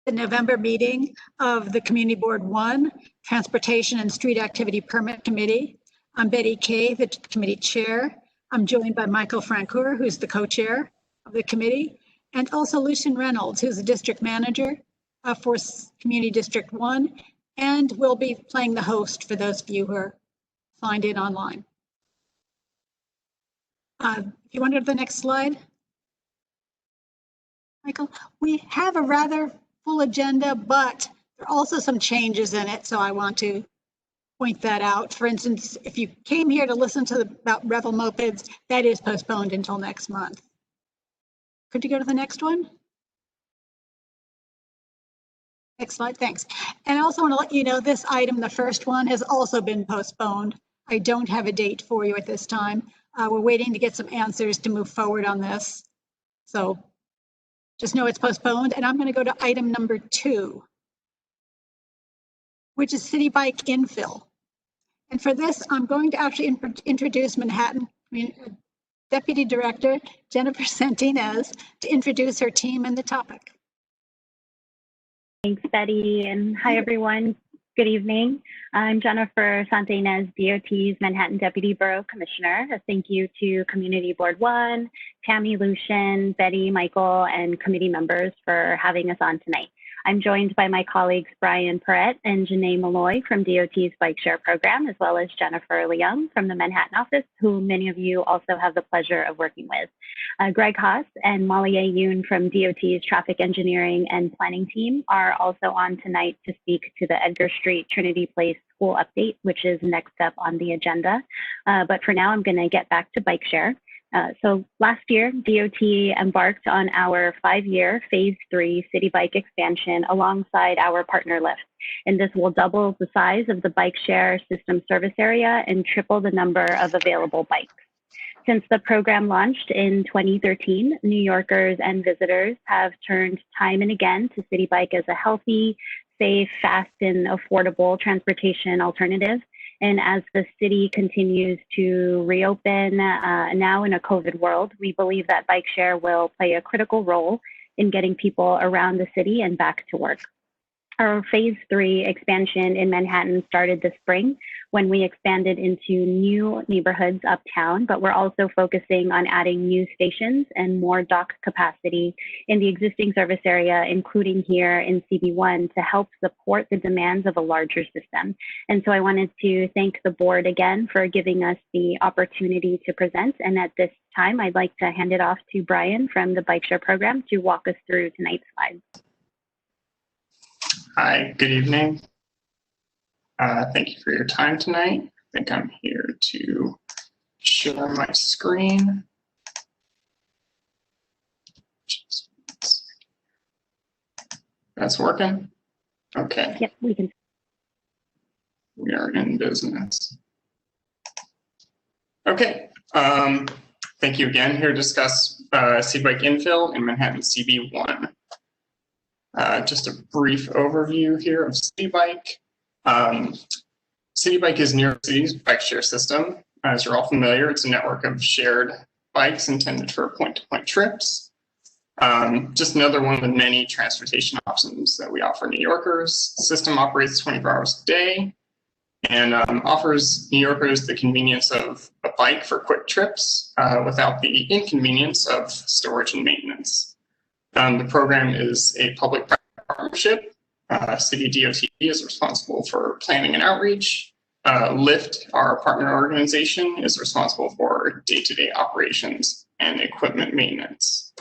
The November meeting of the Community Board 1, Transportation and Street Activity Permit Committee. I'm Betty Kay, the committee chair. I'm joined by Michael Francoeur, who's the co-chair of the committee, and also Lucian Reynolds, who's the district manager for Community District 1, and will be playing the host for those of you who are signed in online. If you want to go to the next slide. Michael, we have a rather full agenda, but there are also some changes in it, so I want to point that out. For instance, if you came here to listen to about Revel mopeds, that is postponed until next month. Could you go to the next one? Next slide, thanks. And I also want to let you know this item, the first one, has also been postponed. I don't have a date for you at this time. We're waiting to get some answers to move forward on this. So just know it's postponed, and I'm going to go to item number 2, which is Citi Bike Infill. And for this, I'm going to actually introduce Manhattan Deputy Director Jennifer Santinez to introduce her team and the topic. Thanks, Betty, and hi, everyone. Good evening. I'm Jennifer Santinez, DOT's Manhattan Deputy Borough Commissioner. A thank you to Community Board 1, Tammy, Lucian, Betty, Michael, and committee members for having us on tonight. I'm joined by my colleagues Brian Perrett and Janae Malloy from DOT's Bike Share program, as well as Jennifer Leung from the Manhattan office, who many of you also have the pleasure of working with. Greg Haas and Molly Yoon from DOT's Traffic Engineering and Planning team are also on tonight to speak to the Edgar Street Trinity Place School update, which is next up on the agenda. But for now, I'm going to get back to Bike Share. So last year, DOT embarked on our 5-year Phase 3 Citi Bike expansion alongside our partner Lyft. And this will double the size of the bike share system service area and triple the number of available bikes. Since the program launched in 2013, New Yorkers and visitors have turned time and again to Citi Bike as a healthy, safe, fast, and affordable transportation alternative. And as the city continues to reopen now in a COVID world, we believe that bike share will play a critical role in getting people around the city and back to work. Our Phase 3 expansion in Manhattan started this spring when we expanded into new neighborhoods uptown, but we're also focusing on adding new stations and more dock capacity in the existing service area, including here in CB1, to help support the demands of a larger system. And so I wanted to thank the board again for giving us the opportunity to present. And at this time, I'd like to hand it off to Brian from the Bike Share program to walk us through tonight's slides. Hi, good evening. Thank you for your time tonight. I think I'm here to share my screen. That's working? Okay. Yep, we can. We are in business. Okay. Thank you again. Here to discuss Citi Bike Infill in Manhattan CB1. Just a brief overview here of Citi Bike. Citi Bike is New York City's bike share system. As you're all familiar, it's a network of shared bikes intended for point-to-point trips. Just another one of the many transportation options that we offer New Yorkers. The system operates 24 hours a day and offers New Yorkers the convenience of a bike for quick trips without the inconvenience of storage and maintenance. The program is a public-private partnership. City DOT is responsible for planning and outreach. Lyft, our partner organization, is responsible for day-to-day operations and equipment maintenance.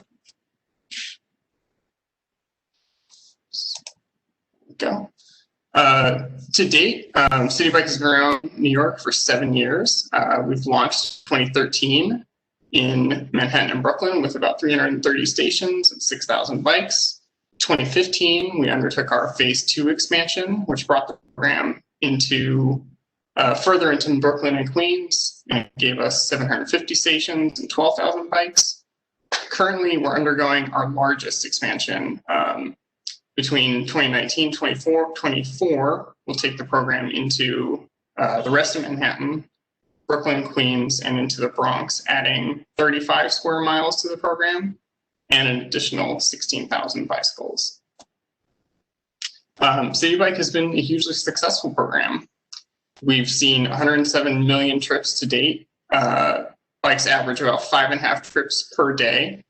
Go. To date, Citi Bike has been around New York for 7 years. We've launched 2013 in Manhattan and Brooklyn with about 330 stations and 6,000 bikes. 2015, we undertook our Phase 2 expansion, which brought the program into further into Brooklyn and Queens and gave us 750 stations and 12,000 bikes. Currently, we're undergoing our largest expansion. Between 2019 and 24, we'll take the program into the rest of Manhattan, Brooklyn, Queens, and into the Bronx, adding 35 square miles to the program and an additional 16,000 bicycles. Citi Bike has been a hugely successful program. We've seen 107 million trips to date. Bikes average about 5.5 trips per day.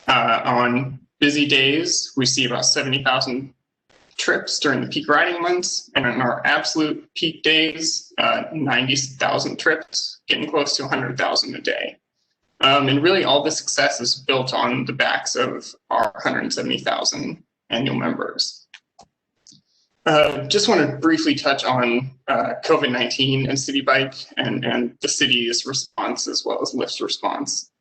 On busy days, we see about 70,000 trips during the peak riding months, and in our absolute peak days, 90,000 trips, getting close to 100,000 a day. And really all the success is built on the backs of our 170,000 annual members. Just want to briefly touch on COVID-19 and Citi Bike and the city's response as well as Lyft's response.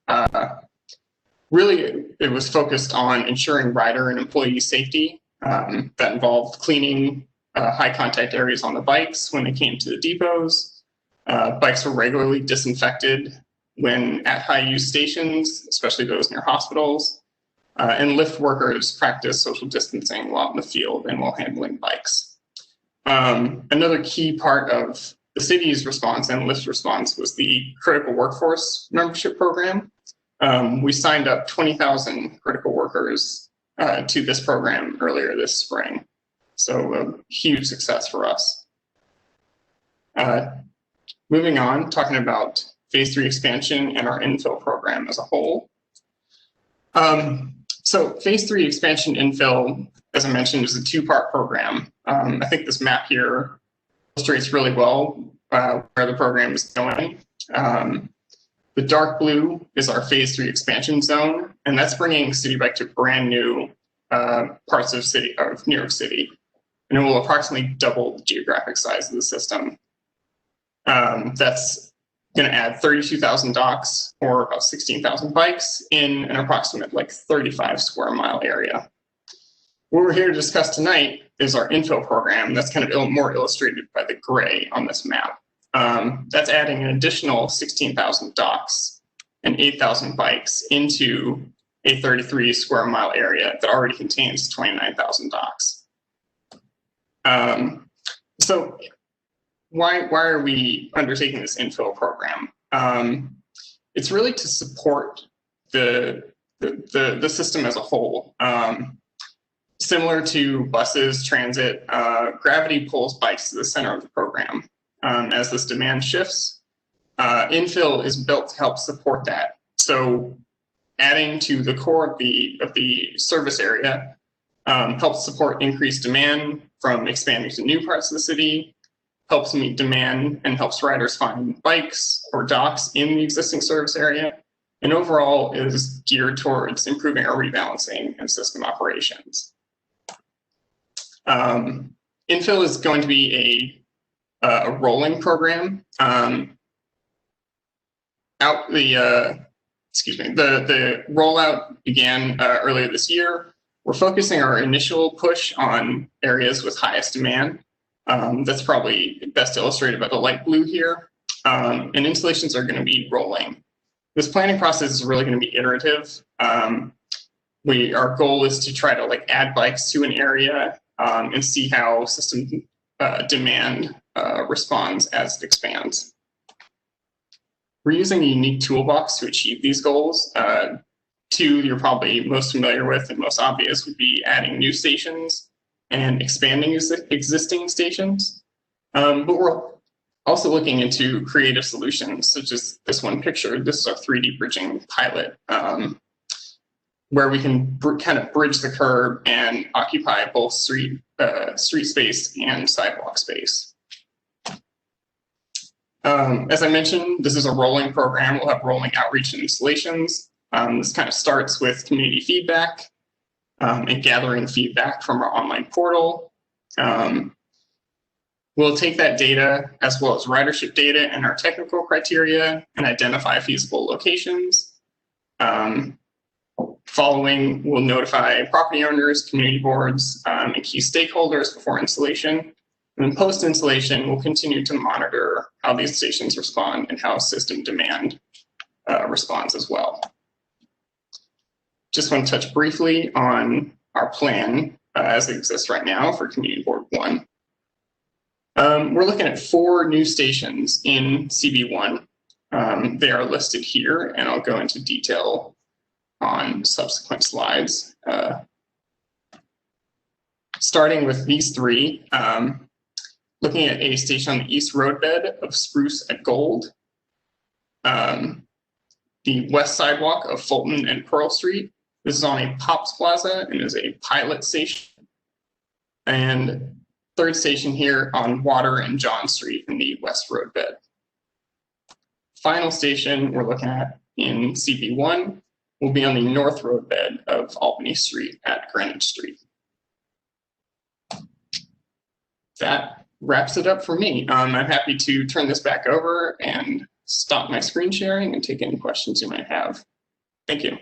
Really, it was focused on ensuring rider and employee safety. That involved cleaning high contact areas on the bikes when they came to the depots. Bikes were regularly disinfected when at high use stations, especially those near hospitals. And Lyft workers practiced social distancing while in the field and while handling bikes. Another key part of the city's response and Lyft's response was the critical workforce membership program. We signed up 20,000 critical workers to this program earlier this spring. So a huge success for us. Moving on, talking about phase 3 expansion and our infill program as a whole. So phase 3 expansion infill, as I mentioned, is a 2-part program. I think this map here illustrates really well where the program is going. The dark blue is our phase 3 expansion zone, and that's bringing Citi Bike to brand new parts of New York City, and it will approximately double the geographic size of the system. That's going to add 32,000 docks or about 16,000 bikes in an approximate 35 square mile area. What we're here to discuss tonight is our infill program. That's kind of more illustrated by the gray on this map. That's adding an additional 16,000 docks and 8,000 bikes into a 33 square mile area that already contains 29,000 docks. So why are we undertaking this infill program? It's really to support the system as a whole. Similar to buses, transit, gravity pulls bikes to the center of the program. As this demand shifts, infill is built to help support that. So adding to the core of the service area helps support increased demand from expanding to new parts of the city, helps meet demand and helps riders find bikes or docks in the existing service area, and overall is geared towards improving our rebalancing and system operations. Infill is going to be a rolling program. The rollout began earlier this year. We're focusing our initial push on areas with highest demand. That's probably best illustrated by the light blue here. And installations are going to be rolling. This planning process is really going to be iterative. Our goal is to try to add bikes to an area and see how system demand responds as it expands. We're using a unique toolbox to achieve these goals. 2 you're probably most familiar with and most obvious would be adding new stations and expanding existing stations. But we're also looking into creative solutions, such as this one pictured. This is our 3D bridging pilot, where we can kind of bridge the curb and occupy both street space and sidewalk space. As I mentioned, this is a rolling program. We'll have rolling outreach and installations. This kind of starts with community feedback and gathering feedback from our online portal. We'll take that data as well as ridership data and our technical criteria and identify feasible locations. Following, we'll notify property owners, community boards, and key stakeholders before installation. And then post-installation, we'll continue to monitor how these stations respond and how system demand responds as well. Just want to touch briefly on our plan as it exists right now for Community Board 1. We're looking at 4 new stations in CB1. They are listed here, and I'll go into detail on subsequent slides. starting with these three, looking at a station on the east roadbed of Spruce at Gold, the west sidewalk of Fulton and Pearl Street. This is on a Pops Plaza and is a pilot station. And third station here on Water and John Street in the west roadbed. Final station we're looking at in CB1 will be on the north roadbed of Albany Street at Greenwich Street. That wraps it up for me. I'm happy to turn this back over and stop my screen sharing and take any questions you might have. Thank you.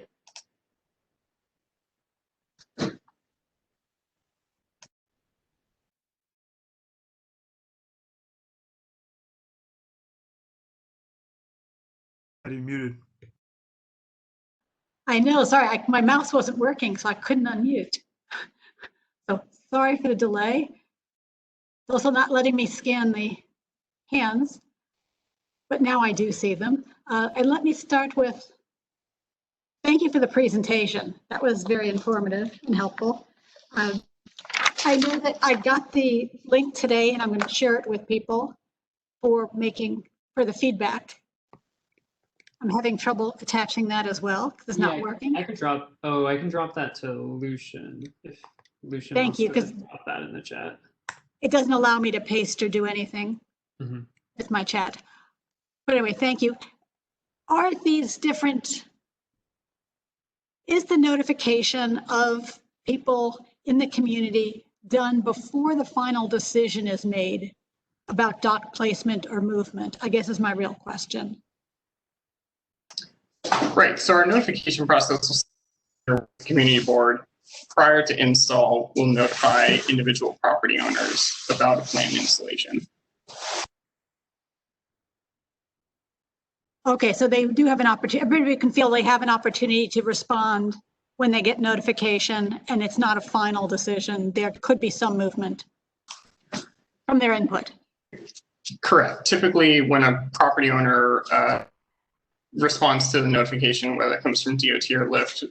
Are you muted? I know, sorry, my mouse wasn't working, so I couldn't unmute. So sorry for the delay. It's also not letting me scan the hands, but now I do see them. And let me start with, thank you for the presentation. That was very informative and helpful. I know that I got the link today and I'm going to share it with people for the feedback. I'm having trouble attaching that as well because it's not working. I can drop that to Lucian if Lucian Thank you, wants to drop that in the chat. It doesn't allow me to paste or do anything with my chat. But anyway, thank you. Are these different, is the notification of people in the community done before the final decision is made about dock placement or movement? I guess is my real question. Right, so our notification process will the community board prior to install will notify individual property owners about a planned installation. Okay, so they do have an opportunity, everybody can feel they have an opportunity to respond when they get notification and it's not a final decision. There could be some movement from their input. Correct. Typically when a property owner responds to the notification, whether it comes from DOT or Lyft,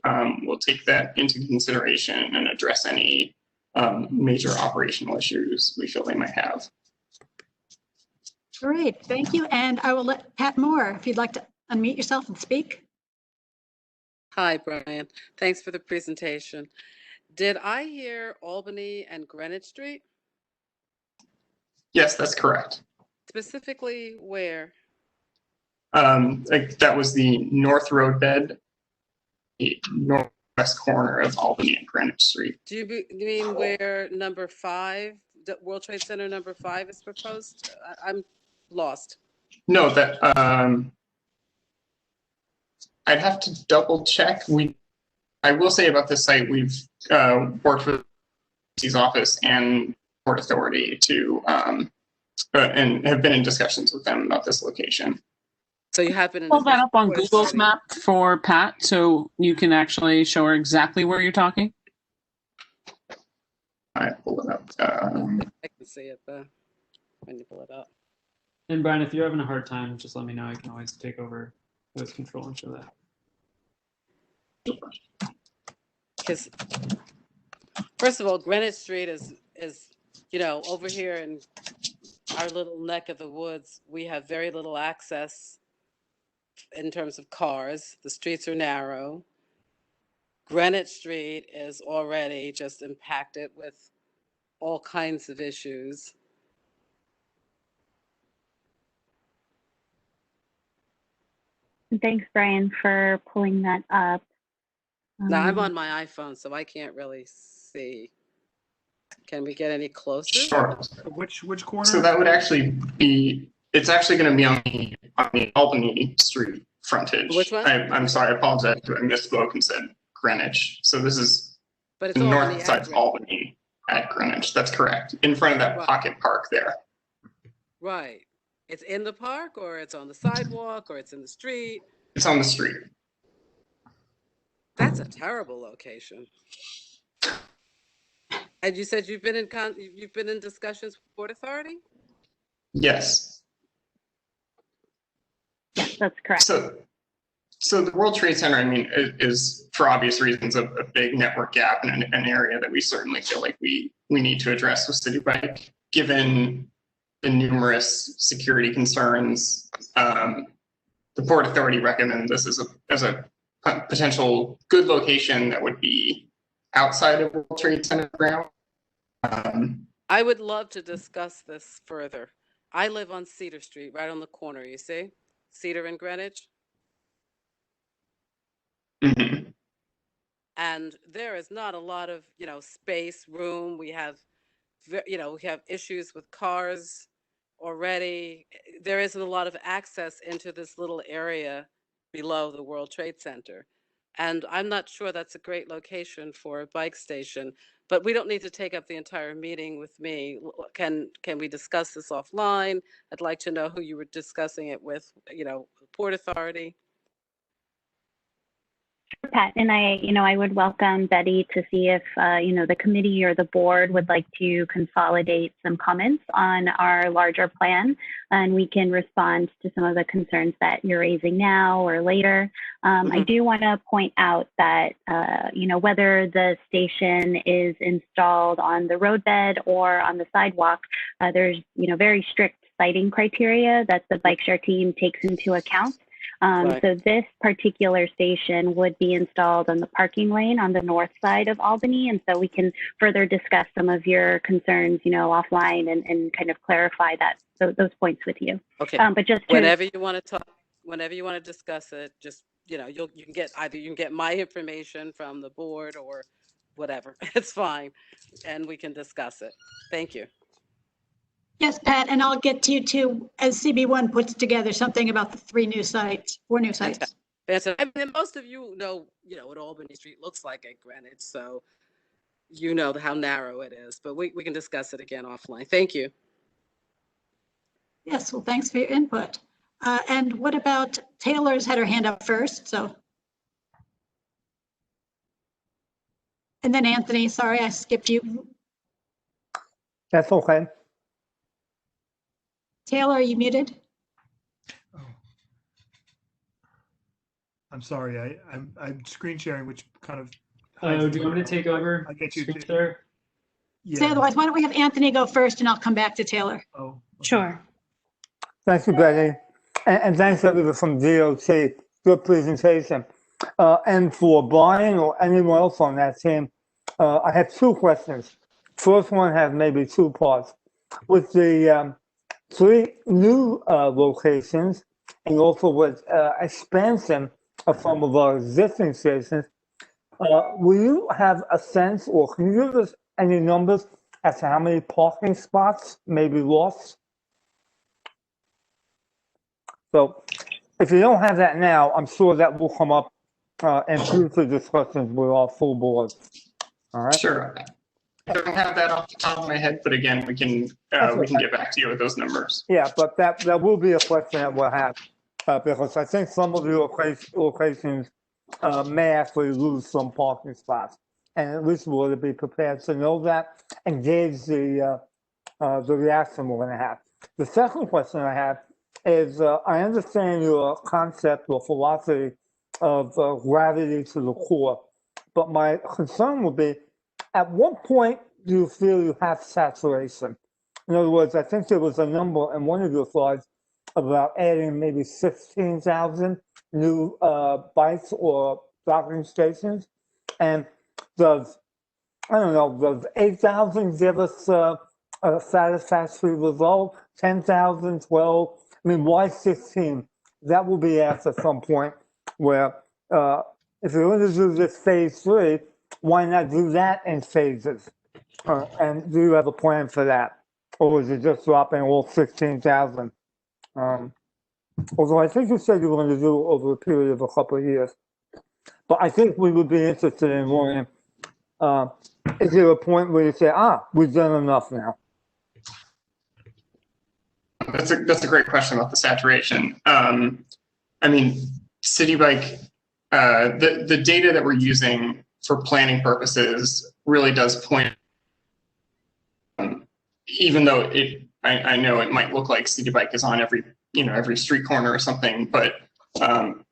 we'll take that into consideration and address any major operational issues we feel they might have. Great, thank you. And I will let Pat Moore, if you'd like to unmute yourself and speak. Hi, Brian. Thanks for the presentation. Did I hear Albany and Greenwich Street? Yes, that's correct. Specifically where? That was the north roadbed, the northwest corner of Albany and Greenwich Street. Do you mean where number 5, the World Trade Center number 5 is proposed? I'm lost. No, that I'd have to double check. I will say about this site, we've worked with the office and Port Authority to and have been in discussions with them about this location. So you have been in pull that up on Google's map for Pat so you can actually show her exactly where you're talking? I pull it up. I can see it though when you pull it up. And Brian, if you're having a hard time, just let me know. I can always take over host control and show that. Because first of all, Greenwich Street is over here in our little neck of the woods. We have very little access in terms of cars. The streets are narrow. Greenwich Street is already just impacted with all kinds of issues. Thanks, Brian, for pulling that up. Now I'm on my iPhone, so I can't really see. Can we get any closer? Sure. Which corner? So that would actually be, it's actually going to be on the Albany Street frontage. Which one? I'm sorry, I apologize. I misspoke and said Greenwich. So this is But it's the Albany north side at of Albany at Greenwich. That's correct. In front of that Right. pocket park there. Right. It's in the park, or it's on the sidewalk, or it's in the street. It's on the street. That's a terrible location. And you said you've been in discussions with Port Authority? Yes. Yes, that's correct. So So the World Trade Center, I mean, is for obvious reasons a big network gap and an area that we certainly feel like we need to address with Citi Bike, given the numerous security concerns. The Port Authority recommended this as a potential good location that would be outside of World Trade Center ground. I would love to discuss this further. I live on Cedar Street, right on the corner, you see? Cedar and Greenwich. Mm-hmm. And there is not a lot of, space, room. We have, we have issues with cars already. There isn't a lot of access into this little area below the World Trade Center. And I'm not sure that's a great location for a bike station, but we don't need to take up the entire meeting with me. Can we discuss this offline? I'd like to know who you were discussing it with, Port Authority. Pat, and I would welcome Betty to see if, the committee or the board would like to consolidate some comments on our larger plan, and we can respond to some of the concerns that you're raising now or later. I do want to point out that, whether the station is installed on the roadbed or on the sidewalk, there's, very strict siting criteria that the bike share team takes into account. Right. So this particular station would be installed on the parking lane on the north side of Albany. And so we can further discuss some of your concerns, offline and kind of clarify those points with you. Okay. But just whenever you want to talk, whenever you want to discuss it, just, you can get my information from the board or whatever. It's fine. And we can discuss it. Thank you. Yes, Pat, and I'll get to you too as CB1 puts together something about the 4 new sites. I mean, most of you know, what Albany Street looks like at Greenwich, so you know how narrow it is, but we can discuss it again offline. Thank you. Yes, well, thanks for your input. And what about Taylor's had her hand up first, so. And then Anthony, sorry, I skipped you. That's okay. Taylor, are you muted? Oh. I'm sorry. I'm screen sharing, which kind of. Do you want me to take over? I get you. There. Yeah. So otherwise, why don't we have Anthony go first and I'll come back to Taylor. Oh. Okay. Sure. Thank you, Betty. And thanks everyone from DOT. Good presentation. And for Brian or anyone else on that team, I have 2 questions. First one has maybe 2 parts. With the 3 new locations and also with expansion of some of our existing stations, will you have a sense or can you give us any numbers as to how many parking spots may be lost? So if you don't have that now, I'm sure that will come up in future discussions with our full board. All right. Sure. I don't have that off the top of my head, but again, we can get back to you with those numbers. Yeah, but that will be a question that we'll have because I think some of the locations may actually lose some parking spots, and at least we'll be prepared to know that and gauge the reaction we're going to have. The second question I have is I understand your concept or philosophy of gravity to the core, but my concern would be, at what point do you feel you have saturation? In other words, I think there was a number in one of your slides about adding maybe 16,000 new bikes or docking stations. And does 8,000 give us a satisfactory result? 10,000, 12? I mean, why 16? That will be asked at some point where if you're going to do this phase 3, why not do that in phases? And do you have a plan for that? Or is it just dropping all 16,000? Although I think you said you were going to do it over a period of a couple of years. But I think we would be interested in learning, is there a point where you say, we've done enough now? That's a great question about the saturation. I mean, Citi Bike, the data that we're using for planning purposes really does point, even though I know it might look like Citi Bike is on every street corner or something, but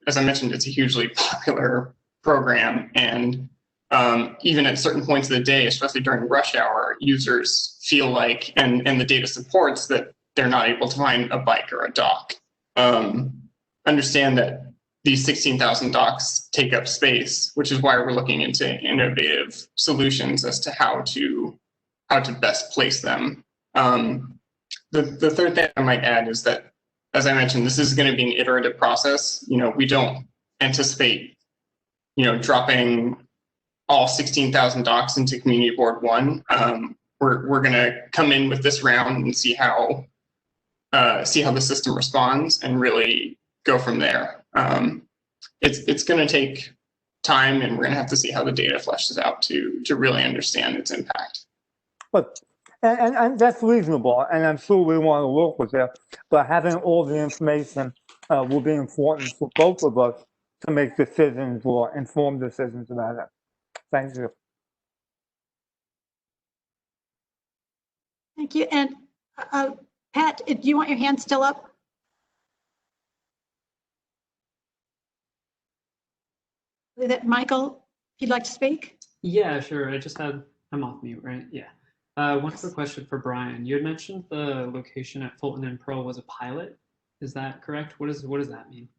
as I mentioned, it's a hugely popular program, and even at certain points of the day, especially during rush hour, users feel like, and the data supports that they're not able to find a bike or a dock. Understand that these 16,000 docks take up space, which is why we're looking into innovative solutions as to how to best place them. The third thing I might add is that, as I mentioned, this is going to be an iterative process. We don't anticipate, dropping all 16,000 docks into Community Board 1. We're going to come in with this round and see how the system responds and really go from there. It's going to take time, and we're going to have to see how the data fleshes out to really understand its impact. But and that's reasonable, and I'm sure we want to work with that. But having all the information will be important for both of us to make decisions or informed decisions about it. Thank you. Thank you. And Pat, do you want your hand still up? That Michael, if you'd like to speak? Yeah, sure. I'm off mute, right? Yeah. One quick question for Brian. You had mentioned the location at Fulton and Pearl was a pilot. Is that correct? What does that mean?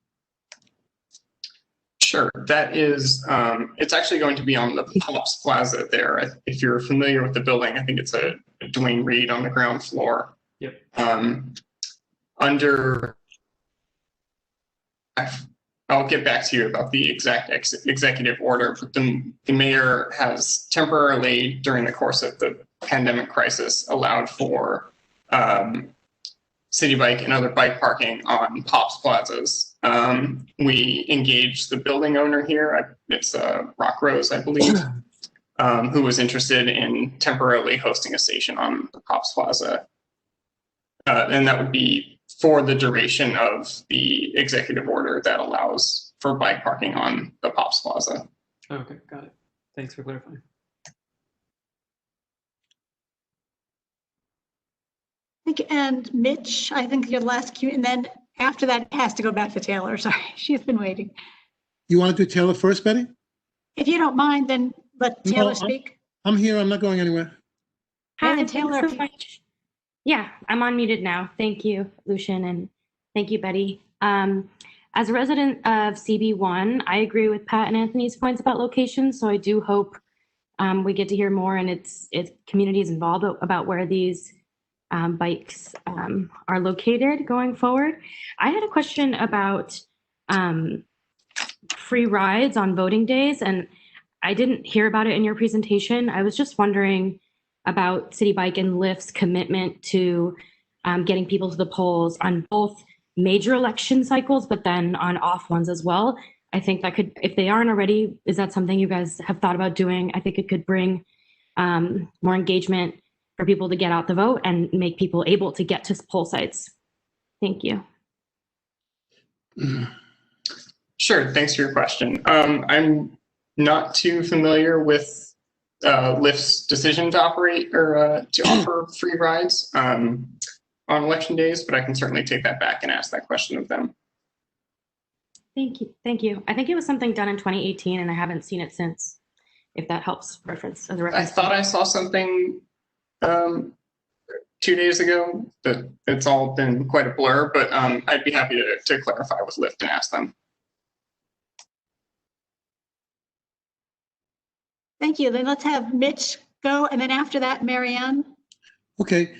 Sure. That is, it's actually going to be on the Pops Plaza there. If you're familiar with the building, I think it's a Dwayne Reed on the ground floor. Yep. I'll get back to you about the exact executive order, but the mayor has temporarily, during the course of the pandemic crisis, allowed for Citi Bike and other bike parking on Pops Plazas. We engaged the building owner here, it's Rock Rose, I believe, who was interested in temporarily hosting a station on the Pops Plaza. And that would be for the duration of the executive order that allows for bike parking on the Pops Plaza. Okay, got it. Thanks for clarifying. Thank you. And Mitch, I think your last cue, and then after that it has to go back to Taylor. Sorry, she's been waiting. You want to do Taylor first, Betty? If you don't mind, then let Taylor speak. I'm here. I'm not going anywhere. Hi, Hi, Taylor. thanks so much. Yeah, I'm unmuted now. Thank you, Lucian, and thank you, Betty. As a resident of CB1, I agree with Pat and Anthony's points about location, so I do hope we get to hear more and it's communities involved about where these bikes are located going forward. I had a question about free rides on voting days, and I didn't hear about it in your presentation. I was just wondering about Citi Bike and Lyft's commitment to getting people to the polls on both major election cycles, but then on off ones as well. I think that could, if they aren't already, is that something you guys have thought about doing? I think it could bring more engagement for people to get out the vote and make people able to get to poll sites. Thank you. Sure, thanks for your question. I'm not too familiar with Lyft's decision to operate or to offer free rides on election days, but I can certainly take that back and ask that question of them. Thank you. Thank you. I think it was something done in 2018 and I haven't seen it since, if that helps reference as a reference. I thought I saw something 2 days ago, but it's all been quite a blur, but I'd be happy to clarify with Lyft and ask them. Thank you. Then let's have Mitch go, and then after that, Marianne. Okay.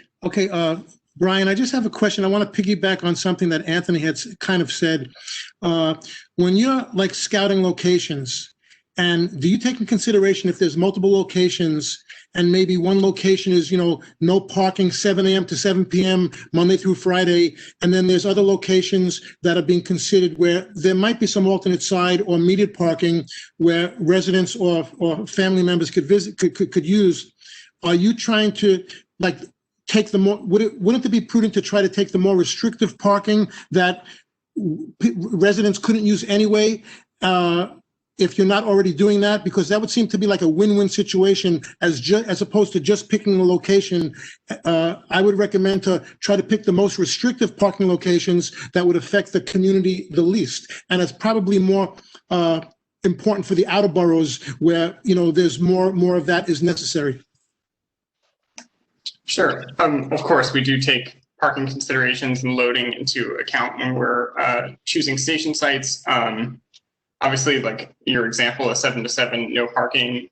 Brian, I just have a question. I want to piggyback on something that Anthony had kind of said. When you're like scouting locations, and do you take in consideration if there's multiple locations and maybe one location is, no parking 7 a.m. to 7 p.m. Monday through Friday, and then there's other locations that are being considered where there might be some alternate side or metered parking where residents or family members could use. Are you trying to take the more, wouldn't it be prudent to try to take the more restrictive parking that residents couldn't use anyway, if you're not already doing that, because that would seem to be like a win-win situation as opposed to just picking a location. I would recommend to try to pick the most restrictive parking locations that would affect the community the least. And it's probably more important for the outer boroughs where, there's more of that is necessary. Sure. Of course, we do take parking considerations and loading into account when we're choosing station sites. Obviously, like your example of 7 to 7, no parking,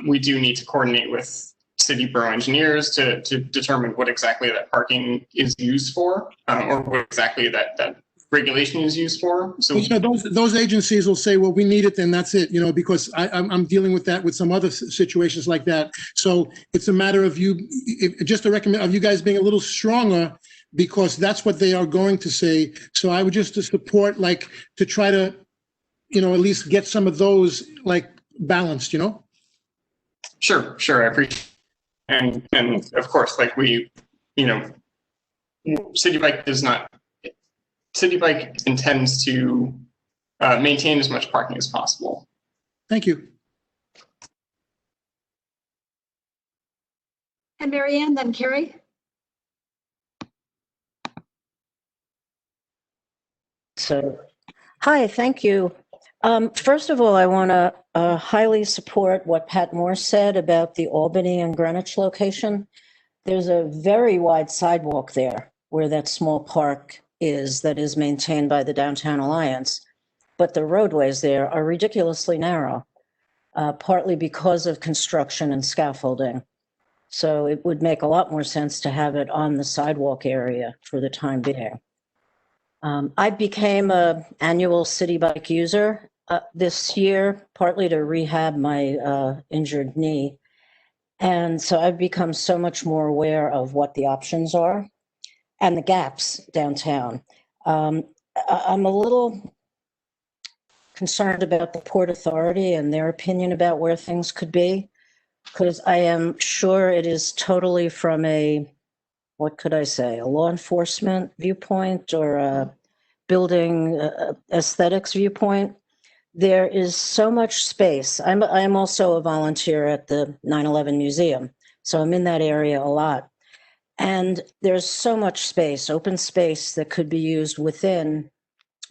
we do need to coordinate with city borough engineers to determine what exactly that parking is used for, or what exactly that regulation is used for. So those agencies will say, well, we need it, then that's it, because I'm dealing with that with some other situations like that. So it's a matter of just a recommend of you guys being a little stronger, because that's what they are going to say. So I would just to support, like, to try to, at least get some of those like balanced, Sure, I appreciate it. And of course, like Citi Bike intends to maintain as much parking as possible. Thank you. And Marianne, then Carrie. So, hi, thank you. First of all, I want to highly support what Pat Moore said about the Albany and Greenwich location. There's a very wide sidewalk there where that small park is that is maintained by the Downtown Alliance, but the roadways there are ridiculously narrow, partly because of construction and scaffolding. So it would make a lot more sense to have it on the sidewalk area for the time being. I became an annual Citi Bike user this year, partly to rehab my injured knee. And so I've become so much more aware of what the options are and the gaps downtown. I'm a little concerned about the Port Authority and their opinion about where things could be, because I am sure it is totally from a, what could I say, a law enforcement viewpoint or a building aesthetics viewpoint. There is so much space. I'm also a volunteer at the 9/11 Museum, so I'm in that area a lot. And there's so much space, open space, that could be used within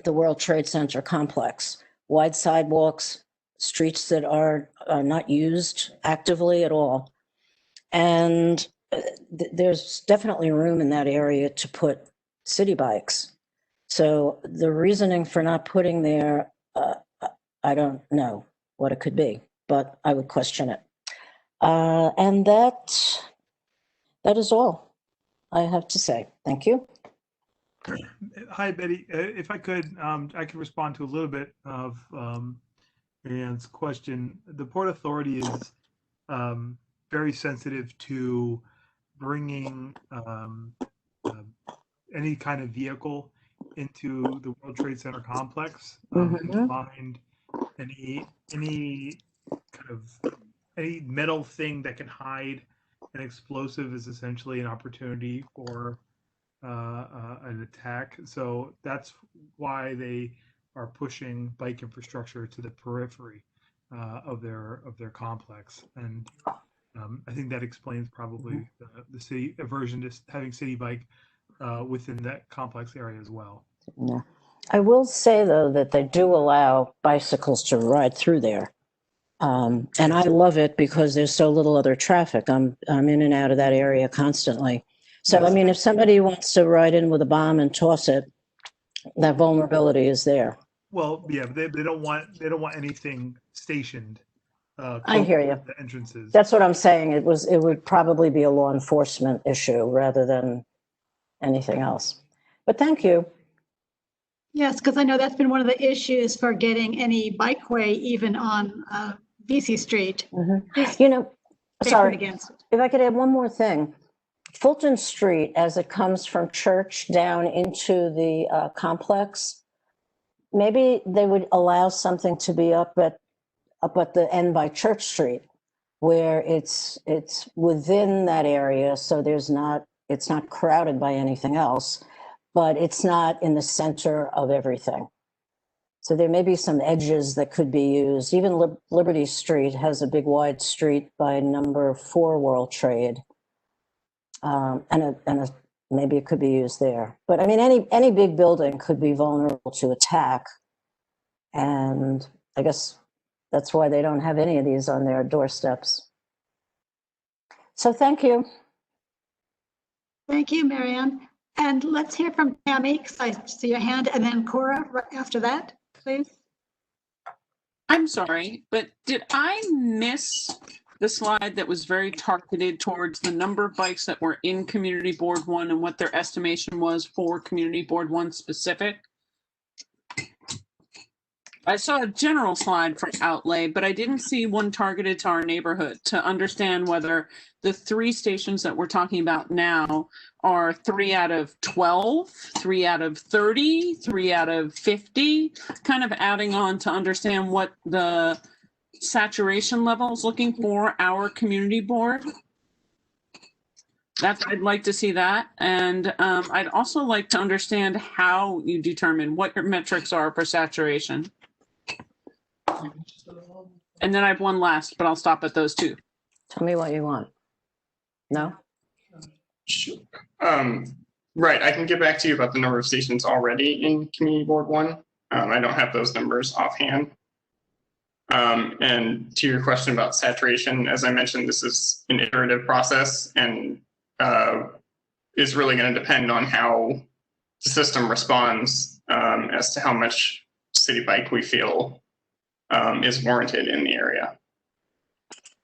the World Trade Center complex. Wide sidewalks, streets that are not used actively at all. And there's definitely room in that area to put Citi Bikes. So the reasoning for not putting there, I don't know what it could be, but I would question it. And that is all I have to say. Thank you. Hi, Betty. If I could respond to a little bit of Marianne's question. The Port Authority is very sensitive to bringing any kind of vehicle into the World Trade Center complex, and to find any kind of any metal thing that can hide an explosive is essentially an opportunity for an attack. So that's why they are pushing bike infrastructure to the periphery of their complex. And I think that explains probably the city aversion to having Citi Bike within that complex area as well. Yeah. I will say, though, that they do allow bicycles to ride through there. And I love it because there's so little other traffic. I'm in and out of that area constantly. So, yes. I mean, if somebody wants to ride in with a bomb and toss it, that vulnerability is there. Well, yeah, but they don't want anything stationed. I hear you. The entrances. That's what I'm saying. It would probably be a law enforcement issue rather than anything else. But thank you. Yes, because I know that's been one of the issues for getting any bikeway even on VC Street. You know, sorry, against it. If I could add one more thing. Fulton Street, as it comes from Church down into the complex, maybe they would allow something to be up at the end by Church Street, where it's within that area, so it's not crowded by anything else, but it's not in the center of everything. So there may be some edges that could be used. Even Liberty Street has a big wide street by number 4 World Trade. Maybe it could be used there. But I mean, any big building could be vulnerable to attack. And I guess that's why they don't have any of these on their doorsteps. So thank you. Thank you, Marianne. And let's hear from Tammy, because I see your hand, and then Cora right after that, please. I'm sorry, but did I miss the slide that was very targeted towards the number of bikes that were in Community Board 1 and what their estimation was for Community Board 1 specific? I saw a general slide for outlay, but I didn't see one targeted to our neighborhood to understand whether the 3 stations that we're talking about now are 3 out of 12, 3 out of 30, 3 out of 50, kind of adding on to understand what the saturation level is looking for our community board. I'd like to see that. And I'd also like to understand how you determine what your metrics are for saturation. And then I have one last, but I'll stop at those 2. Tell me what you want. No? Sure. Right, I can get back to you about the number of stations already in Community Board 1. I don't have those numbers offhand. And to your question about saturation, as I mentioned, this is an iterative process and is really going to depend on how the system responds as to how much Citi Bike we feel is warranted in the area.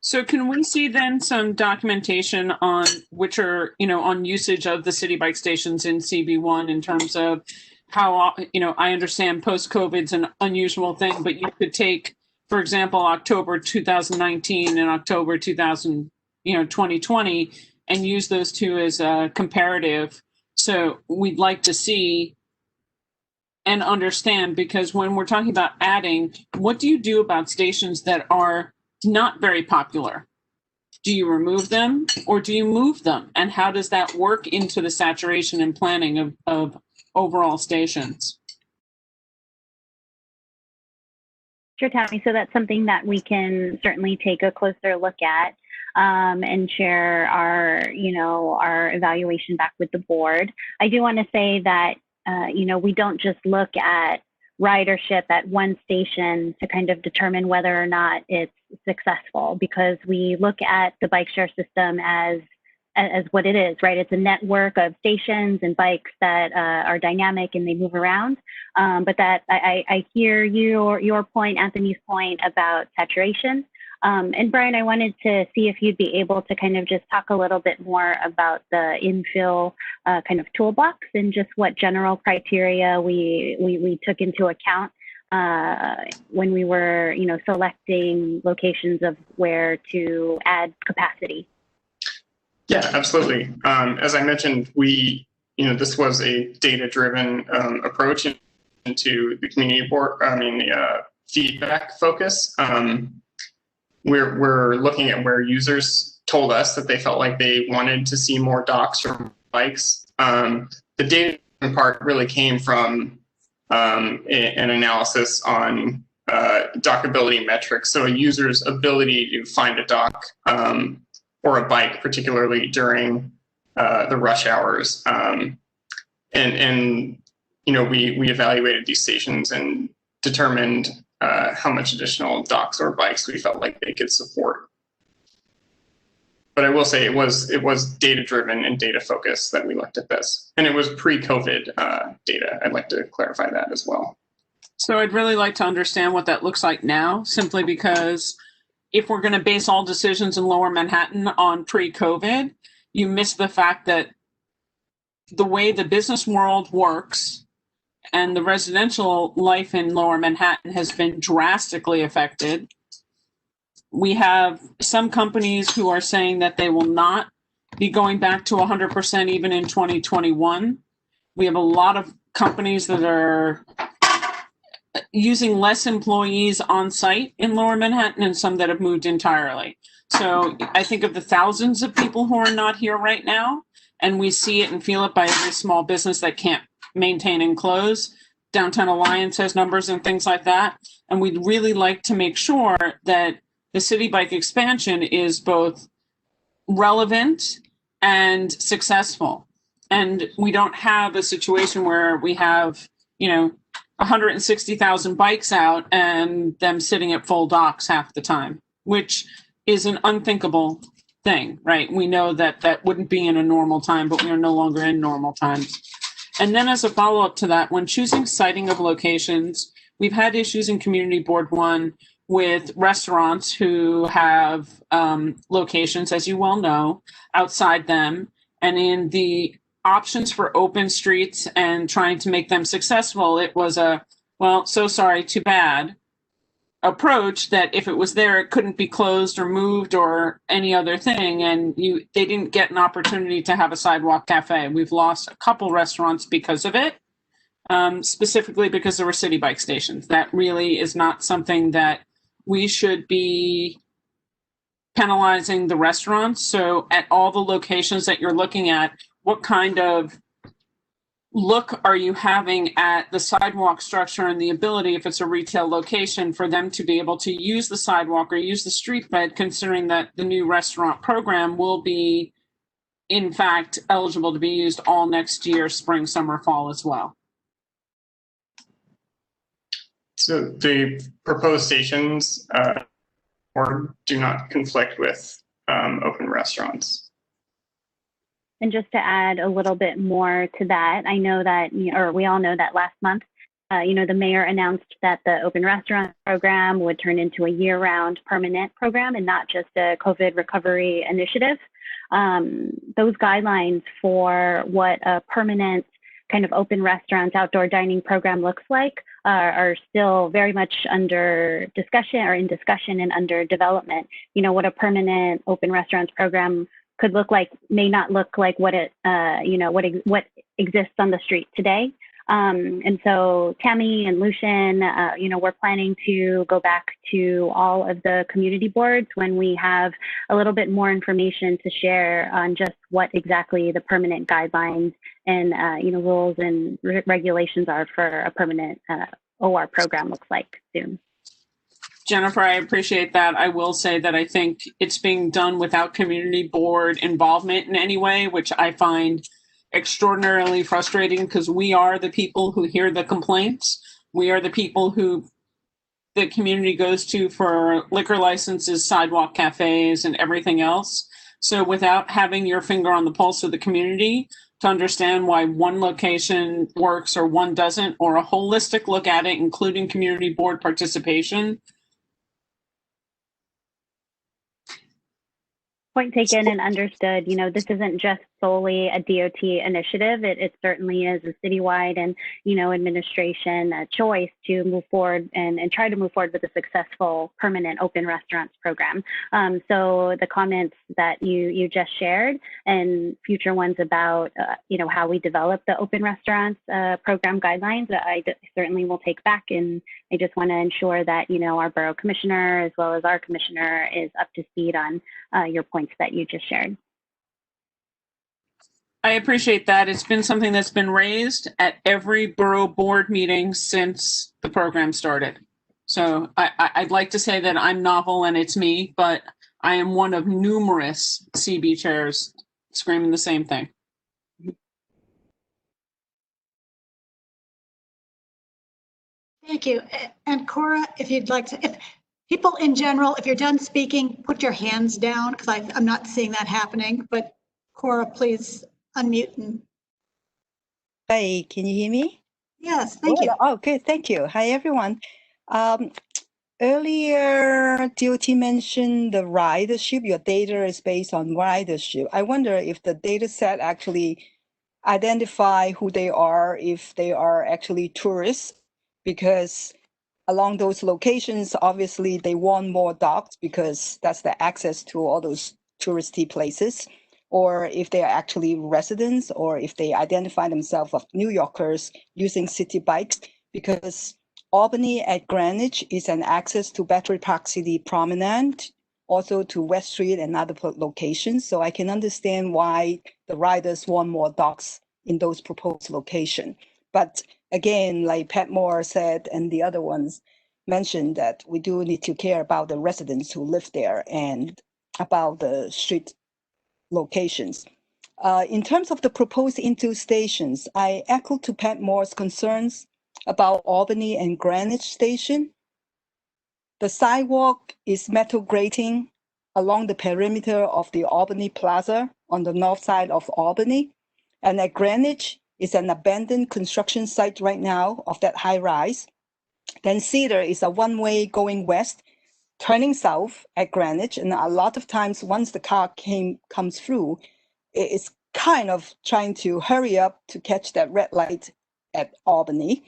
So can we see then some documentation on which are, on usage of the Citi Bike stations in CB1 in terms of how, I understand post-COVID's an unusual thing, but you could take, for example, October 2019 and October 2020 and use those 2 as a comparative. So we'd like to see and understand, because when we're talking about adding, what do you do about stations that are not very popular? Do you remove them or do you move them? And how does that work into the saturation and planning of overall stations? Sure, Tammy. So that's something that we can certainly take a closer look at and share our evaluation back with the board. I do want to say that we don't just look at ridership at one station to kind of determine whether or not it's successful, because we look at the bike share system as what it is, right? It's a network of stations and bikes that are dynamic and they move around. But that I hear your point, Anthony's point about saturation. And Brian, I wanted to see if you'd be able to kind of just talk a little bit more about the Infill kind of toolbox and just what general criteria we took into account when we were, selecting locations of where to add capacity. Yeah, absolutely. As I mentioned, this was a data-driven approach into the community board. The feedback focus. We're looking at where users told us that they felt like they wanted to see more docks or bikes. The data part really came from an analysis on dockability metrics. So a user's ability to find a dock or a bike, particularly during the rush hours. We evaluated these stations and determined how much additional docks or bikes we felt like they could support. But I will say it was data driven and data focused that we looked at this, and it was pre-COVID data. I'd like to clarify that as well. So I'd really like to understand what that looks like now, simply because if we're going to base all decisions in Lower Manhattan on pre-COVID, you miss the fact that the way the business world works and the residential life in Lower Manhattan has been drastically affected. We have some companies who are saying that they will not be going back to 100% even in 2021. We have a lot of companies that are using less employees on site in Lower Manhattan and some that have moved entirely. So I think of the thousands of people who are not here right now, and we see it and feel it by every small business that can't maintain and close. Downtown Alliance has numbers and things like that. And we'd really like to make sure that the City Bike expansion is both relevant and successful. And we don't have a situation where we have, 160,000 bikes out and them sitting at full docks half the time, which is an unthinkable thing, right? We know that that wouldn't be in a normal time, but we are no longer in normal times. And then as a follow-up to that, when choosing siting of locations, we've had issues in Community Board 1 with restaurants who have locations, as you well know, outside them. And in the options for open streets and trying to make them successful, it was a, well, so sorry, too bad approach that if it was there, it couldn't be closed or moved or any other thing. And they didn't get an opportunity to have a sidewalk cafe. We've lost a couple restaurants because of it, specifically because there were city bike stations. That really is not something that we should be penalizing the restaurants. So at all the locations that you're looking at, what kind of look are you having at the sidewalk structure and the ability, if it's a retail location, for them to be able to use the sidewalk or use the street bed, considering that the new restaurant program will be, in fact, eligible to be used all next year, spring, summer, fall as well? So the proposed stations or do not conflict with open restaurants. And just to add a little bit more to that, I know that, or we all know that last month, the mayor announced that the open restaurant program would turn into a year-round permanent program and not just a COVID recovery initiative. Those guidelines for what a permanent kind of open restaurants, outdoor dining program looks like are still very much under discussion or in discussion and under development. What a permanent open restaurants program could look like may not look like what it, what exists on the street today. And so Tammy and Lucian, we're planning to go back to all of the community boards when we have a little bit more information to share on just what exactly the permanent guidelines and, rules and regulations are for a permanent OR program looks like soon. Jennifer, I appreciate that. I will say that I think it's being done without community board involvement in any way, which I find extraordinarily frustrating because we are the people who hear the complaints. We are the people who the community goes to for liquor licenses, sidewalk cafes, and everything else. So without having your finger on the pulse of the community to understand why one location works or one doesn't, or a holistic look at it, including community board participation, Point taken and understood. This isn't just solely a DOT initiative. It certainly is a citywide and, administration choice to move forward and try to move forward with a successful permanent open restaurants program. So the comments that you just shared and future ones about, how we develop the open restaurants program guidelines, I certainly will take back. And I just want to ensure that, our borough commissioner as well as our commissioner is up to speed on your points that you just shared. I appreciate that. It's been something that's been raised at every borough board meeting since the program started. So I'd like to say that I'm novel and it's me, but I am one of numerous CB chairs screaming the same thing. Thank you. And Cora, if you'd like to, if people in general, if you're done speaking, put your hands down because I'm not seeing that happening. But Cora, please unmute. And... Hi, can you hear me? Yes, thank you. Oh, good, thank you. Hi, everyone. Earlier, DOT mentioned the ridership. Your data is based on ridership. I wonder if the data set actually identify who they are, if they are actually tourists, because along those locations, obviously they want more docks because that's the access to all those touristy places, or if they are actually residents, or if they identify themselves as New Yorkers using city bikes, because Albany at Greenwich is an access to Battery Park City Promenade, also to West Street and other locations. So I can understand why the riders want more docks in those proposed locations. But again, like Pat Moore said, and the other ones mentioned, that we do need to care about the residents who live there and about the street locations. In terms of the proposed Infill stations, I echo to Pat Moore's concerns about Albany and Greenwich Station. The sidewalk is metal grating along the perimeter of the Albany Plaza on the north side of Albany. And at Greenwich is an abandoned construction site right now of that high rise. Then Cedar is a one-way going west, turning south at Greenwich. And a lot of times once the car comes through, it's kind of trying to hurry up to catch that red light at Albany.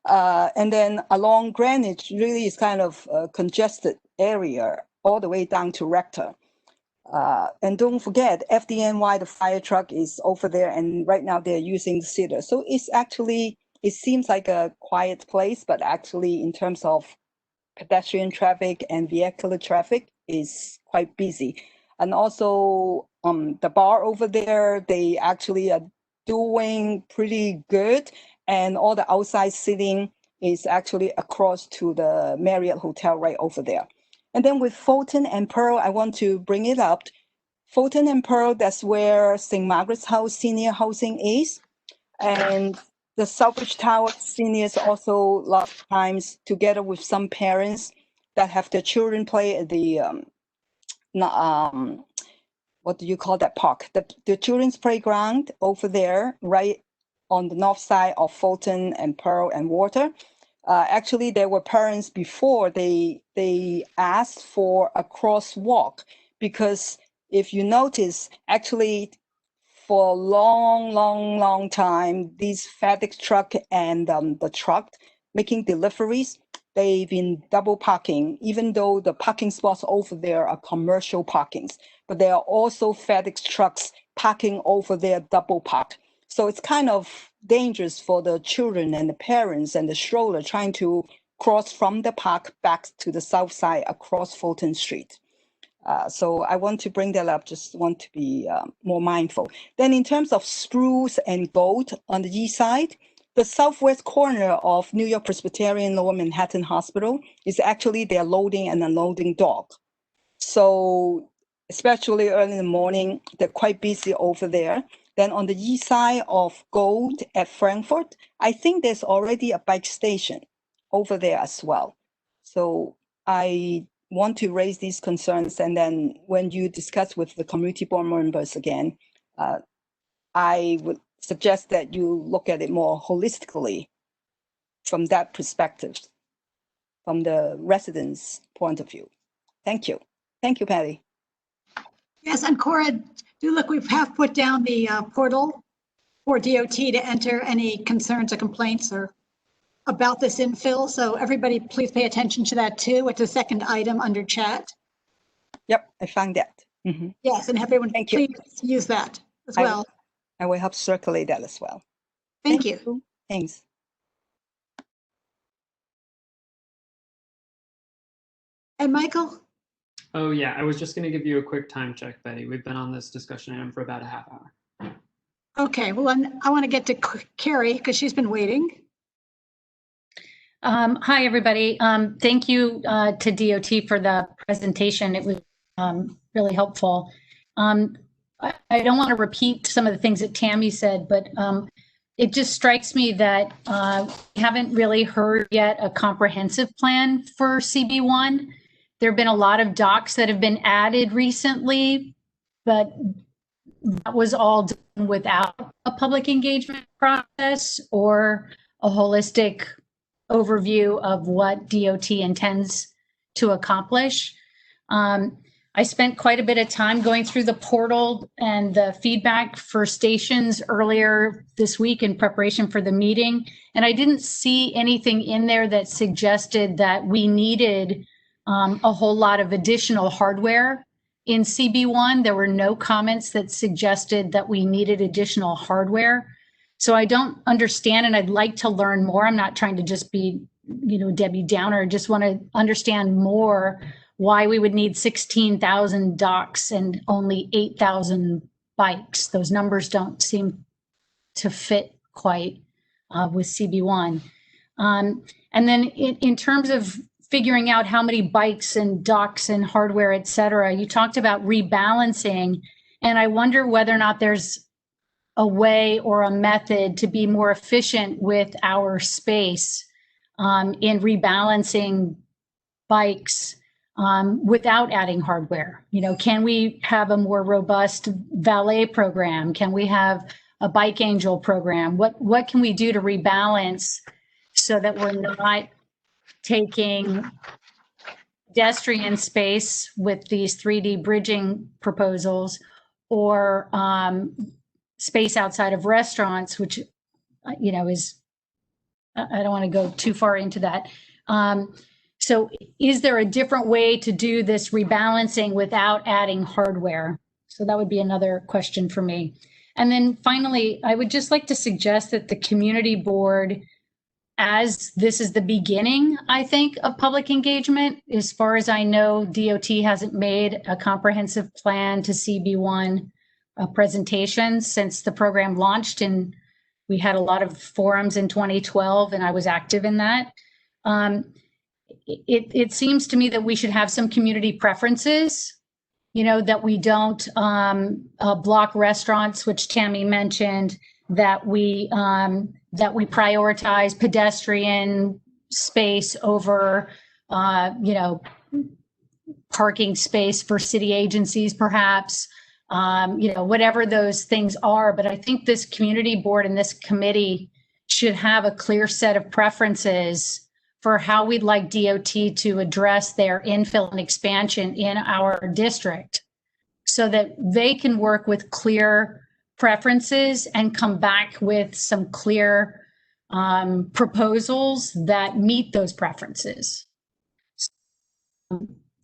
And then along Greenwich really is kind of a congested area all the way down to Rector. And don't forget, FDNY, the fire truck, is over there, and right now they're using Cedar. So it's actually, it seems like a quiet place, but actually in terms of pedestrian traffic and vehicular traffic is quite busy. And also the bar over there, they actually are doing pretty good. And all the outside seating is actually across to the Marriott Hotel right over there. And then with Fulton and Pearl, I want to bring it up. Fulton and Pearl, that's where St. Margaret's House Senior Housing is. And the Southbridge Tower seniors also a lot of times together with some parents that have their children play at the, what do you call that park? The children's playground over there, right on the north side of Fulton and Pearl and Water. Actually, there were parents before they asked for a crosswalk, because if you notice, actually for a long time, these FedEx truck and the truck making deliveries, they've been double parking, even though the parking spots over there are commercial parkings, but there are also FedEx trucks parking over there double park. So it's kind of dangerous for the children and the parents and the stroller trying to cross from the park back to the south side across Fulton Street. So I want to bring that up, just want to be more mindful. Then in terms of Spruce and Gold on the east side, the southwest corner of New York Presbyterian Lower Manhattan Hospital is actually their loading and unloading dock. So especially early in the morning, they're quite busy over there. Then on the east side of Gold at Frankfurt, I think there's already a bike station over there as well. So I want to raise these concerns. And then when you discuss with the community board members again, I would suggest that you look at it more holistically from that perspective, from the residents' point of view. Thank you. Thank you, Patty. Yes, and Cora, do look, we have put down the portal for DOT to enter any concerns or complaints or about this infill. So everybody please pay attention to that too. It's the second item under chat. Yep, I found that. Mm-hmm. Yes, and everyone Thank please you. use that as well. I will help circulate that as well. Thank you. Thanks. And Michael? Oh yeah, I was just going to give you a quick time check, Betty. We've been on this discussion item for about a half hour. Okay, well, I want to get to Carrie because she's been waiting. Hi, everybody. Thank you to DOT for the presentation. It was really helpful. I don't want to repeat some of the things that Tammy said, but it just strikes me that we haven't really heard yet a comprehensive plan for CB1. There have been a lot of docs that have been added recently, but that was all done without a public engagement process or a holistic overview of what DOT intends to accomplish. I spent quite a bit of time going through the portal and the feedback for stations earlier this week in preparation for the meeting, and I didn't see anything in there that suggested that we needed a whole lot of additional hardware in CB1. There were no comments that suggested that we needed additional hardware. So I don't understand, and I'd like to learn more. I'm not trying to just be, Debbie Downer. I just want to understand more why we would need 16,000 docks and only 8,000 bikes. Those numbers don't seem to fit quite. with CB1. And then in terms of figuring out how many bikes and docks and hardware, et cetera, you talked about rebalancing. And I wonder whether or not there's a way or a method to be more efficient with our space in rebalancing bikes without adding hardware. You know, can we have a more robust valet program? Can we have a bike angel program? What can we do to rebalance so that we're not taking pedestrian space with these 3D bridging proposals, or space outside of restaurants, which, you know, is, I don't want to go too far into that. So is there a different way to do this rebalancing without adding hardware? So that would be another question for me. And then finally, I would just like to suggest that the community board, as this is the beginning, I think, of public engagement. As far as I know, DOT hasn't made a comprehensive plan to CB1 presentations since the program launched, and we had a lot of forums in 2012, and I was active in that. It seems to me that we should have some community preferences, you know, that we don't block restaurants, which Tammy mentioned, that we prioritize pedestrian space over, you know, parking space for city agencies, perhaps, you know, whatever those things are. But I think this community board and this committee should have a clear set of preferences for how we'd like DOT to address their infill and expansion in our district, so that they can work with clear preferences and come back with some clear proposals that meet those preferences.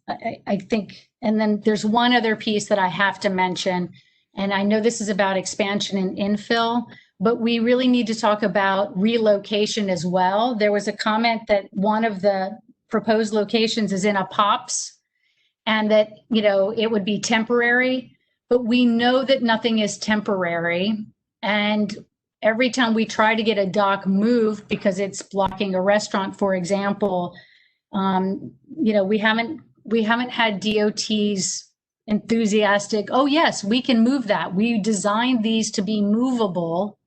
I think, and then there's one other piece that I have to mention, and I know this is about expansion and infill, but we really need to talk about relocation as well. There was a comment that one of the proposed locations is in a POPs, and that, you know, it would be temporary, but we know that nothing is temporary. And every time we try to get a dock moved because it's blocking a restaurant, for example, you know, we haven't had DOT's enthusiastic, oh yes, we can move that. We designed these to be movable.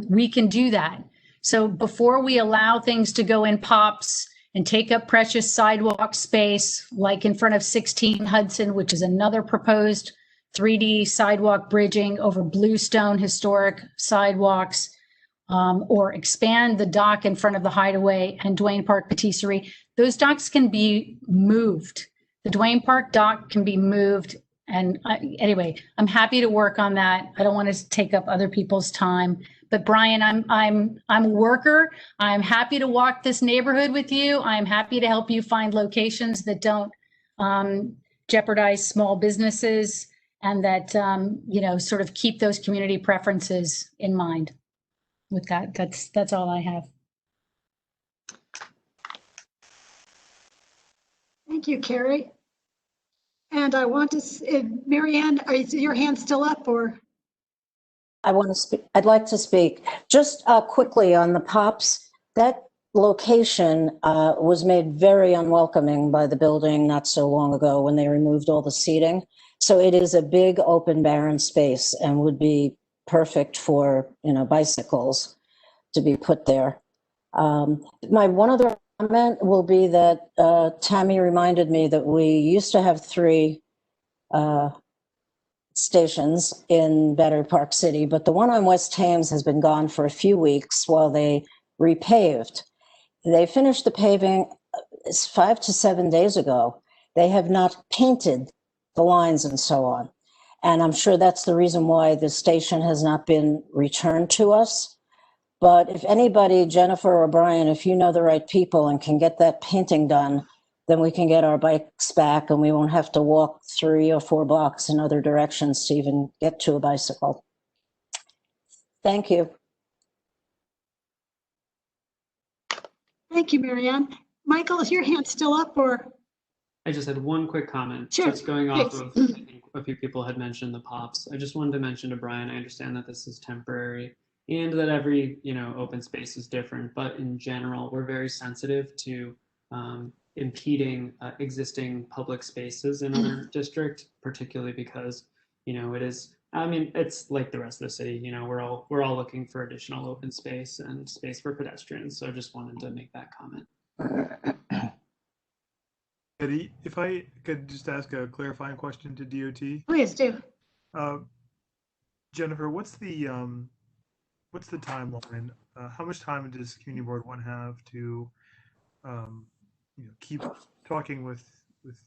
We can do that. So before we allow things to go in POPs and take up precious sidewalk space, like in front of 16 Hudson, which is another proposed 3D sidewalk bridging over bluestone historic sidewalks, or expand the dock in front of the Hideaway and Duane Park Patisserie, those docks can be moved. The Duane Park dock can be moved. And anyway, I'm happy to work on that. I don't want to take up other people's time. But Brian, I'm a worker. I'm happy to walk this neighborhood with you. I'm happy to help you find locations that don't jeopardize small businesses, and that you know, sort of keep those community preferences in mind. With that, that's all I have. Thank you, Carrie. And I want to, Marianne, is your hand still up, or? I want to speak. I'd like to speak just quickly on the POPs. That location was made very unwelcoming by the building not so long ago when they removed all the seating. So it is a big open barren space and would be perfect for, you know, bicycles to be put there. My one other comment will be that Tammy reminded me that we used to have 3 stations in Battery Park City, but the one on West Thames has been gone for a few weeks while they repaved. They finished the paving 5 to 7 days ago. They have not painted the lines and so on. And I'm sure that's the reason why the station has not been returned to us. But if anybody, Jennifer or Brian, if you know the right people and can get that painting done, then we can get our bikes back and we won't have to walk 3 or 4 blocks in other directions to even get to a bicycle. Thank you. Thank you, Marianne. Michael, is your hand still up, or? I just had one quick comment. Sure. Just going off of, I think a few people had mentioned the POPs. I just wanted to mention to Brian, I understand that this is temporary. and that every, open space is different. But in general, we're very sensitive to impeding existing public spaces in our district, particularly because, it is, it's like the rest of the city, we're all looking for additional open space and space for pedestrians. So just wanted to make that comment. Eddie, if I could just ask a clarifying question to DOT. Please do. Jennifer, what's the timeline? How much time does Community Board 1 have to keep talking with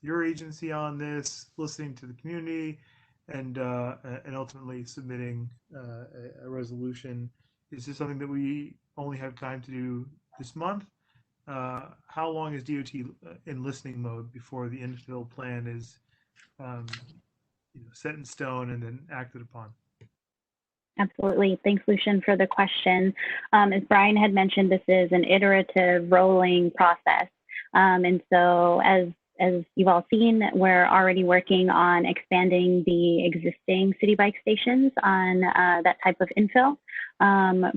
your agency on this, listening to the community, and ultimately submitting a resolution? Is this something that we only have time to do this month? How long is DOT in listening mode before the infill plan is set in stone and then acted upon? Absolutely. Thanks, Lucian, for the question. As Brian had mentioned, this is an iterative rolling process. And so as you've all seen, we're already working on expanding the existing Citi Bike stations on that type of infill.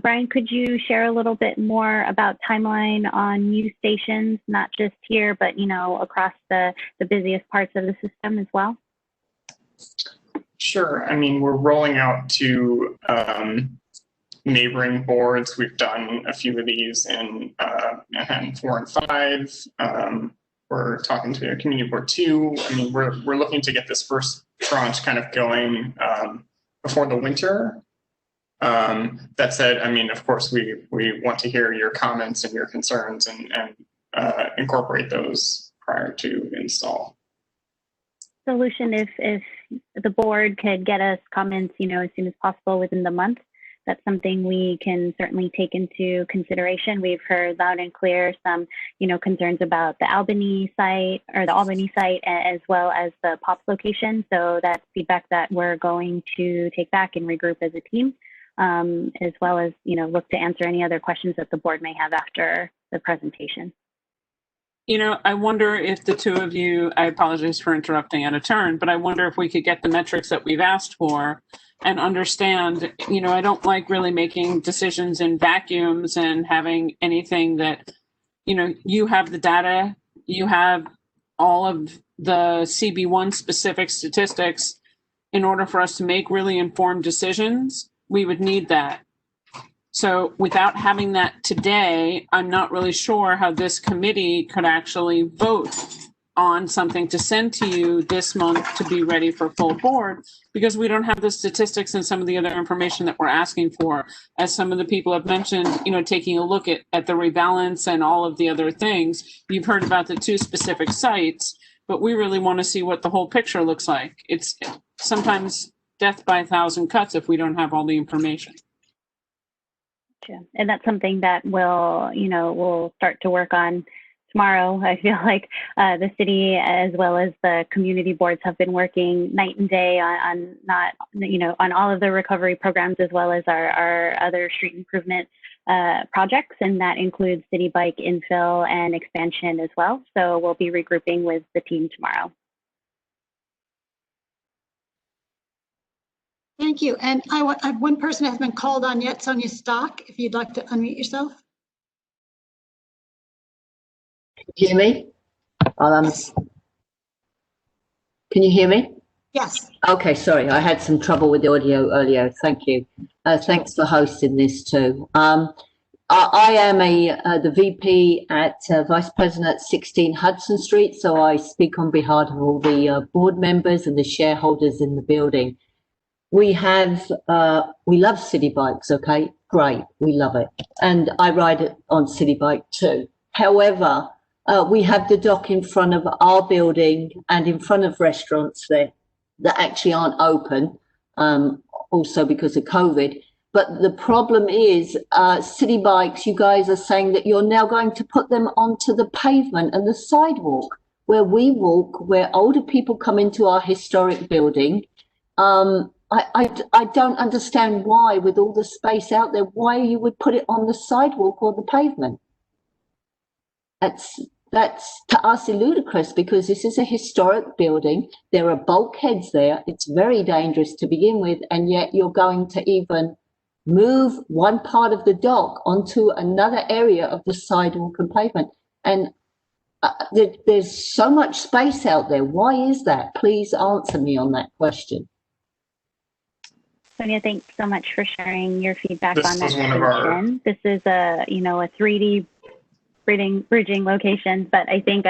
Brian, could you share a little bit more about timeline on new stations, not just here, but across the busiest parts of the system as well? Sure. We're rolling out to neighboring boards. We've done a few of these in Manhattan 4 and 5. We're talking to Community Board 2. We're looking to get this first tranche kind of going before the winter. That said, of course, we want to hear your comments and your concerns and incorporate those prior to install. Solution, if the board could get us comments, as soon as possible within the month, that's something we can certainly take into consideration. We've heard loud and clear some, concerns about the Albany site, as well as the POPs location. So that's feedback that we're going to take back and regroup as a team, as well as, look to answer any other questions that the board may have after the presentation. I wonder if the two of you, I apologize for interrupting at a turn, but I wonder if we could get the metrics that we've asked for and understand, I don't like really making decisions in vacuums and having anything that, you have the data, you have all of the CB1 specific statistics. In order for us to make really informed decisions, we would need that. So without having that today, I'm not really sure how this committee could actually vote on something to send to you this month to be ready for full board, because we don't have the statistics and some of the other information that we're asking for. As some of the people have mentioned, taking a look at the rebalance and all of the other things. You've heard about the 2 specific sites, but we really want to see what the whole picture looks like. It's sometimes death by 1,000 cuts if we don't have all the information. And that's something that we'll start to work on tomorrow. I feel like the city as well as the community boards have been working night and day on all of the recovery programs, as well as our other street improvement projects. And that includes Citi Bike infill and expansion as well. So we'll be regrouping with the team tomorrow. Thank you. And I have one person who has been called on yet, Sonia Stock, if you'd like to unmute yourself. Can you hear me? Can you hear me? Yes. Okay, sorry, I had some trouble with the audio earlier. Thank you. Thanks for hosting this too. I am the VP at Vice President at 16 Hudson Street, so I speak on behalf of all the board members and the shareholders in the building. We love Citi Bikes, okay? Great, we love it. And I ride it on Citi Bike too. However, we have the dock in front of our building and in front of restaurants there that actually aren't open, also because of COVID. But the problem is Citi Bikes, you guys are saying that you're now going to put them onto the pavement and the sidewalk where we walk, where older people come into our historic building. I don't understand why, with all the space out there, why you would put it on the sidewalk or the pavement. That's to us ludicrous, because this is a historic building. There are bulkheads there. It's very dangerous to begin with, and yet you're going to even move one part of the dock onto another area of the sidewalk and pavement. And there's so much space out there. Why is that? Please answer me on that question. Sonia, thanks so much for sharing your feedback This on that was one of our- solution. This is a 3D bridging locations, but I think,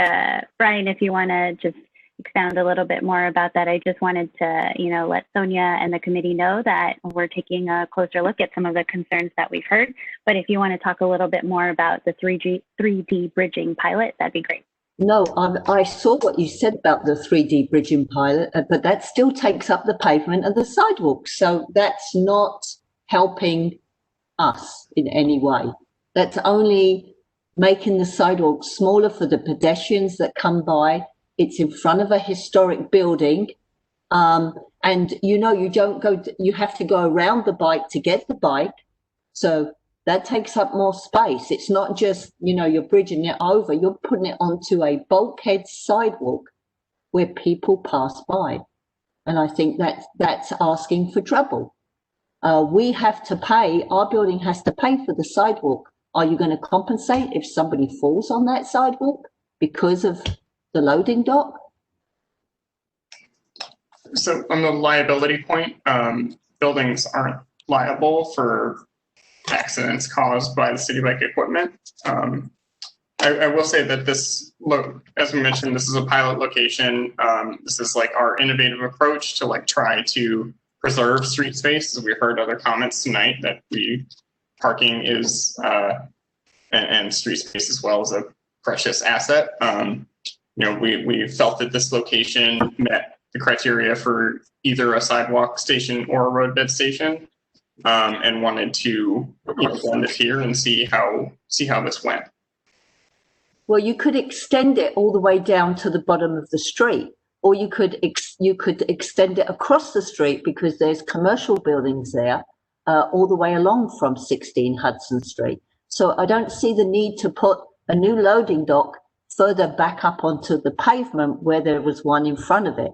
Brian, if you want to just expound a little bit more about that, I just wanted to, let Sonia and the committee know that we're taking a closer look at some of the concerns that we've heard. But if you want to talk a little bit more about the 3D bridging pilot, that'd be great. No, I saw what you said about the 3D bridging pilot, but that still takes up the pavement and the sidewalk. So that's not helping us in any way. That's only making the sidewalk smaller for the pedestrians that come by. It's in front of a historic building. And you don't go, you have to go around the bike to get the bike. So that takes up more space. It's not just, you're bridging it over, you're putting it onto a bulkhead sidewalk where people pass by. And I think that's asking for trouble. We have to pay, our building has to pay for the sidewalk. Are you going to compensate if somebody falls on that sidewalk because of the loading dock? So on the liability point, buildings aren't liable for accidents caused by the Citi Bike equipment. I will say that this, as we mentioned, this is a pilot location. This is like our innovative approach to try to preserve street space. As we heard other comments tonight that parking is and street space as well is a precious asset. We felt that this location met the criteria for either a sidewalk station or a roadbed station, and wanted to blend it here and see how this went. Well, you could extend it all the way down to the bottom of the street, or you could extend it across the street because there's commercial buildings there all the way along from 16 Hudson Street. So I don't see the need to put a new loading dock further back up onto the pavement where there was one in front of it.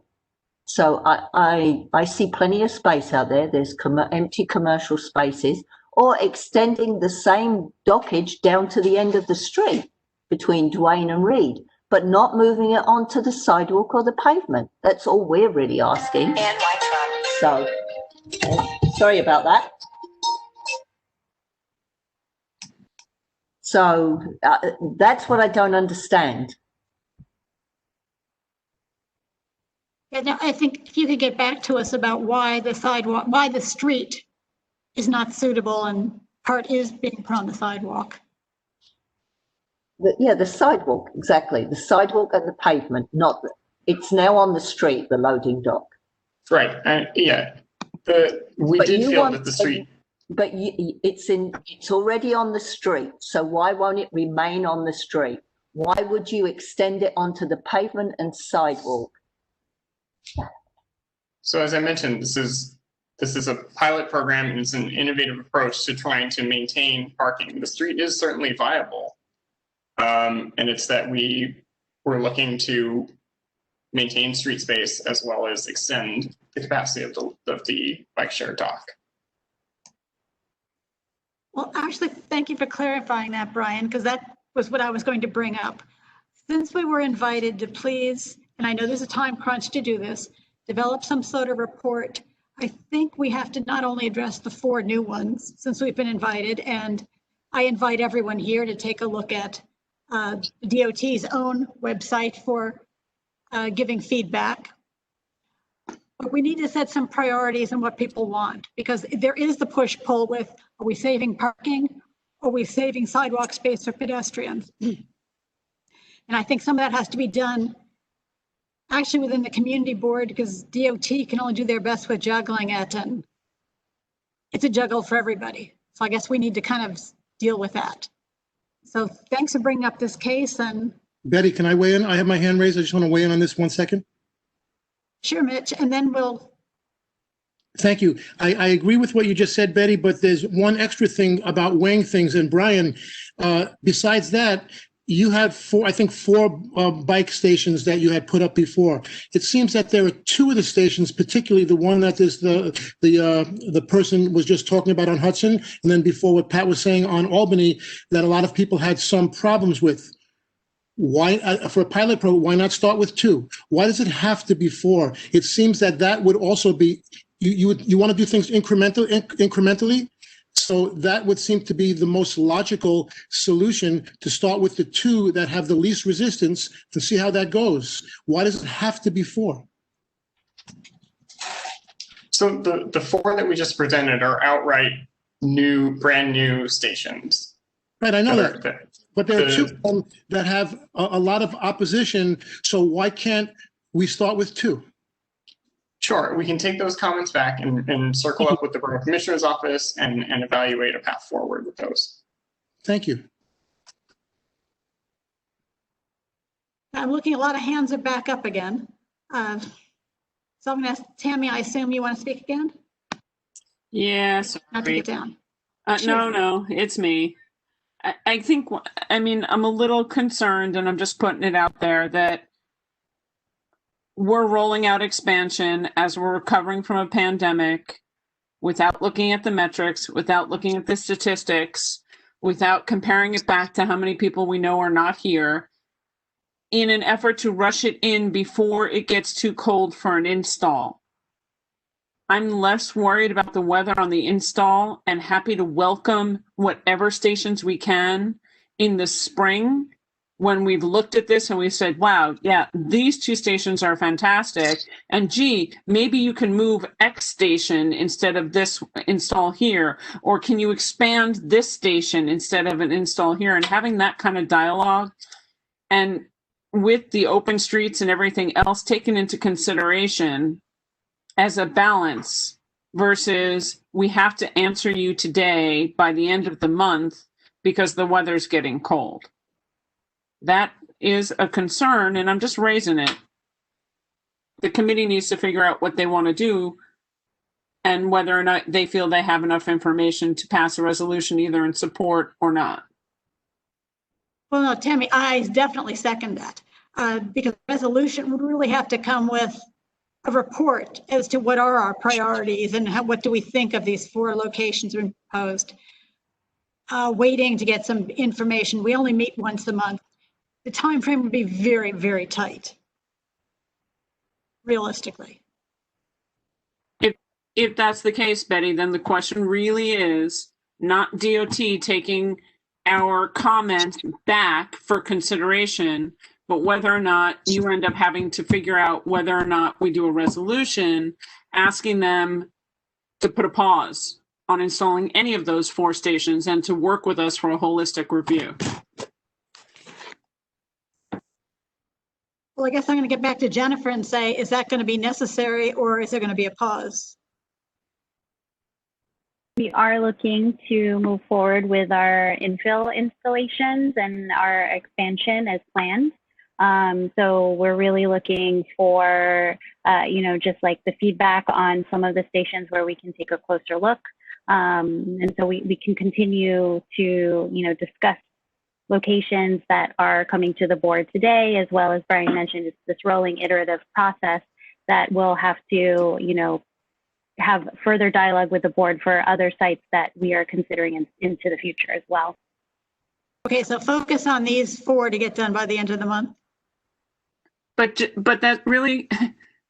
So I see plenty of space out there. There's empty commercial spaces, or extending the same dockage down to the end of the street between Duane and Reed, but not moving it onto the sidewalk or the pavement. That's all we're really asking. So, sorry about that. So that's what I don't understand. Yeah, now I think if you could get back to us about why the street is not suitable and part is being put on the sidewalk. The sidewalk, exactly. The sidewalk and the pavement, it's now on the street, the loading dock. Right, yeah. We did feel that the street... But it's already on the street, so why won't it remain on the street? Why would you extend it onto the pavement and sidewalk? So as I mentioned, this is a pilot program and it's an innovative approach to trying to maintain parking. The street is certainly viable. And it's that we're looking to maintain street space as well as extend the capacity of the bike share dock. Well, actually, thank you for clarifying that, Brian, because that was what I was going to bring up. Since we were invited to please, and I know there's a time crunch to do this, develop some sort of report, I think we have to not only address the 4 new ones since we've been invited, and I invite everyone here to take a look at DOT's own website for giving feedback. But we need to set some priorities on what people want, because there is the push-pull with, are we saving parking? Are we saving sidewalk space for pedestrians? And I think some of that has to be done actually within the community board, because DOT can only do their best with juggling it, and it's a juggle for everybody. So I guess we need to kind of deal with that. So thanks for bringing up this case. And Betty, can I weigh in? I have my hand raised. I just want to weigh in on this 1 second. Sure, Mitch, and then we'll. Thank you. I agree with what you just said, Betty, but there's one extra thing about weighing things. And Brian, besides that, you had four, I think four bike stations that you had put up before. It seems that there are two of the stations, particularly the one that is the person was just talking about on Hudson, and then before what Pat was saying on Albany, that a lot of people had some problems with. Why, for a pilot program, why not start with two? Why does it have to be four? It seems that that would also be, you want to do things incrementally. So that would seem to be the most logical solution, to start with the two that have the least resistance and see how that goes. Why does it have to be four? So the four that we just presented are outright brand new stations. Right, I know that. But there are two of them that have a lot of opposition. So why can't we start with two? Sure, we can take those comments back and circle up with the Borough Commissioner's Office and evaluate a path forward with those. Thank you. I'm looking, a lot of hands are back up again. So I'm going to ask Tammy, I assume you want to speak again? Yes. Not to get down. No, it's me. I think, I mean, I'm a little concerned, and I'm just putting it out there, that we're rolling out expansion as we're recovering from a pandemic without looking at the metrics, without looking at the statistics, without comparing it back to how many people we know are not here, in an effort to rush it in before it gets too cold for an install. I'm less worried about the weather on the install and happy to welcome whatever stations we can in the spring, when we've looked at this and we said, wow, yeah, these two stations are fantastic. And gee, maybe you can move X station instead of this install here, or can you expand this station instead of an install here? And having that kind of dialogue, and with the open streets and everything else taken into consideration as a balance, versus we have to answer you today by the end of the month because the weather's getting cold. That is a concern, and I'm just raising it. The committee needs to figure out what they want to do and whether or not they feel they have enough information to pass a resolution either in support or not. Well, no, Tammy, I definitely second that, because the resolution would really have to come with a report as to what are our priorities and what do we think of these four locations we proposed. Waiting to get some information. We only meet once a month. The time frame would be very, very tight, realistically. If that's the case, Betty, then the question really is not DOT taking our comments back for consideration, but whether or not you end up having to figure out whether or not we do a resolution asking them to put a pause on installing any of those four stations and to work with us for a holistic review. Well, I guess I'm going to get back to Jennifer and say, is that going to be necessary, or is there going to be a pause? We are looking to move forward with our infill installations and our expansion as planned. So we're really looking for, just like the feedback on some of the stations where we can take a closer look. And so we can continue to, discuss locations that are coming to the board today, as well as Brian mentioned, it's this rolling iterative process that we'll have to, have further dialogue with the board for other sites that we are considering into the future as well. Okay, so focus on these four to get done by the end of the month. But that really,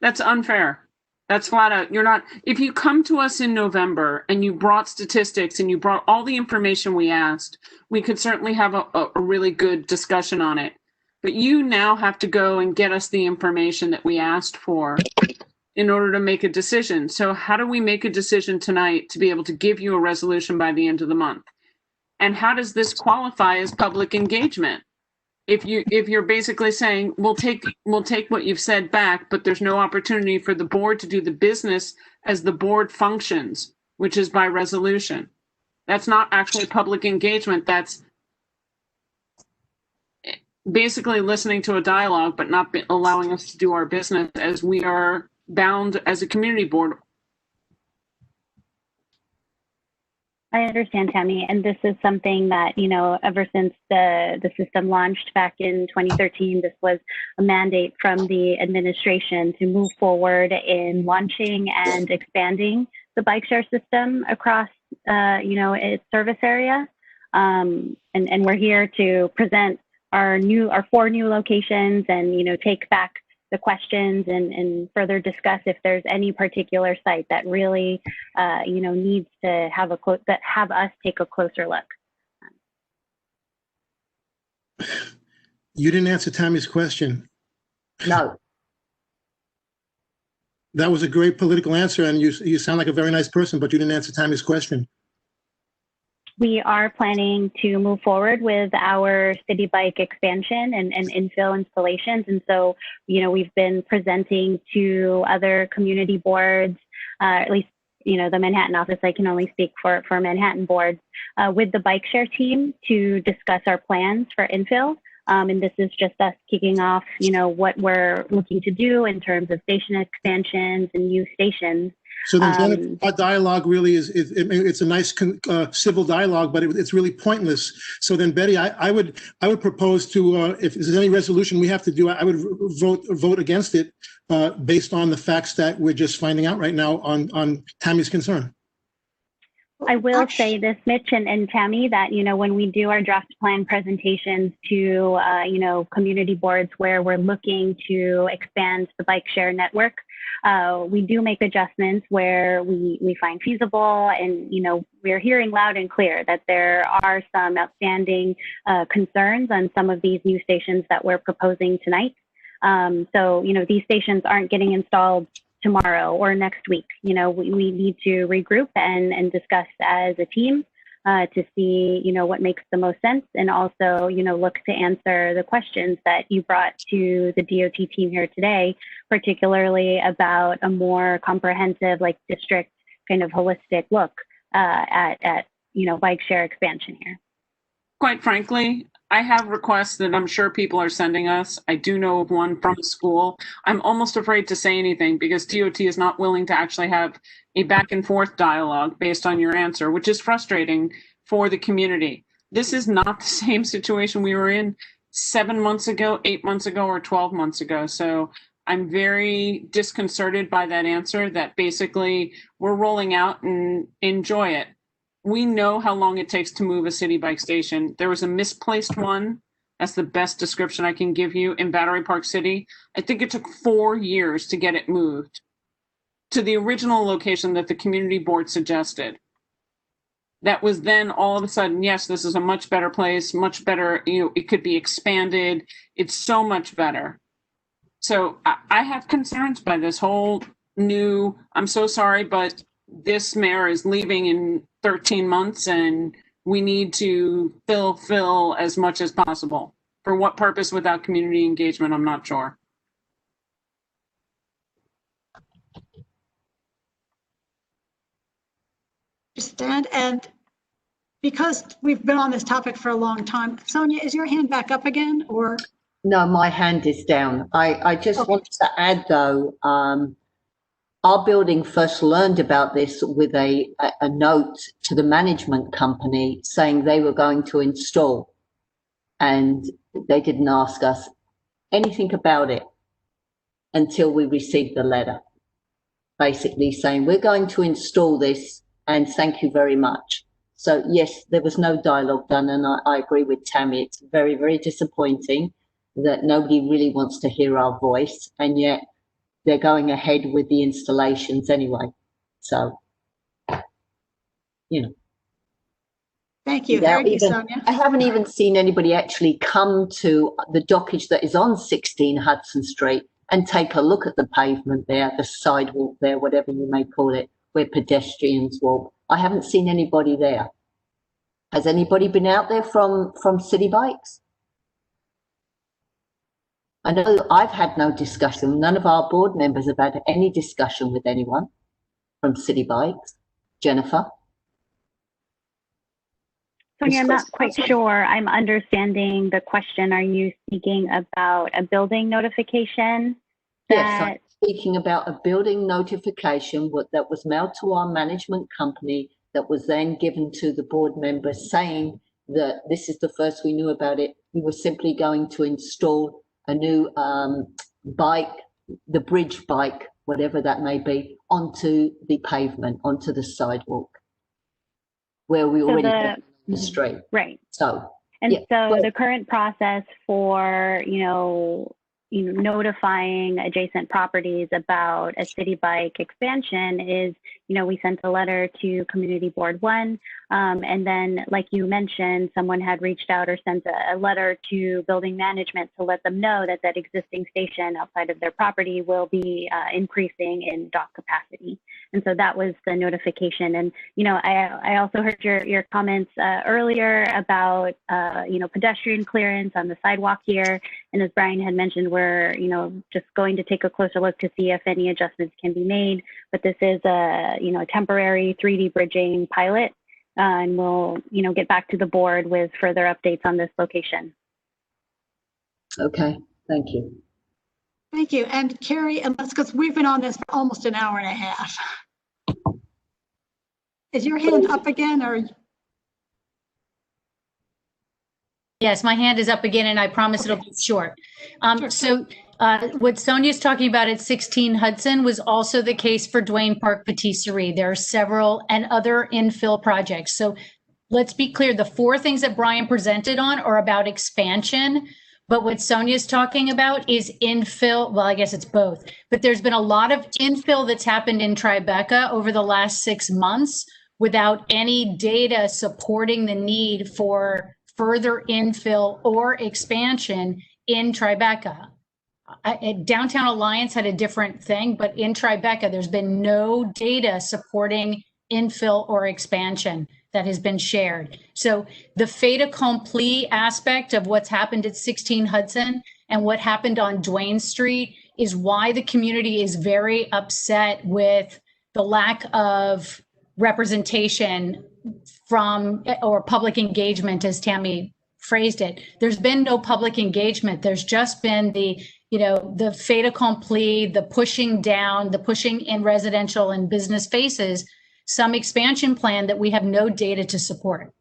that's unfair. That's flat out. You're not, if you come to us in November and you brought statistics and you brought all the information we asked, we could certainly have a really good discussion on it. But you now have to go and get us the information that we asked for in order to make a decision. So how do we make a decision tonight to be able to give you a resolution by the end of the month? And how does this qualify as public engagement? If you're basically saying we'll take what you've said back, but there's no opportunity for the board to do the business as the board functions, which is by resolution. That's not actually public engagement. That's basically listening to a dialogue, but not allowing us to do our business as we are bound as a community board. I understand, Tammy, and this is something that, you know, ever since the system launched back in 2013, this was a mandate from the administration to move forward in launching and expanding the bike share system across, you know, its service area. And we're here to present our 4 new locations and, you know, take back the questions and further discuss if there's any particular site that really, you know, needs to have us take a closer look. You didn't answer Tammy's question. No. That was a great political answer, and you sound like a very nice person, but you didn't answer Tammy's question. We are planning to move forward with our Citi Bike expansion and infill installations. And so, you know, we've been presenting to other community boards, at least, you know, the Manhattan office, I can only speak for Manhattan boards, with the bike share team to discuss our plans for infill. And this is just us kicking off, you know, what we're looking to do in terms of station expansions and new stations. So then our dialogue really it's a nice civil dialogue, but it's really pointless. So then, Betty, I would propose to, if there's any resolution we have to do, I would vote against it based on the facts that we're just finding out right now on Tammy's concern. I will say this, Mitch and Tammy, that, you know, when we do our draft plan presentations to, you know, community boards where we're looking to expand the bike share network, we do make adjustments where we find feasible, and, you know, we're hearing loud and clear that there are some outstanding concerns on some of these new stations that we're proposing tonight. So, you know, these stations aren't getting installed tomorrow or next week. You know, we need to regroup and discuss as a team to see, you know, what makes the most sense, and also, you know, look to answer the questions that you brought to the DOT team here today, particularly about a more comprehensive, like, district kind of holistic look at, you know, bike share expansion here. Quite frankly, I have requests that I'm sure people are sending us. I do know of one from a school. I'm almost afraid to say anything because DOT is not willing to actually have a back and forth dialogue based on your answer, which is frustrating for the community. This is not the same situation we were in 7 months ago, 8 months ago, or 12 months ago. So I'm very disconcerted by that answer that basically we're rolling out and enjoy it. We know how long it takes to move a Citi Bike station. There was a misplaced one. That's the best description I can give you in Battery Park City. I think it took 4 years to get it moved to the original location that the community board suggested. That was then all of a sudden, yes, this is a much better place, much better, you know, it could be expanded. It's so much better. So I have concerns by this whole new, I'm so sorry, but this mayor is leaving in 13 months and we need to fill as much as possible. For what purpose without community engagement, I'm not sure. Understand, and because we've been on this topic for a long time, Sonia, is your hand back up again, or? No, my hand is down. I just wanted to add though, our building first learned about this with a note to the management company saying they were going to install, and they didn't ask us anything about it until we received the letter, basically saying we're going to install this and thank you very much. So yes, there was no dialogue done, and I agree with Tammy. It's very, very disappointing that nobody really wants to hear our voice, and yet they're going ahead with the installations anyway. So, you know. Thank you. Thank you, Sonia. I haven't even seen anybody actually come to the dockage that is on 16 Hudson Street and take a look at the pavement there, the sidewalk there, whatever you may call it, where pedestrians walk. I haven't seen anybody there. Has anybody been out there from Citi Bikes? I know I've had no discussion. None of our board members have had any discussion with anyone from Citi Bikes. Jennifer? Sonia, I'm not quite sure I'm understanding the question. Are you speaking about a building notification? Yes, I'm speaking about a building notification that was mailed to our management company that was then given to the board members saying that this is the first we knew about it. We were simply going to install a new bike, the bridge bike, whatever that may be, onto the pavement, onto the sidewalk, where we already have the street. Right. So, And yeah, so the current process for, notifying adjacent properties about a Citi Bike expansion is, we sent a letter to Community Board 1. And then, like you mentioned, someone had reached out or sent a letter to building management to let them know that that existing station outside of their property will be increasing in dock capacity. And so that was the notification. And, I also heard your comments earlier about, pedestrian clearance on the sidewalk here. And as Brian had mentioned, we're, just going to take a closer look to see if any adjustments can be made. But this is a temporary 3D bridging pilot. And we'll, get back to the board with further updates on this location. okay, thank you. Thank you. And Carrie, because we've been on this for almost an hour and a half. Is your hand up again or? Yes, my hand is up again, and I promise it'll be short. So what Sonia's talking about at 16 Hudson was also the case for Duane Park Patisserie. There are several and other infill projects. So let's be clear, the 4 things that Brian presented on are about expansion, but what Sonia's talking about is infill. Well, I guess it's both, but there's been a lot of infill that's happened in Tribeca over the last 6 months without any data supporting the need for further infill or expansion in Tribeca. Downtown Alliance had a different thing, but in Tribeca, there's been no data supporting infill or expansion that has been shared. So the fait accompli aspect of what's happened at 16 Hudson and what happened on Duane Street is why the community is very upset with the lack of representation from, or public engagement, as Tammy phrased it. There's been no public engagement. There's just been the fait accompli, the pushing down, the pushing in residential and business faces, some expansion plan that we have no data to support.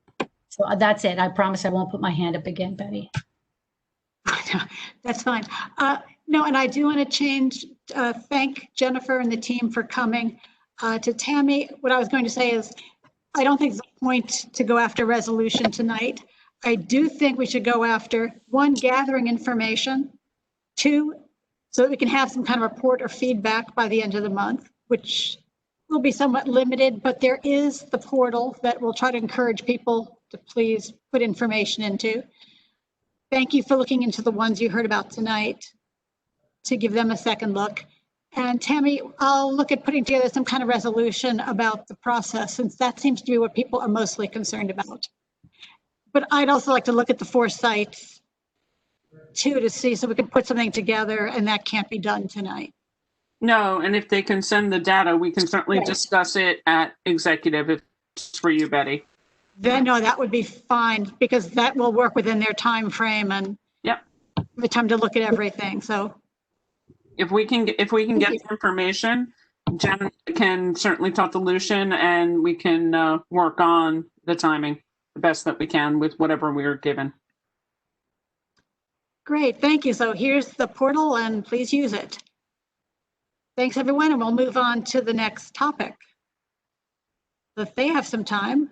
So that's it. I promise I won't put my hand up again, Betty. That's fine. No, and I do want to thank Jennifer and the team for coming. To Tammy, what I was going to say is, I don't think it's a point to go after resolution tonight. I do think we should go after, 1, gathering information, 2, so that we can have some kind of report or feedback by the end of the month, which will be somewhat limited, but there is the portal that we'll try to encourage people to please put information into. Thank you for looking into the ones you heard about tonight to give them a second look. And Tammy, I'll look at putting together some kind of resolution about the process, since that seems to be what people are mostly concerned about. But I'd also like to look at the 4 sites too, to see, so we can put something together, and that can't be done tonight. No, and if they can send the data, we can certainly discuss it at executive if it's for you, Betty. Then, no, that would be fine, because that will work within their time frame and the time to look at everything. So if we can get the information, Jen can certainly talk to Lucian, and we can work on the timing the best that we can with whatever we're given. Great, thank you. So here's the portal, and please use it. Thanks, everyone, and we'll move on to the next topic. If they have some time,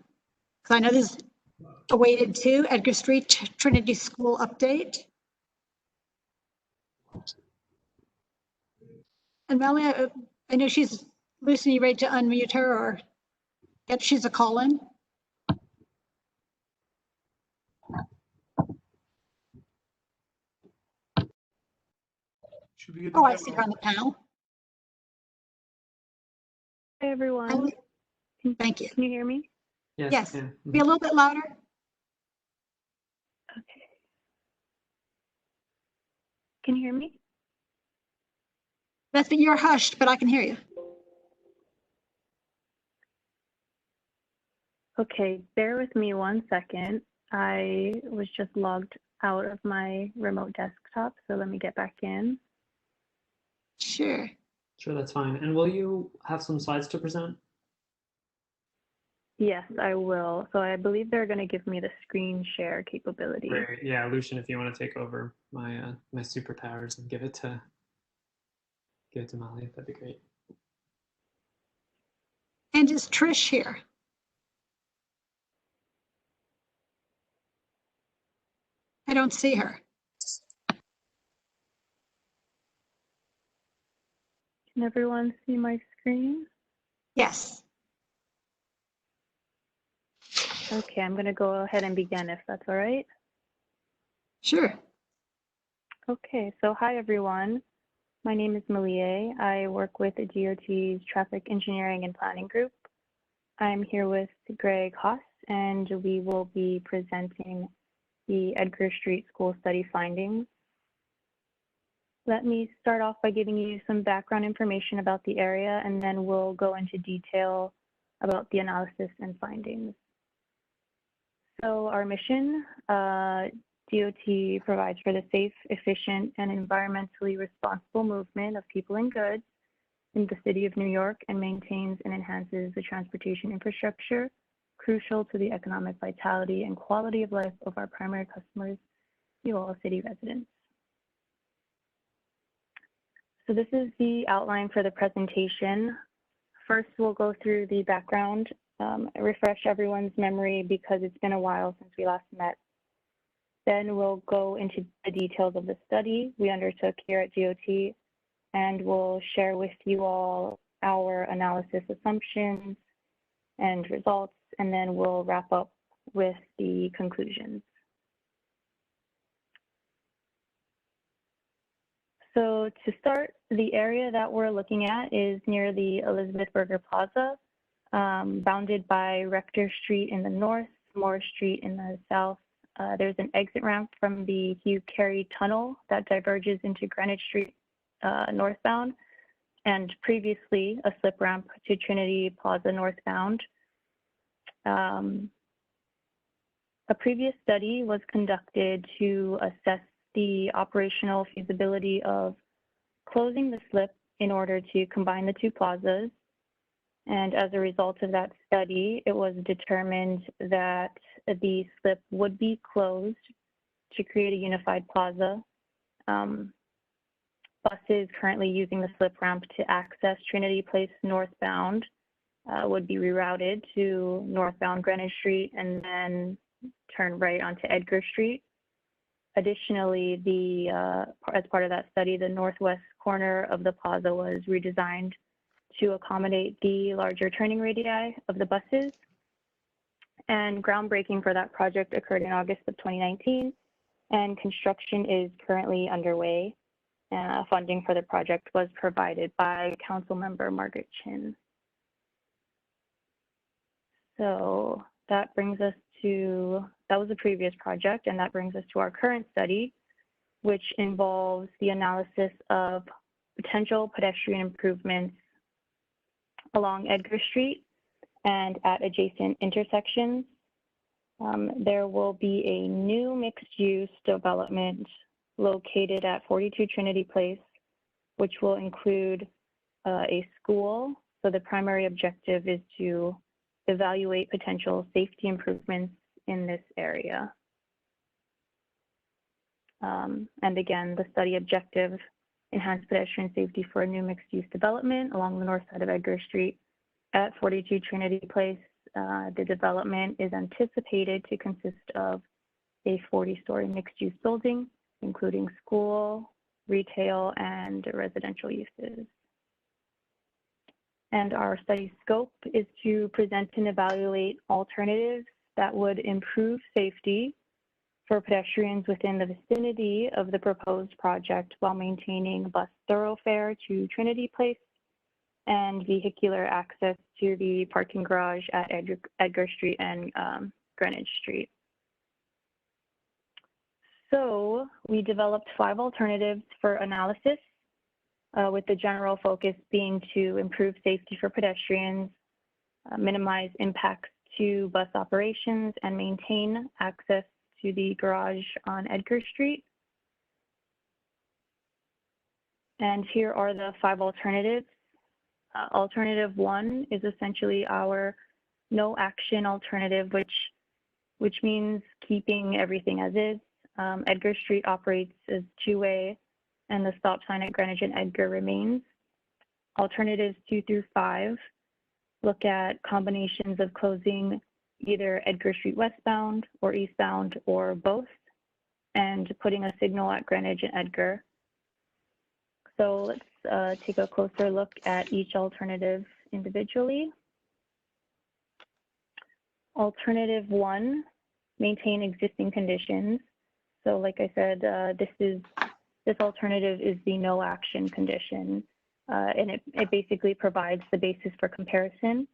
because I know this is awaited too, Edgar Street Trinity School update. And Melanie, I know she's, Lucy, you ready to unmute her, or if she's a call-in? Oh, I see her on the panel. Hi, everyone. Thank you. Can you hear me? Yes. Be a little bit louder. Okay. Can you hear me? You're hushed, but I can hear you. Okay, bear with me 1 second. I was just logged out of my remote desktop, so let me get back in. Sure, that's fine. And will you have some slides to present? Yes, I will. So I believe they're going to give me the screen share capability. Great. Yeah, Lucian, if you want to take over my my superpowers and give it to Molly, that'd be great. And is Trish here? I don't see her. Can everyone see my screen? Yes. Okay, I'm going to go ahead and begin if that's all right. Sure. Okay, so hi everyone. My name is Malie. I work with the DOT's Traffic Engineering and Planning Group. I'm here with Greg Haas, and we will be presenting the Edgar Street School Study findings. Let me start off by giving you some background information about the area, and then we'll go into detail about the analysis and findings. So our mission, DOT provides for the safe, efficient, and environmentally responsible movement of people and goods in the city of New York, and maintains and enhances the transportation infrastructure crucial to the economic vitality and quality of life of our primary customers, you all city residents. So this is the outline for the presentation. First, we'll go through the background, refresh everyone's memory because it's been a while since we last met. Then we'll go into the details of the study we undertook here at DOT, and we'll share with you all our analysis assumptions and results, and then we'll wrap up with the conclusions. So to start, the area that we're looking at is near the Elizabeth Berger Plaza, bounded by Rector Street in the north, Moore Street in the south. There's an exit ramp from the Hugh Carey Tunnel that diverges into Greenwich Street northbound, and previously a slip ramp to Trinity Plaza northbound. A previous study was conducted to assess the operational feasibility of closing the slip in order to combine the two plazas. And as a result of that study, it was determined that the slip would be closed to create a unified plaza. Buses currently using the slip ramp to access Trinity Place northbound would be rerouted to northbound Greenwich Street and then turn right onto Edgar Street. Additionally, as part of that study, the northwest corner of the plaza was redesigned to accommodate the larger turning radii of the buses. And groundbreaking for that project occurred in August of 2019, and construction is currently underway. Funding for the project was provided by Councilmember Margaret Chin. So that brings us to, that was the previous project, and that brings us to our current study, which involves the analysis of potential pedestrian improvements along Edgar Street and at adjacent intersections. There will be a new mixed-use development located at 42 Trinity Place, which will include a school. So the primary objective is to evaluate potential safety improvements in this area. And again, the study objective, enhance pedestrian safety for a new mixed-use development along the north side of Edgar Street at 42 Trinity Place. The development is anticipated to consist of a 40-story mixed-use building, including school, retail, and residential uses. And our study scope is to present and evaluate alternatives that would improve safety for pedestrians within the vicinity of the proposed project while maintaining a bus thoroughfare to Trinity Place and vehicular access to the parking garage at Edgar Street and Greenwich Street. So we developed 5 alternatives for analysis, with the general focus being to improve safety for pedestrians, minimize impacts to bus operations, and maintain access to the garage on Edgar Street. And here are the 5 alternatives. Alternative 1 is essentially our no action alternative, which means keeping everything as is. Edgar Street operates as two-way, and the stop sign at Greenwich and Edgar remains. Alternatives 2 through 5 look at combinations of closing either Edgar Street westbound or eastbound or both, and putting a signal at Greenwich and Edgar. So let's take a closer look at each alternative individually. Alternative 1, maintain existing conditions. So like I said, this alternative is the no action condition, and it basically provides the basis for comparison.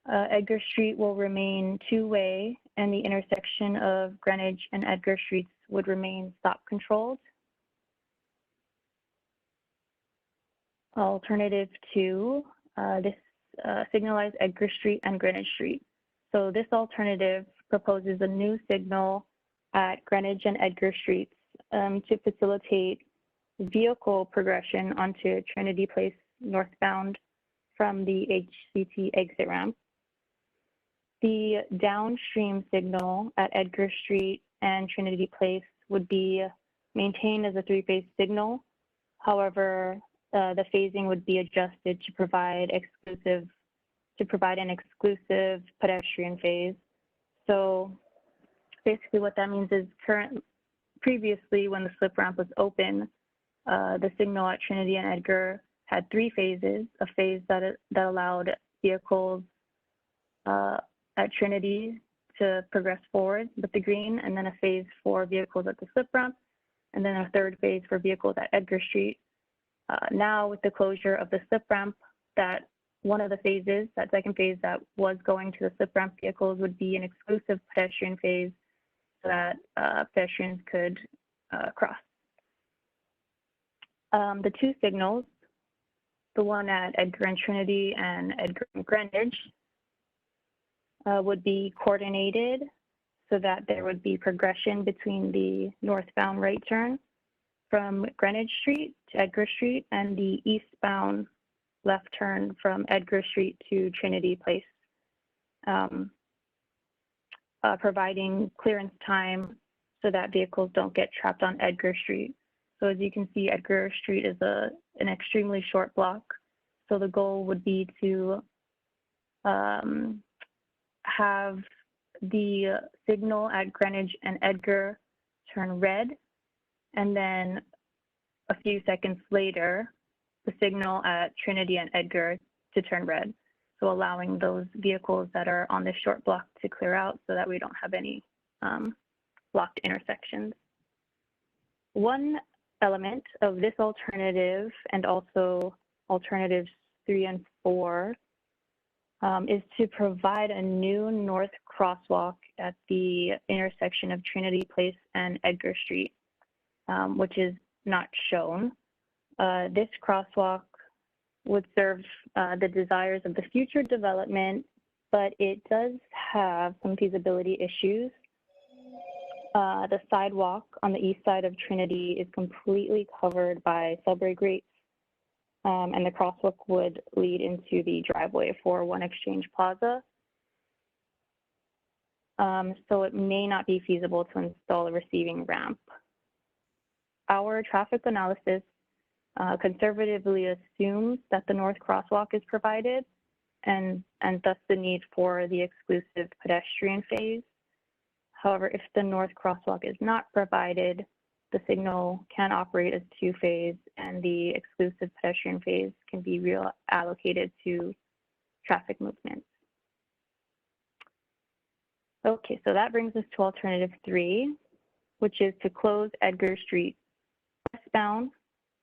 Edgar Street will remain two-way, and the intersection of Greenwich and Edgar Streets would remain stop controlled. Alternative 2, this signalized Edgar Street and Greenwich Street. So this alternative proposes a new signal at Greenwich and Edgar Streets to facilitate vehicle progression onto Trinity Place northbound from the HCT exit ramp. The downstream signal at Edgar Street and Trinity Place would be maintained as a three-phase signal. However, the phasing would be adjusted to provide an exclusive pedestrian phase. So basically what that means is previously when the slip ramp was open, the signal at Trinity and Edgar had three phases, a phase that allowed vehicles at Trinity to progress forward with the green, and then a phase for vehicles at the slip ramp, and then a third phase for vehicles at Edgar Street. Now with the closure of the slip ramp, that one of the phases, that second phase that was going to the slip ramp vehicles, would be an exclusive pedestrian phase so that pedestrians could cross. The two signals, the one at Edgar and Trinity and Edgar and Greenwich, would be coordinated so that there would be progression between the northbound right turn from Greenwich Street to Edgar Street and the eastbound left turn from Edgar Street to Trinity Place, providing clearance time so that vehicles don't get trapped on Edgar Street. So as you can see, Edgar Street is an extremely short block. So the goal would be to have the signal at Greenwich and Edgar turn red, and then a few seconds later, the signal at Trinity and Edgar to turn red. So allowing those vehicles that are on this short block to clear out so that we don't have any blocked intersections. One element of this alternative, and also alternatives 3 and 4, is to provide a new north crosswalk at the intersection of Trinity Place and Edgar Street, which is not shown. This crosswalk would serve the desires of the future development, but it does have some feasibility issues. The sidewalk on the east side of Trinity is completely covered by subway grates, and the crosswalk would lead into the driveway for One Exchange Plaza. So it may not be feasible to install a receiving ramp. Our traffic analysis conservatively assumes that the north crosswalk is provided, and thus the need for the exclusive pedestrian phase. However, if the north crosswalk is not provided, the signal can operate as two-phase, and the exclusive pedestrian phase can be reallocated to traffic movements. Okay, so that brings us to alternative 3, which is to close Edgar Street westbound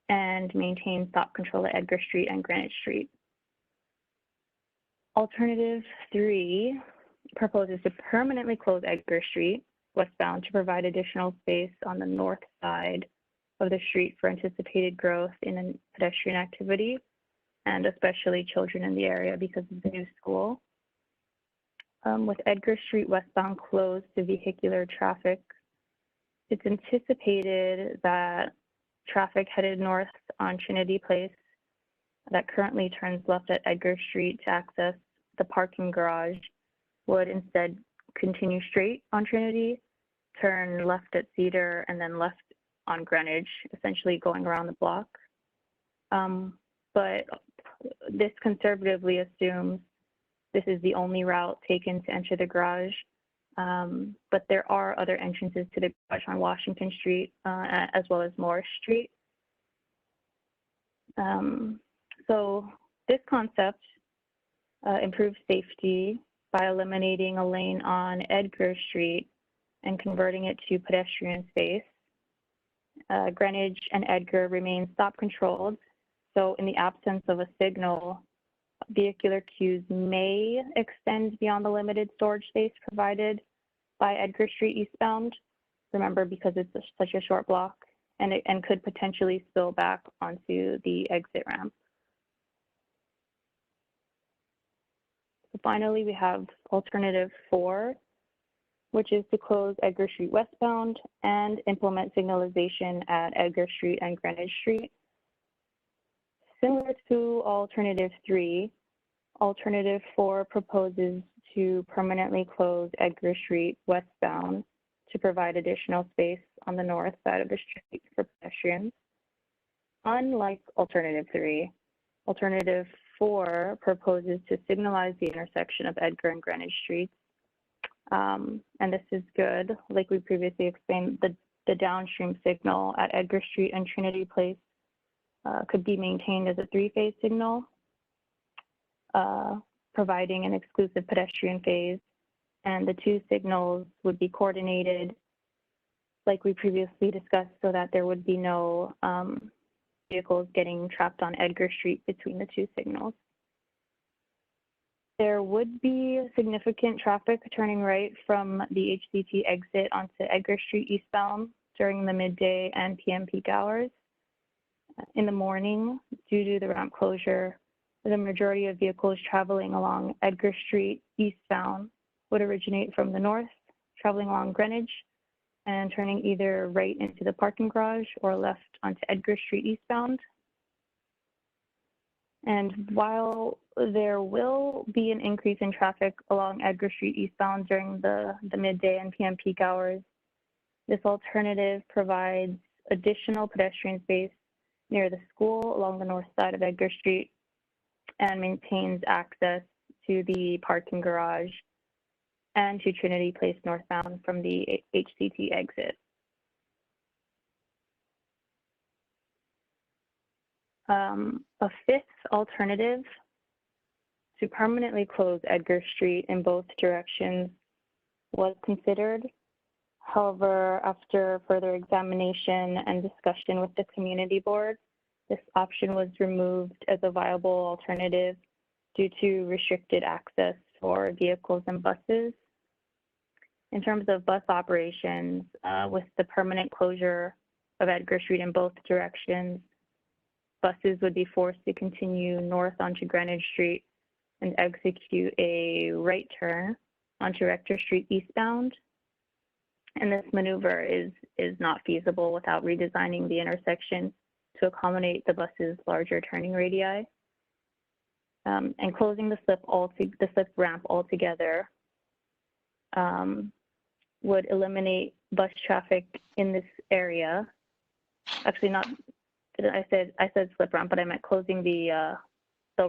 and maintain stop control at Edgar Street and Greenwich Street. Alternative 3 proposes to permanently close Edgar Street westbound to provide additional space on the north side of the street for anticipated growth in pedestrian activity, and especially children in the area because of the new school. With Edgar Street westbound closed to vehicular traffic, it's anticipated that traffic headed north on Trinity Place that currently turns left at Edgar Street to access the parking garage would instead continue straight on Trinity, turn left at Cedar, and then left on Greenwich, essentially going around the block. But this conservatively assumes this is the only route taken to enter the garage. But there are other entrances to the garage on Washington Street, as well as Morris Street. So this concept improves safety by eliminating a lane on Edgar Street and converting it to pedestrian space. Greenwich and Edgar remain stop controlled. So in the absence of a signal, vehicular queues may extend beyond the limited storage space provided by Edgar Street eastbound. Remember, because it's such a short block, and could potentially spill back onto the exit ramp. So finally, we have alternative 4, which is to close Edgar Street westbound and implement signalization at Edgar Street and Greenwich Street. Similar to alternative 3, alternative 4 proposes to permanently close Edgar Street westbound to provide additional space on the north side of the street for pedestrians. Unlike alternative 3, alternative 4 proposes to signalize the intersection of Edgar and Greenwich Streets. And this is good. Like we previously explained, the downstream signal at Edgar Street and Trinity Place could be maintained as a 3-phase signal, providing an exclusive pedestrian phase, and the 2 signals would be coordinated like we previously discussed so that there would be no vehicles getting trapped on Edgar Street between the 2 signals. There would be significant traffic turning right from the HCT exit onto Edgar Street eastbound during the midday and PM peak hours. In the morning, due to the ramp closure, the majority of vehicles traveling along Edgar Street eastbound would originate from the north, traveling along Greenwich, and turning either right into the parking garage or left onto Edgar Street eastbound. And while there will be an increase in traffic along Edgar Street eastbound during the midday and PM peak hours, this alternative provides additional pedestrian space near the school along the north side of Edgar Street and maintains access to the parking garage and to Trinity Place northbound from the HCT exit. A 5th alternative to permanently close Edgar Street in both directions was considered. However, after further examination and discussion with the community board, this option was removed as a viable alternative due to restricted access for vehicles and buses. In terms of bus operations, with the permanent closure of Edgar Street in both directions, buses would be forced to continue north onto Greenwich Street and execute a right turn onto Rector Street eastbound. And this maneuver is not feasible without redesigning the intersection to accommodate the bus's larger turning radii. And closing the slip ramp altogether would eliminate bus traffic in this area. Actually, not. I said slip ramp, but I meant closing the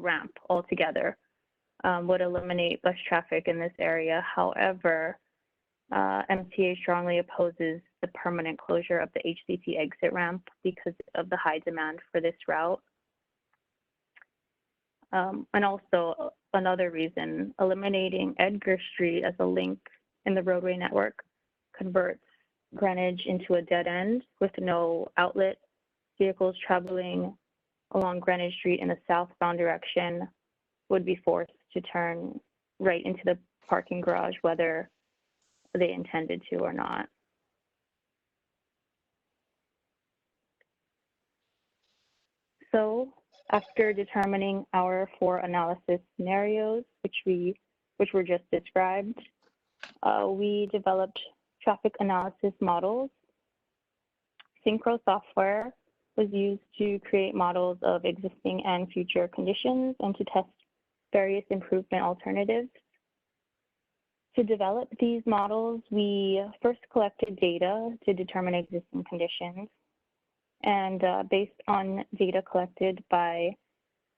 ramp altogether would eliminate bus traffic in this area. However, MTA strongly opposes the permanent closure of the HCT exit ramp because of the high demand for this route. And also another reason, eliminating Edgar Street as a link in the roadway network converts Greenwich into a dead end with no outlet. Vehicles traveling along Greenwich Street in the southbound direction would be forced to turn right into the parking garage, whether they intended to or not. So after determining our 4 analysis scenarios, which were just described, we developed traffic analysis models. Synchro software was used to create models of existing and future conditions and to test various improvement alternatives. To develop these models, we first collected data to determine existing conditions. And based on data collected by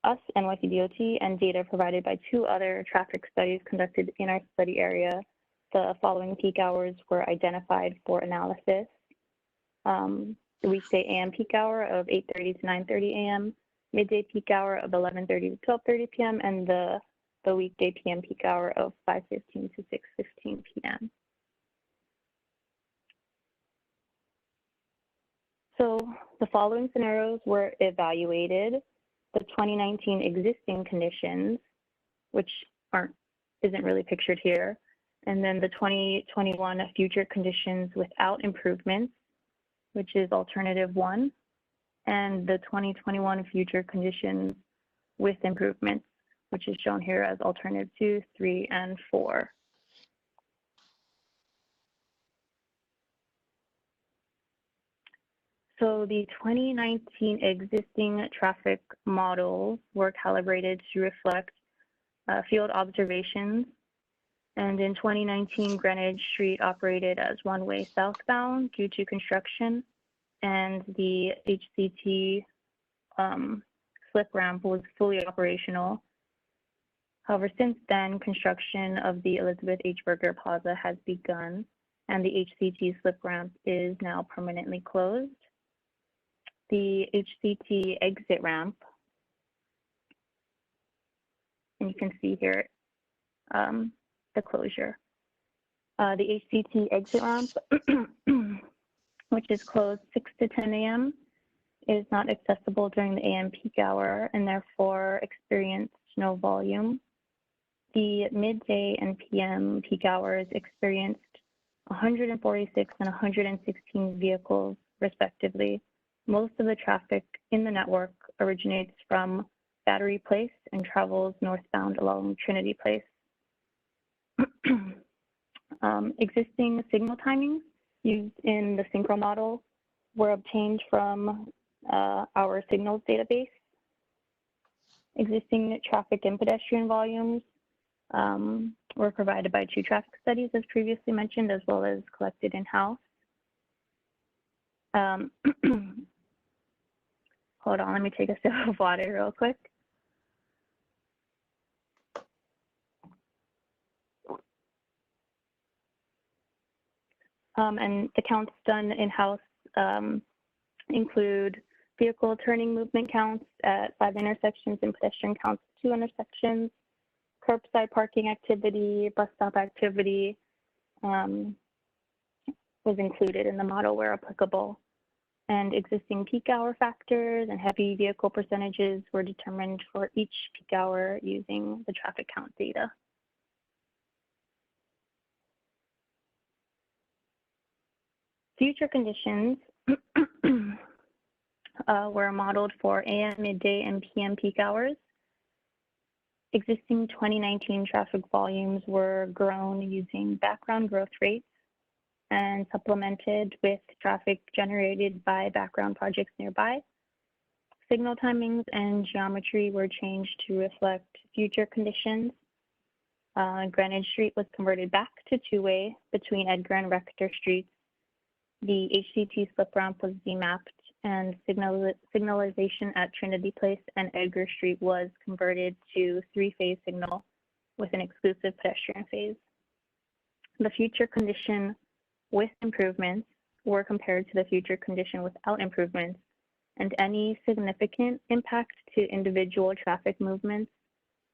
us, NYC DOT, and data provided by 2 other traffic studies conducted in our study area, the following peak hours were identified for analysis. The weekday AM peak hour of 8:30 to 9:30 AM, midday peak hour of 11:30 to 12:30 PM, and the weekday PM peak hour of 5:15 to 6:15 PM. So the following scenarios were evaluated: the 2019 existing conditions, which isn't really pictured here, and then the 2021 future conditions without improvements, which is alternative 1, and the 2021 future conditions with improvements, which is shown here as alternative 2, 3, and 4. So the 2019 existing traffic models were calibrated to reflect field observations. And in 2019, Greenwich Street operated as one-way southbound due to construction, and the HCT slip ramp was fully operational. However, since then, construction of the Elizabeth H. Berger Plaza has begun, and the HCT slip ramp is now permanently closed. The HCT exit ramp, and you can see here the closure. The HCT exit ramp, which is closed 6 to 10 a.m., is not accessible during the AM peak hour and therefore experienced no volume. The midday and PM peak hours experienced 146 and 116 vehicles, respectively. Most of the traffic in the network originates from Battery Place and travels northbound along Trinity Place. Existing signal timings used in the synchro model were obtained from our signals database. Existing traffic and pedestrian volumes were provided by 2 traffic studies, as previously mentioned, as well as collected in-house. Hold on, let me take a sip of water real quick. And the counts done in-house include vehicle turning movement counts at 5 intersections and pedestrian counts at 2 intersections, curbside parking activity, bus stop activity was included in the model where applicable. And existing peak hour factors and heavy vehicle percentages were determined for each peak hour using the traffic count data. Future conditions were modeled for AM, midday, and PM peak hours. Existing 2019 traffic volumes were grown using background growth rates and supplemented with traffic generated by background projects nearby. Signal timings and geometry were changed to reflect future conditions. Greenwich Street was converted back to 2-way between Edgar and Rector Streets. The HCT slip ramp was demapped, and signalization at Trinity Place and Edgar Street was converted to 3-phase signal with an exclusive pedestrian phase. The future condition with improvements were compared to the future condition without improvements, and any significant impact to individual traffic movements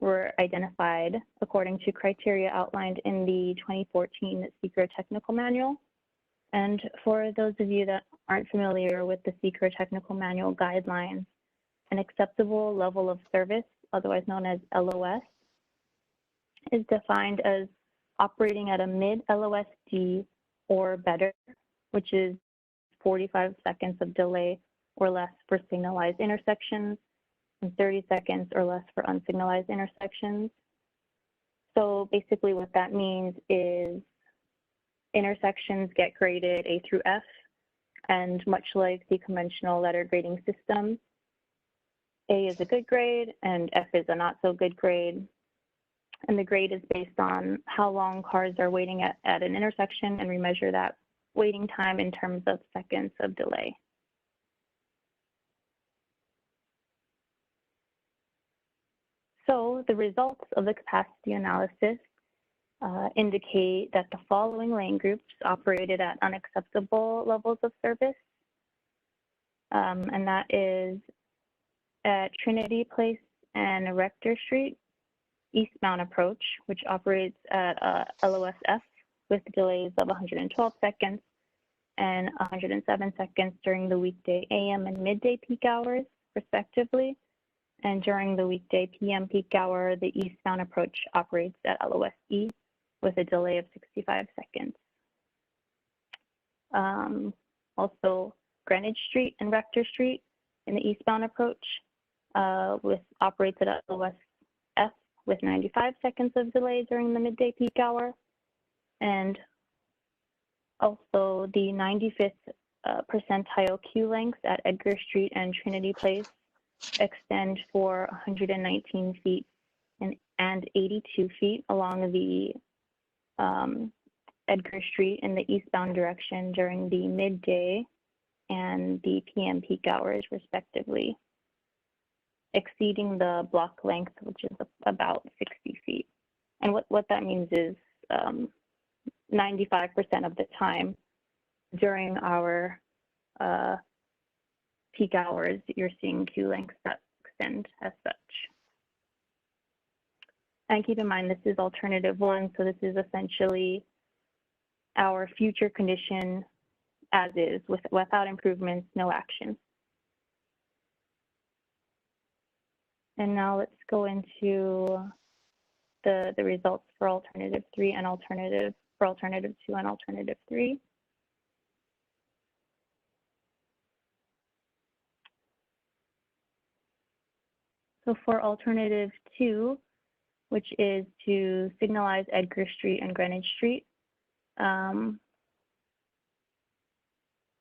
were identified according to criteria outlined in the 2014 Secret Technical Manual. And for those of you that aren't familiar with the Secret Technical Manual guidelines, an acceptable level of service, otherwise known as LOS, is defined as operating at a mid-LOSD or better, which is 45 seconds of delay or less for signalized intersections and 30 seconds or less for unsignalized intersections. So basically what that means is intersections get graded A through F, and much like the conventional letter grading system, A is a good grade and F is a not so good grade. and the grade is based on how long cars are waiting at an intersection, and we measure that waiting time in terms of seconds of delay. So the results of the capacity analysis indicate that the following lane groups operated at unacceptable levels of service, and that is at Trinity Place and Rector Street, eastbound approach, which operates at LOSF with delays of 112 seconds and 107 seconds during the weekday AM and midday peak hours, respectively. And during the weekday PM peak hour, the eastbound approach operates at LOSE with a delay of 65 seconds. Also, Greenwich Street and Rector Street in the eastbound approach operates at LOSF with 95 seconds of delay during the midday peak hour. And also the 95th percentile queue lengths at Edgar Street and Trinity Place extend for 119 feet and 82 feet along the Edgar Street in the eastbound direction during the midday and the PM peak hours, respectively, exceeding the block length, which is about 60 feet. And what that means is 95% of the time during our peak hours, you're seeing queue lengths that extend as such. And keep in mind, this is alternative one, so this is essentially our future condition as is, without improvements, no action. And now let's go into the results for alternative 3 and alternative 2 and alternative 3. So for alternative 2, which is to signalize Edgar Street and Greenwich Street,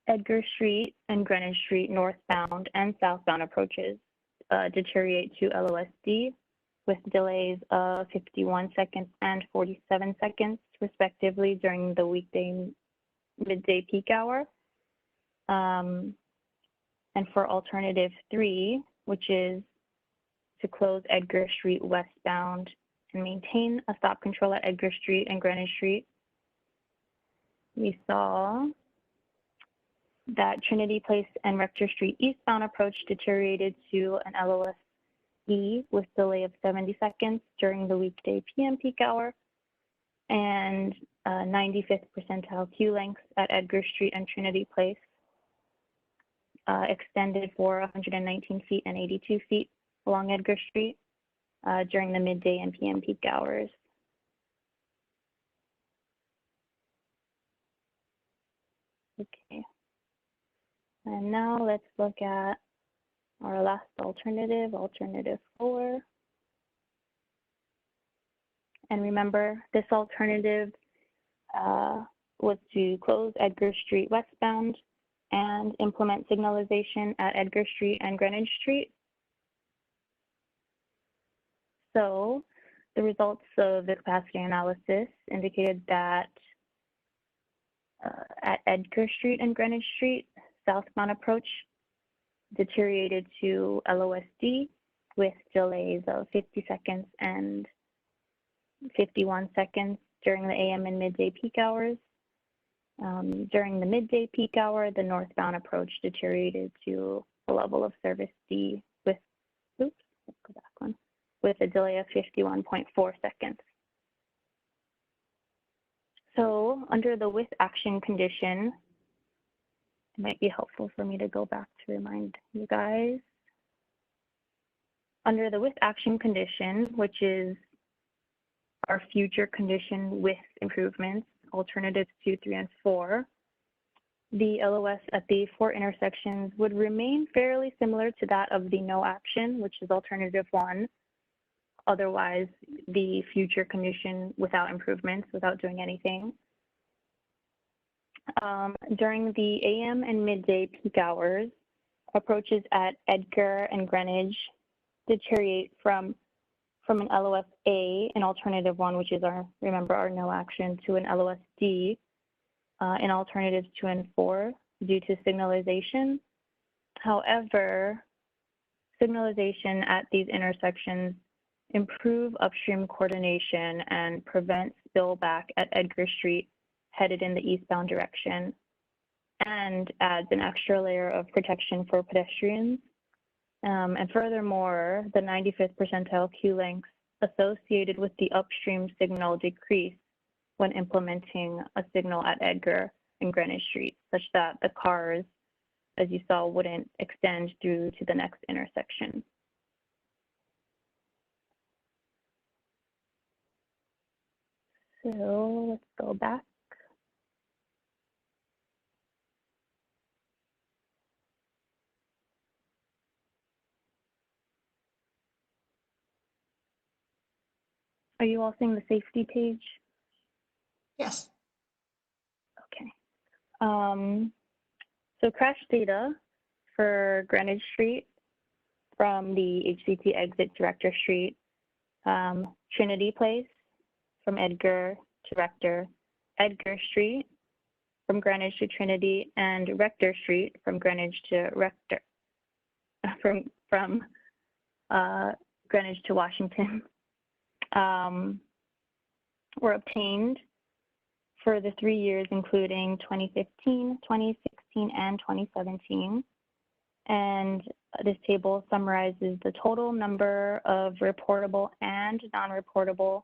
Edgar Street and Greenwich Street northbound and southbound approaches deteriorate to LOSD with delays of 51 seconds and 47 seconds, respectively, during the weekday midday peak hour. And for alternative 3, which is to close Edgar Street westbound and maintain a stop control at Edgar Street and Greenwich Street, we saw that Trinity Place and Rector Street eastbound approach deteriorated to an LOSE with delay of 70 seconds during the weekday PM peak hour, and 95th percentile queue lengths at Edgar Street and Trinity Place extended for 119 feet and 82 feet along Edgar Street during the midday and PM peak hours. Okay. And now let's look at our last alternative, alternative 4. And remember, this alternative was to close Edgar Street westbound and implement signalization at Edgar Street and Greenwich Street. So the results of the capacity analysis indicated that at Edgar Street and Greenwich Street, southbound approach deteriorated to LOSD with delays of 50 seconds and 51 seconds during the AM and midday peak hours. During the midday peak hour, the northbound approach deteriorated to a level of service D with, oops, let's go back one, with a delay of 51.4 seconds. So under the with action condition, it might be helpful for me to go back to remind you guys. Under the with action condition, which is our future condition with improvements, alternatives 2, 3, and 4, the LOS at the 4 intersections would remain fairly similar to that of the no action, which is alternative 1. Otherwise, the future condition without improvements, without doing anything. During the AM and midday peak hours, approaches at Edgar and Greenwich deteriorate from from an LOS A, an alternative one, which is our, remember, our no action, to an LOS D, an alternative to an 4 due to signalization. However, signalization at these intersections improve upstream coordination and prevent spillback at Edgar Street headed in the eastbound direction, and adds an extra layer of protection for pedestrians. And furthermore, the 95th percentile Q lengths associated with the upstream signal decrease when implementing a signal at Edgar and Greenwich Street, such that the cars, as you saw, wouldn't extend through to the next intersection. So let's go back. Are you all seeing the safety page? Yes. Okay. So crash data for Greenwich Street from the HCT exit to Rector Street, Trinity Place from Edgar to Rector, Edgar Street from Greenwich to Trinity, and Rector Street from Greenwich to Rector, from Greenwich to Washington, were obtained for the 3 years, including 2015, 2016, and 2017. And this table summarizes the total number of reportable and non-reportable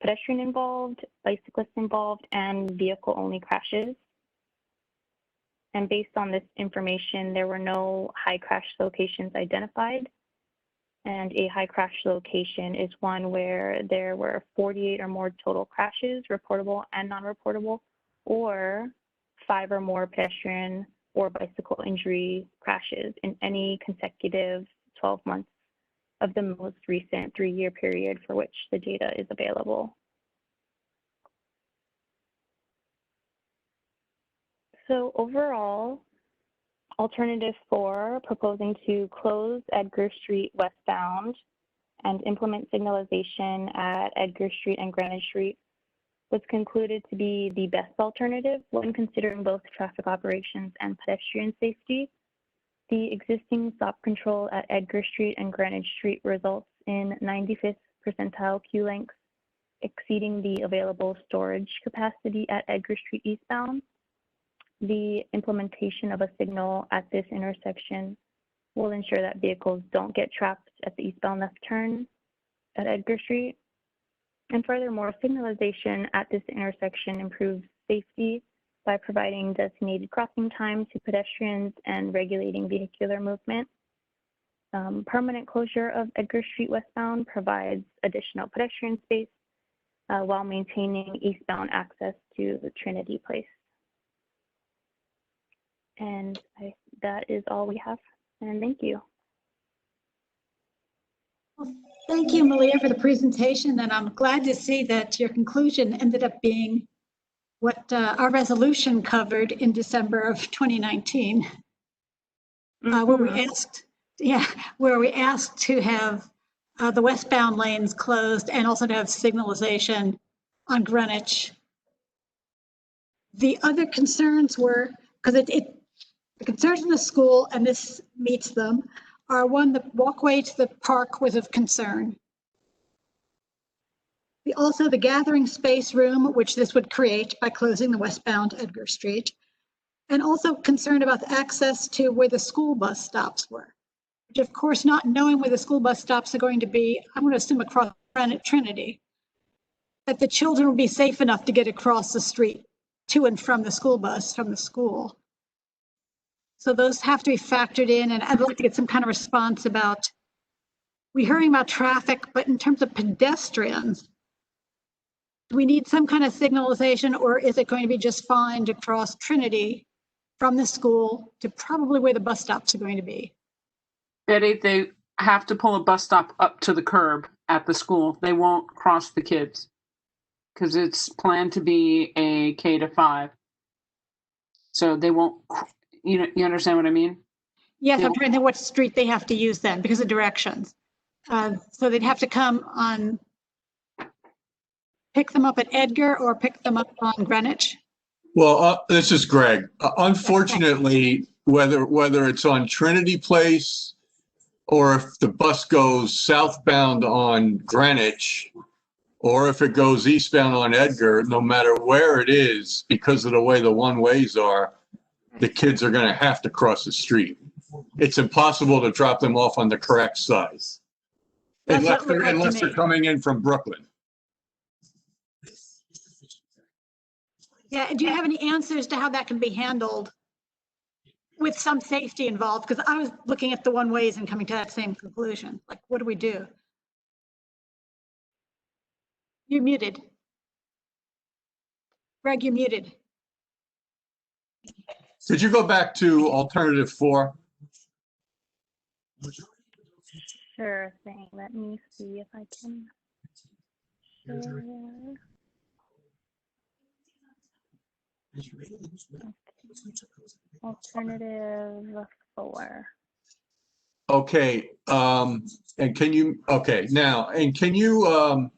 pedestrian involved, bicyclist involved, and vehicle-only crashes. And based on this information, there were no high crash locations identified. And a high crash location is one where there were 48 or more total crashes, reportable and non-reportable, or 5 or more pedestrian or bicycle injury crashes in any consecutive 12 months of the most recent 3-year period for which the data is available. So overall, Alternative 4, proposing to close Edgar Street westbound and implement signalization at Edgar Street and Greenwich Street, was concluded to be the best alternative when considering both traffic operations and pedestrian safety. The existing stop control at Edgar Street and Greenwich Street results in 95th percentile queue lengths, exceeding the available storage capacity at Edgar Street eastbound. The implementation of a signal at this intersection will ensure that vehicles don't get trapped at the eastbound left turn at Edgar Street. And furthermore, signalization at this intersection improves safety by providing designated crossing time to pedestrians and regulating vehicular movement. Permanent closure of Edgar Street westbound provides additional pedestrian space while maintaining eastbound access to the Trinity Place. And that is all we have, and thank you. Well, thank you, Malia, for the presentation, and I'm glad to see that your conclusion ended up being what our resolution covered in December of 2019, where we asked to have the westbound lanes closed and also to have signalization on Greenwich. The other concerns were, because the concerns in the school, and this meets them, are one, the walkway to the park was of concern. Also the gathering space room, which this would create by closing the westbound Edgar Street, and also concerned about the access to where the school bus stops were, which of course, not knowing where the school bus stops are going to be, I'm going to assume across Trinity, that the children will be safe enough to get across the street to and from the school bus from the school. So those have to be factored in, and I'd like to get some kind of response about, we're hearing about traffic, but in terms of pedestrians, do we need some kind of signalization, or is it going to be just fine to cross Trinity from the school to probably where the bus stops are going to be? Betty, they have to pull a bus stop up to the curb at the school. They won't cross the kids because it's planned to be a K-5. So they won't, you understand what I mean? Yes, I'm trying to think what street they have to use then because of directions. So they'd have to come on, pick them up at Edgar or pick them up on Greenwich? Well, this is Greg. Unfortunately, whether it's on Trinity Place or if the bus goes southbound on Greenwich, or if it goes eastbound on Edgar, no matter where it is, because of the way the one-ways are, the kids are going to have to cross the street. It's impossible to drop them off on the correct side. Unless they're coming in from Brooklyn. Yeah, do you have any answers to how that can be handled with some safety involved? Because I was looking at the one-ways and coming to that same conclusion. Like, what do we do? You're muted. Greg, you're muted. Could you go back to alternative 4? Sure thing. Let me see if I can share. Alternative 4. Okay, and can you, okay, now, and can you,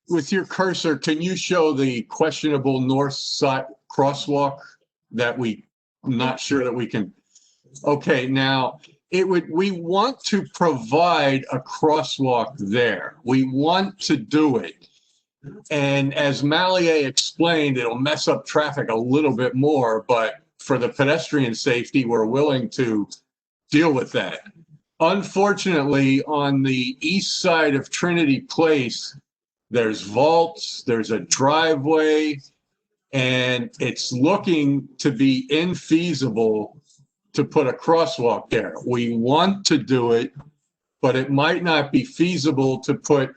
with your cursor, can you show the questionable north side crosswalk that I'm not sure that we can, okay, now, we want to provide a crosswalk there. We want to do it. And as Mallier explained, it'll mess up traffic a little bit more, but for the pedestrian safety, we're willing to deal with that. Unfortunately, on the east side of Trinity Place, there's vaults, there's a driveway, and it's looking to be infeasible to put a crosswalk there. We want to do it, but it might not be feasible to put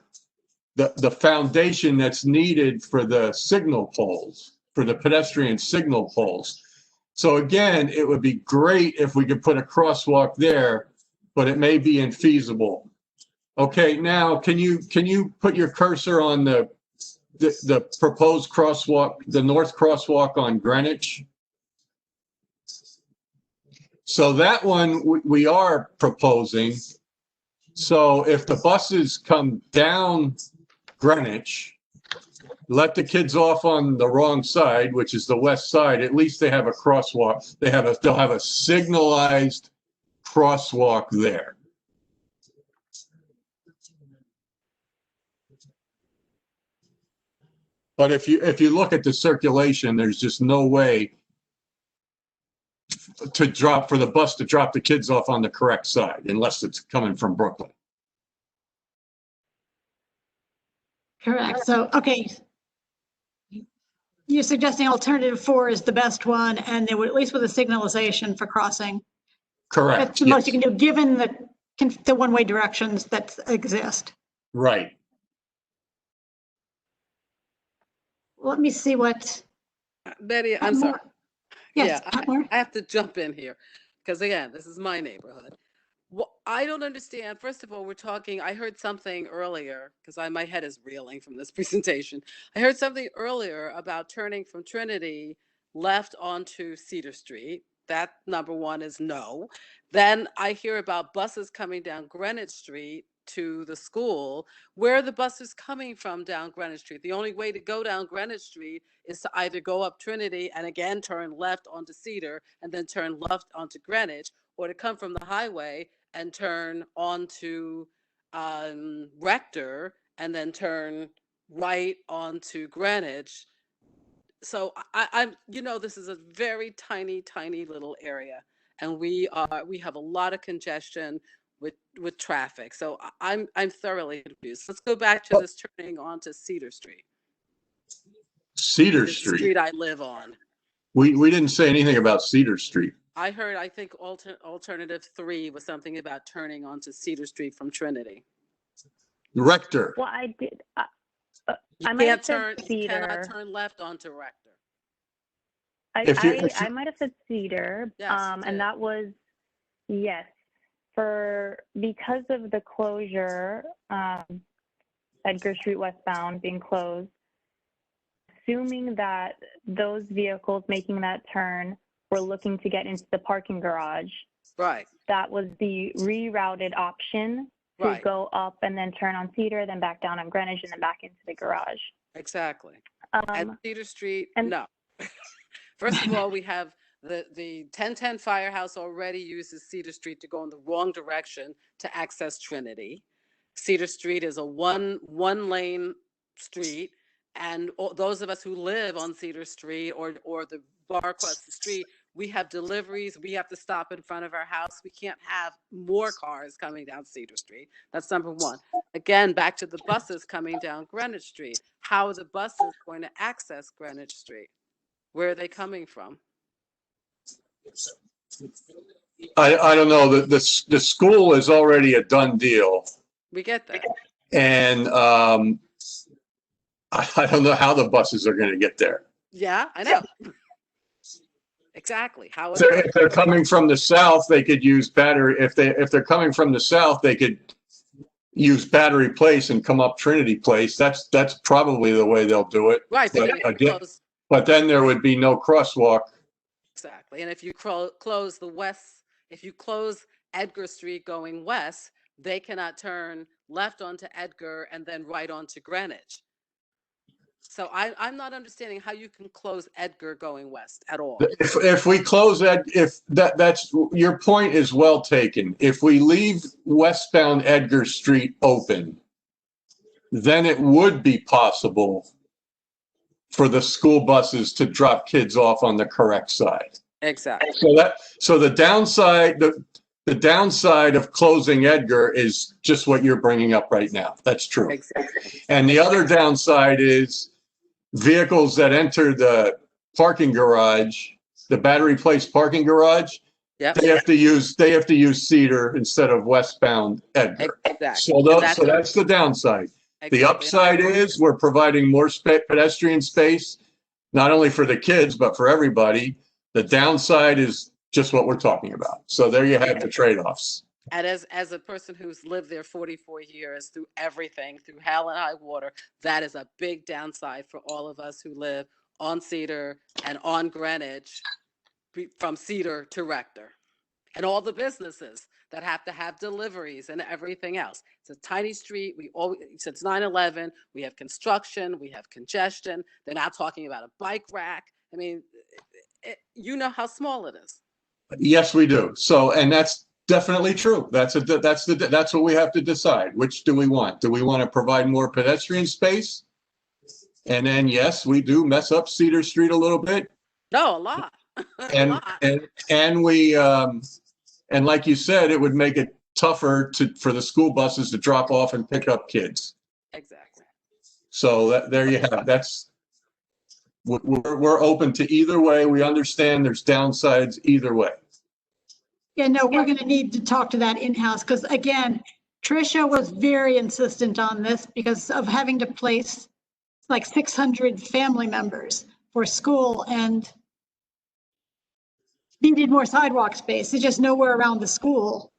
the foundation that's needed for the signal poles, for the pedestrian signal poles. So again, it would be great if we could put a crosswalk there, but it may be infeasible. Okay, now can you put your cursor on the proposed crosswalk, the north crosswalk on Greenwich? So that one we are proposing. So if the buses come down Greenwich, let the kids off on the wrong side, which is the west side, at least they have a crosswalk. They'll have a signalized crosswalk there. But if you look at the circulation, there's just no way for the bus to drop the kids off on the correct side unless it's coming from Brooklyn. Correct. So, okay. You're suggesting alternative 4 is the best one, and they would, at least with a signalization for crossing. Correct. That's the most you can do, given the one-way directions that exist. Right. Let me see what. Betty, I'm sorry. Yes, yeah, I have to jump in here because again, this is my neighborhood. Well, I don't understand. First of all, I heard something earlier because my head is reeling from this presentation. I heard something earlier about turning from Trinity left onto Cedar Street. That number 1 is no. Then I hear about buses coming down Greenwich Street to the school. Where are the buses coming from down Greenwich Street? The only way to go down Greenwich Street is to either go up Trinity and again turn left onto Cedar and then turn left onto Greenwich, or to come from the highway and turn onto Rector and then turn right onto Greenwich. So I'm, this is a very tiny, tiny little area, and we have a lot of congestion with traffic. So I'm thoroughly confused. Let's go back to this turning onto Cedar Street. Cedar The Street. street I live on. We didn't say anything about Cedar Street. I think alternative 3 was something about turning onto Cedar Street from Trinity. Rector. Well, I did. You cannot turn left onto Rector. I might have said Cedar, yes, and that was, yes, because of the closure, Edgar Street westbound being closed, assuming that those vehicles making that turn were looking to get into the parking garage. Right. That was the rerouted option to Right. go up and then turn on Cedar, then back down on Greenwich, and then back into the garage. Exactly. At Cedar Street, no. First of all, we have the 1010 Firehouse already uses Cedar Street to go in the wrong direction to access Trinity. Cedar Street is a one lane street, and those of us who live on Cedar Street or the bar across the street, we have deliveries. We have to stop in front of our house. We can't have more cars coming down Cedar Street. That's number one. Again, back to the buses coming down Greenwich Street. How are the buses going to access Greenwich Street? Where are they coming from? I don't know. The school is already a done deal. We get that. And I don't know how the buses are going to get there. Yeah, I know. Exactly. How If they're coming from the south, they could use battery. If they're coming from the south, they could use Battery Place and come up Trinity Place. That's probably the way they'll do it. Right. But then there would be no crosswalk. Exactly. And if you close the west, if you close Edgar Street going west, they cannot turn left onto Edgar and then right onto Greenwich. So I'm not understanding how you can close Edgar going west at all. If we close that, that's your point is well taken. If we leave westbound Edgar Street open, then it would be possible for the school buses to drop kids off on the correct side. Exactly. So the downside of closing Edgar is just what you're bringing up right now. That's true. Exactly. And the other downside is vehicles that enter the parking garage, the Battery Place parking garage, yep. they have to use Cedar instead of westbound Edgar. Exactly. So that's the downside. Exactly. The upside is we're providing more pedestrian space, not only for the kids, but for everybody. The downside is just what we're talking about. So there you have the trade-offs. And as a person who's lived there 44 years through everything, through hell and high water, that is a big downside for all of us who live on Cedar and on Greenwich, from Cedar to Rector, and all the businesses that have to have deliveries and everything else. It's a tiny street. Since 9/11, we have construction, we have congestion. They're now talking about a bike rack. I mean, you know how small it is. Yes, we do. So, and that's definitely true. That's what we have to decide. Which do we want? Do we want to provide more pedestrian space? And then, yes, we do mess up Cedar Street a little bit. No, a lot. And like you said, it would make it tougher for the school buses to drop off and pick up kids. Exactly. So there you have it. We're open to either way. We understand there's downsides either way. Yeah, no, we're going to need to talk to that in-house because, again, Tricia was very insistent on this because of having to place like 600 family members for school and needed more sidewalk space. There's just nowhere around the school.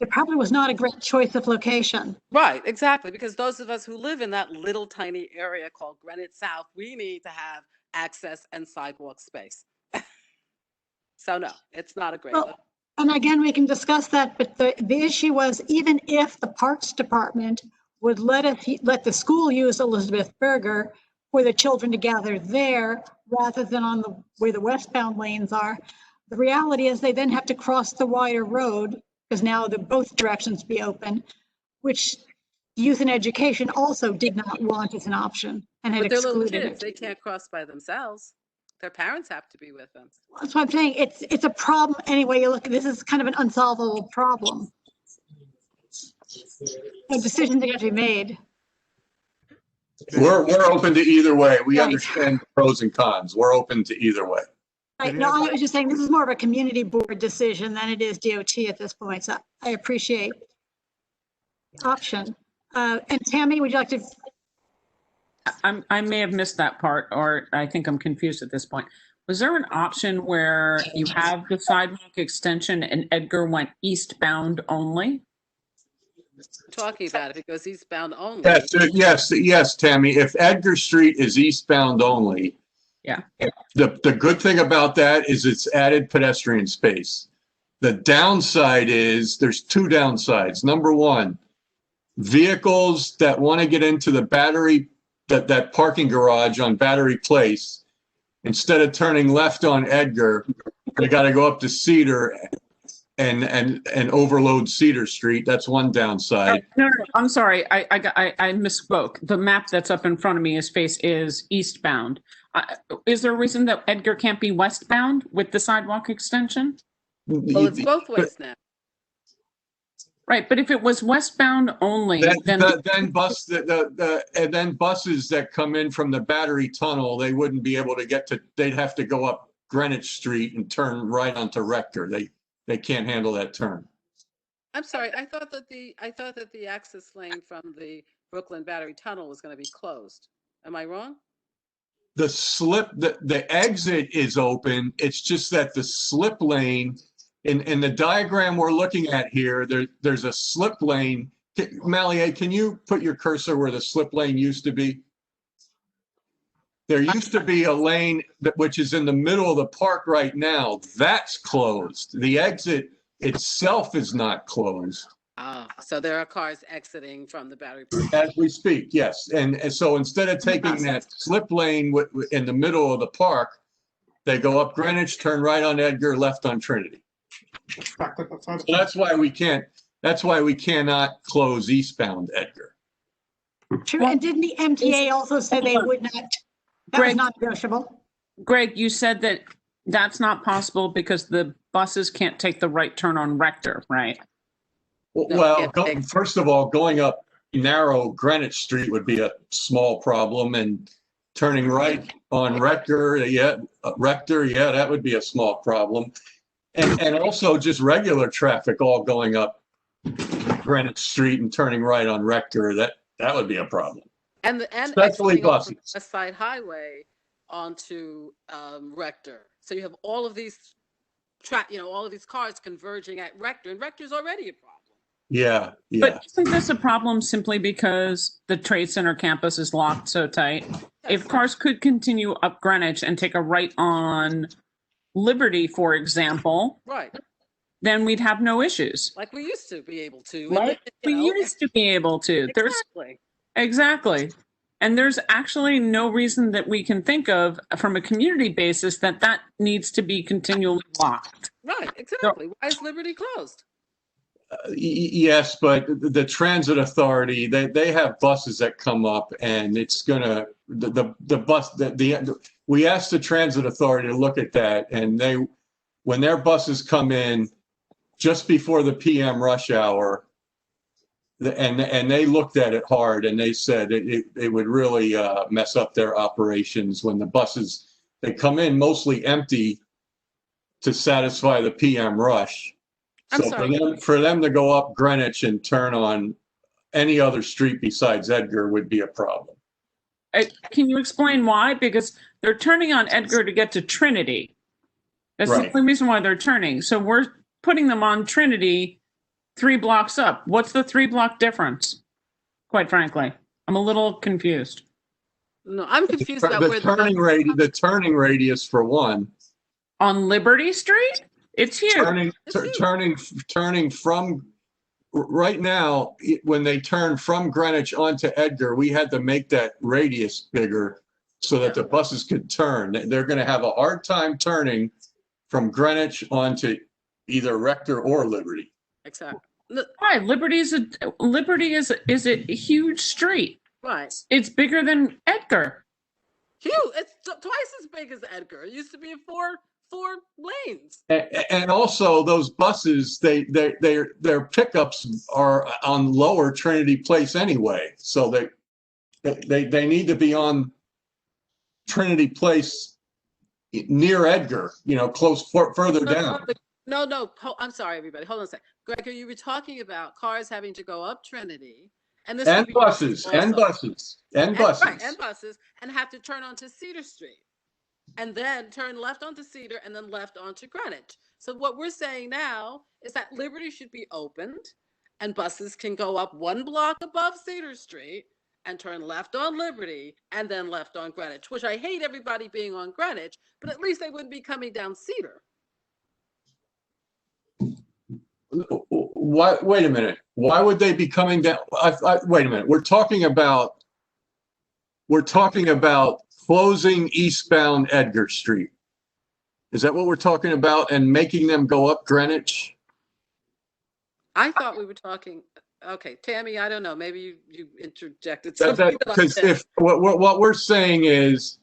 It probably was not a great choice of location. Right, exactly. Because those of us who live in that little tiny area called Greenwich South, we need to have access and sidewalk space. So no, it's not a great look. And again, we can discuss that, but the issue was even if the Parks Department would let the school use Elizabeth Berger for the children to gather there rather than on where the westbound lanes are, the reality is they then have to cross the wider road because now both directions be open, which Youth and Education also did not want as an option and had excluded it. They can't cross by themselves. Their parents have to be with them. That's what I'm saying. It's a problem anyway. You look, this is kind of an unsolvable problem. So decisions are going to be made. We're open to either way. We understand the pros and cons. We're open to either way. Right. No, I was just saying this is more of a community board decision than it is DOT at this point. So I appreciate the option. And Tammy, would you like to? I may have missed that part, or I think I'm confused at this point. Was there an option where you have the sidewalk extension and Edgar went eastbound only? Talking about it because eastbound only. Yes, Tammy. If Edgar Street is eastbound only, yeah. The good thing about that is it's added pedestrian space. The downside is there's two downsides. Number one, vehicles that want to get into the that parking garage on Battery Place, instead of turning left on Edgar, they got to go up to Cedar and overload Cedar Street. That's one downside. No, I'm sorry. I misspoke. The map that's up in front of me is eastbound. Is there a reason that Edgar can't be westbound with the sidewalk extension? Well, it's both ways now. Right, but if it was westbound only, then buses that come in from the Battery Tunnel, they wouldn't be able to get to. They'd have to go up Greenwich Street and turn right onto Rector. They can't handle that turn. I'm sorry. I thought that the access lane from the Brooklyn Battery Tunnel was going to be closed. Am I wrong? The exit is open. It's just that the slip lane in the diagram we're looking at here, there's a slip lane. Malia, can you put your cursor where the slip lane used to be? There used to be a lane which is in the middle of the park right now. That's closed. The exit itself is not closed. Oh, so there are cars exiting from the Battery Park. As we speak, yes. And so instead of taking that slip lane in the middle of the park, they go up Greenwich, turn right on Edgar, left on Trinity. So that's why we cannot close eastbound Edgar. True, and didn't the MTA also say they would not, that was not negotiable? Greg, you said that that's not possible because the buses can't take the right turn on Rector, right? Well, first of all, going up narrow Greenwich Street would be a small problem, and turning right on Rector, that would be a small problem. And also just regular traffic all going up Greenwich Street and turning right on Rector, that would be a problem. And especially buses. West Side Highway onto Rector. So you have all of these all of these cars converging at Rector, and Rector's already a problem. Yeah. But isn't this a problem simply because the Trade Center campus is locked so tight? If cars could continue up Greenwich and take a right on Liberty, for example, right, then we'd have no issues. like we used to be able to. Right? We used to be able to. Exactly. Exactly. And there's actually no reason that we can think of from a community basis that needs to be continually locked. Right, exactly. Why is Liberty closed? Yes, but the transit authority, they have buses that come up, and it's gonna we asked the transit authority to look at that, and when their buses come in just before the PM rush hour, and they looked at it hard, and they said it would really mess up their operations when the buses, they come in mostly empty to satisfy the PM rush. So for them to go up Greenwich and turn on any other street besides Edgar would be a problem. Can you explain why? Because they're turning on Edgar to get to Trinity. That's the only reason why they're turning. So we're putting them on Trinity 3 blocks up. What's the 3-block difference? Quite frankly, I'm a little confused. No, I'm confused about where the turning radius for one. On Liberty Street? It's huge. Turning from right now, when they turn from Greenwich onto Edgar, we had to make that radius bigger so that the buses could turn. They're going to have a hard time turning from Greenwich onto either Rector or Liberty. Exactly. Why? Liberty is a huge street. Right. It's bigger than Edgar. Huge. It's twice as big as Edgar. It used to be four lanes. And also those buses, their pickups are on lower Trinity Place anyway. So they need to be on Trinity Place near Edgar, further down. No. I'm sorry, everybody. Hold on a second. Gregor, you were talking about cars having to go up Trinity. And buses, and buses. And buses, and have to turn onto Cedar Street. And then turn left onto Cedar and then left onto Greenwich. So what we're saying now is that Liberty should be opened and buses can go up 1 block above Cedar Street and turn left on Liberty and then left on Greenwich, which I hate everybody being on Greenwich, but at least they wouldn't be coming down Cedar. what, wait a minute. Why would they be coming down? Wait a minute. We're talking about closing eastbound Edgar Street. Is that what we're talking about? And making them go up Greenwich? I thought we were talking, okay, Tammy, I don't know, maybe you interjected something. Because if what we're saying is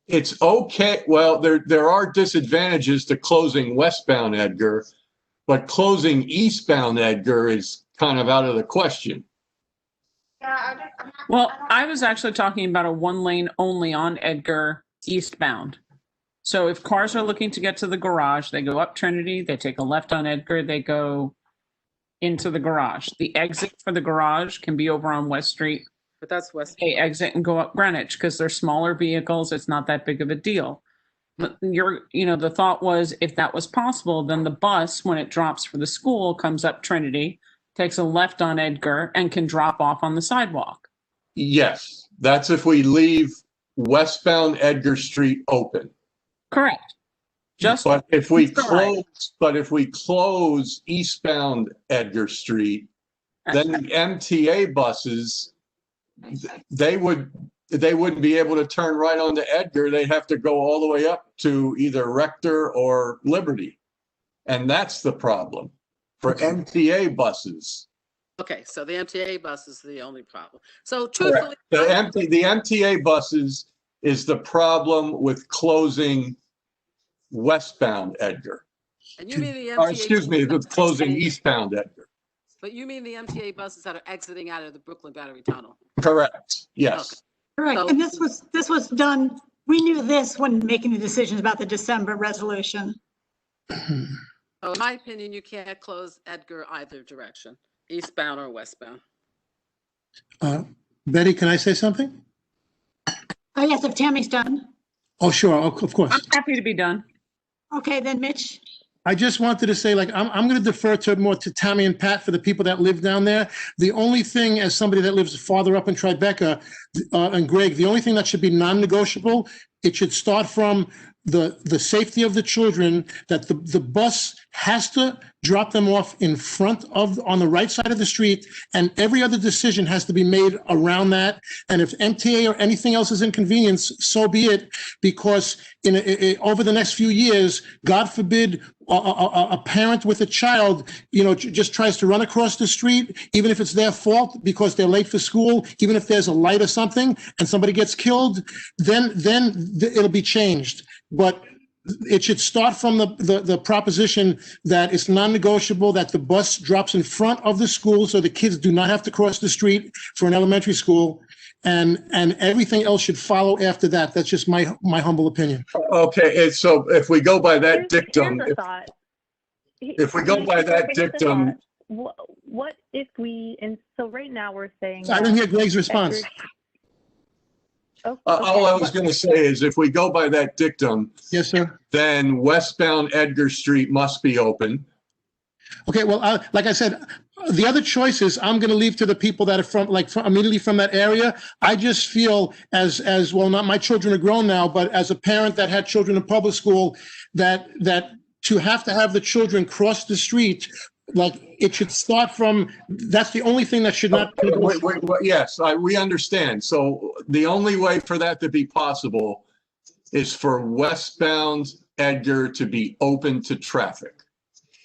it's okay, well, there are disadvantages to closing westbound Edgar, but closing eastbound Edgar is kind of out of the question. Well, I was actually talking about a 1 lane only on Edgar eastbound. So if cars are looking to get to the garage, they go up Trinity, they take a left on Edgar, they go into the garage. The exit for the garage can be over on West Street. But that's West. They exit and go up Greenwich because they're smaller vehicles. It's not that big of a deal. But the thought was if that was possible, then the bus, when it drops for the school, comes up Trinity, takes a left on Edgar, and can drop off on the sidewalk. Yes, that's if we leave westbound Edgar Street open. Correct. But if we close eastbound Edgar Street, then the MTA buses, they wouldn't be able to turn right onto Edgar. They'd have to go all the way up to either Rector or Liberty. And that's the problem for MTA buses. Okay, so the MTA bus is the only problem. So truthfully, the MTA buses is the problem with closing westbound Edgar. And you mean the MTA? Excuse me, with closing eastbound Edgar. But you mean the MTA buses that are exiting out of the Brooklyn Battery Tunnel? Correct. Yes. Okay. Correct. So, And this was done. We knew this when making the decisions about the December resolution. So in my opinion, you can't close Edgar either direction, eastbound or westbound. Betty, can I say something? Oh, yes, if Tammy's done. Oh, sure, of course. I'm happy to be done. Okay, then Mitch. I just wanted to say, I'm going to defer to Tammy and Pat for the people that live down there. The only thing, as somebody that lives farther up in Tribeca, and Greg, the only thing that should be non-negotiable, it should start from the safety of the children, that the bus has to drop them off in front of, on the right side of the street, and every other decision has to be made around that. And if MTA or anything else is inconvenience, so be it, because over the next few years, God forbid, a parent with a child, just tries to run across the street, even if it's their fault because they're late for school, even if there's a light or something and somebody gets killed, then it'll be changed. But it should start from the proposition that it's non-negotiable that the bus drops in front of the school so the kids do not have to cross the street for an elementary school, and everything else should follow after that. That's just my humble opinion. Okay, and so if we go by that dictum, Here's a thought. if we go by that dictum, what if we, and so right now we're saying. I didn't hear Greg's response. all I was going to say is if we go by that dictum, yes, sir, then westbound Edgar Street must be open. Okay, well, like I said, the other choices I'm going to leave to the people that are from immediately from that area. I just feel as well, not my children are grown now, but as a parent that had children in public school, that to have the children cross the street, like it should start from, that's the only thing that should not. Yes, we understand. So the only way for that to be possible is for westbound Edgar to be open to traffic.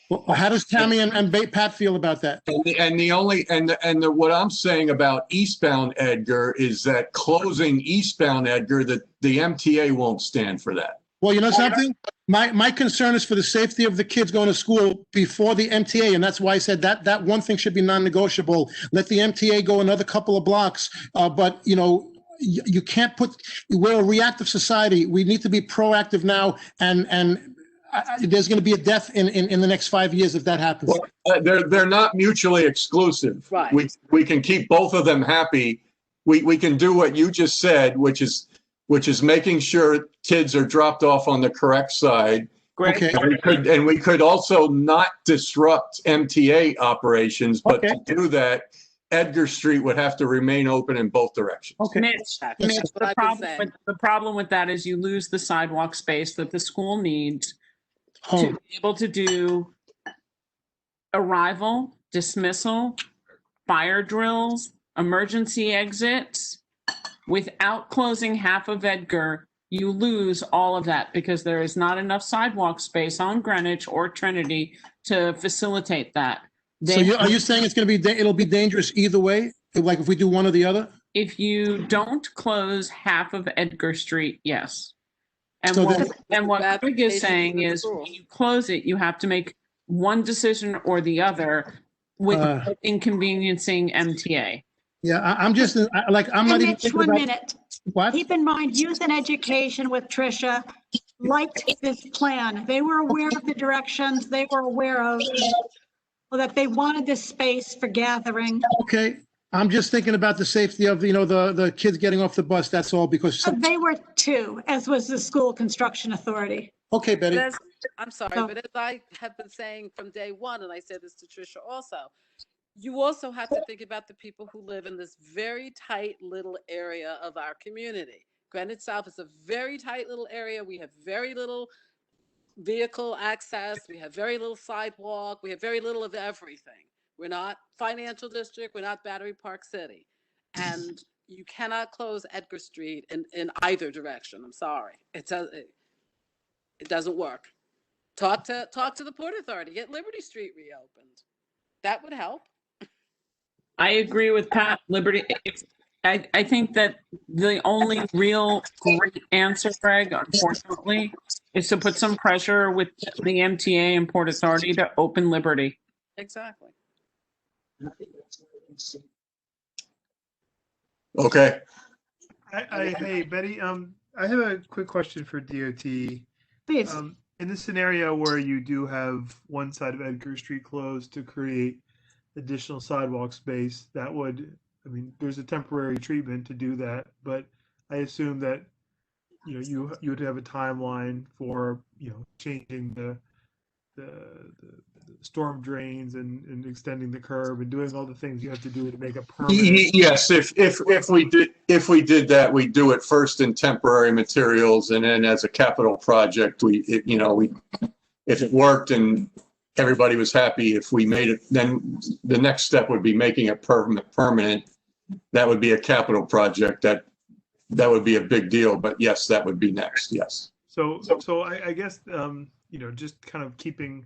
Well, how does Tammy and Pat feel about that? And what I'm saying about eastbound Edgar is that closing eastbound Edgar, the MTA won't stand for that. Well, you know something? My concern is for the safety of the kids going to school before the MTA, and that's why I said that one thing should be non-negotiable. Let the MTA go another couple of blocks, but you can't we're a reactive society. We need to be proactive now, and there's going to be a death in the next 5 years if that happens. Well, they're not mutually exclusive. Right. We can keep both of them happy. We can do what you just said, which is making sure kids are dropped off on the correct side. Great. Okay. And we could also not disrupt MTA operations, but to do that, Edgar Street would have to remain open in both directions. Okay. Mitch, the problem with that is you lose the sidewalk space that the school needs to be able to do arrival dismissal, fire drills, emergency exits. Without closing half of Edgar, you lose all of that because there is not enough sidewalk space on Greenwich or Trinity to facilitate that. So are you saying it's going to be, it'll be dangerous either way? Like if we do one or the other? If you don't close half of Edgar Street, yes. And So what Greg is saying is when you close it, you have to make one decision or the other with inconveniencing MTA. Yeah, I'm just like, I'm not even Mitch, thinking one about. minute. What? Keep in mind, youth and education with Tricia liked this plan. They were aware of the directions. They were aware of that they wanted this space for gathering. Okay, I'm just thinking about the safety of, the kids getting off the bus, that's all, because. They were too, as was the school construction authority. Okay, Betty. I'm sorry, but as I have been saying from day one, and I said this to Tricia also, you also have to think about the people who live in this very tight little area of our community. Greenwich South is a very tight little area. We have very little vehicle access. We have very little sidewalk. We have very little of everything. We're not financial district. We're not Battery Park City. And you cannot close Edgar Street in either direction. I'm sorry. It doesn't work. Talk to the Port Authority. Get Liberty Street reopened. That would help. I agree with Pat. Liberty. I think that the only real great answer, Greg, unfortunately, is to put some pressure with the MTA and Port Authority to open Liberty. Exactly. Okay. Hey, Betty, I have a quick question for DOT. Please. In this scenario where you do have one side of Edgar Street closed to create additional sidewalk space, that would, there's a temporary treatment to do that, but I assume that, you would have a timeline for, changing the storm drains and extending the curb and doing all the things you have to do to make a permanent. Yes, if we did that, we do it first in temporary materials, and then as a capital project, if it worked and everybody was happy, if we made it, then the next step would be making it permanent. That would be a capital project. That would be a big deal. But yes, that would be next. Yes. So I guess just kind of keeping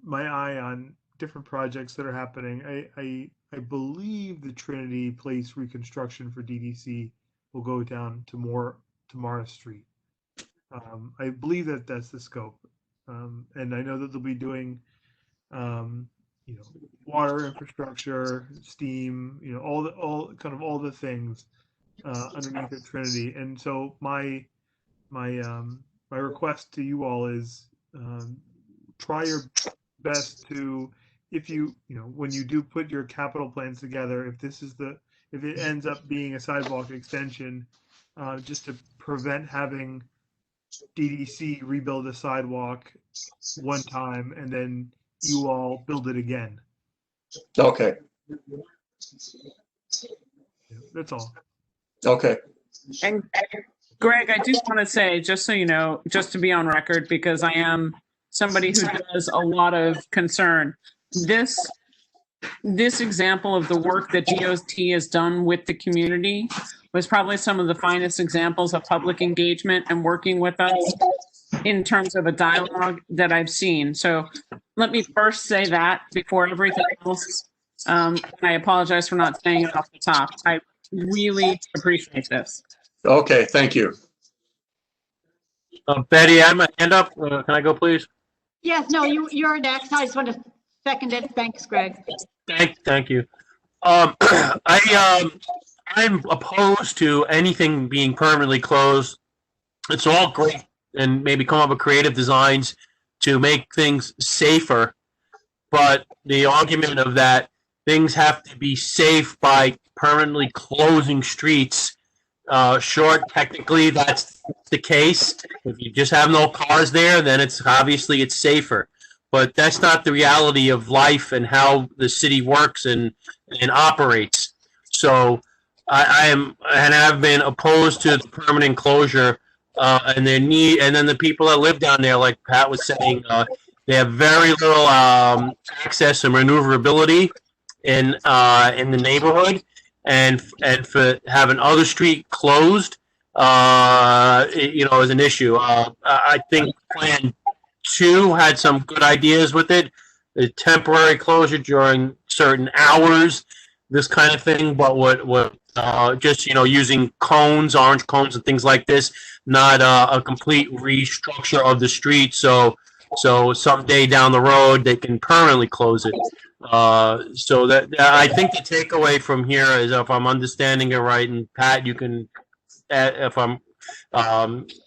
my eye on different projects that are happening. I believe the Trinity Place reconstruction for DDC will go down to Morris Street. I believe that that's the scope, and I know that they'll be doing, water infrastructure, steam, all the things underneath the Trinity. And so my request to you all is try your best to, if when you do put your capital plans together, if it ends up being a sidewalk extension, just to prevent having DDC rebuild a sidewalk one time and then you all build it again. Okay. That's all. Okay. And Greg, I just want to say, just so you know, just to be on record, because I am somebody who does a lot of concern. This example of the work that DOT has done with the community was probably some of the finest examples of public engagement and working with us in terms of a dialogue that I've seen. So let me first say that before everything else. And I apologize for not saying it off the top. I really appreciate this. Okay, thank you. Betty, I have my hand up. Can I go, please? Yes, no, you're next. I just want to second it. Thanks, Greg. Thank you. I'm opposed to anything being permanently closed. It's all great, and maybe come up with creative designs to make things safer. But the argument of that things have to be safe by permanently closing streets, sure, technically that's the case. If you just have no cars there, then it's safer. But that's not the reality of life and how the city works and operates. So I've been opposed to the permanent closure and then the people that live down there, like Pat was saying, They have very little access and maneuverability in the neighborhood, and for having other street closed, is an issue. I think Plan 2 had some good ideas with it, the temporary closure during certain hours, this kind of thing. But what just using cones, orange cones, and things like this, not a complete restructure of the street. So someday down the road they can permanently close it. So that I think the takeaway from here is, if I'm understanding it right, and Pat, you can, if I'm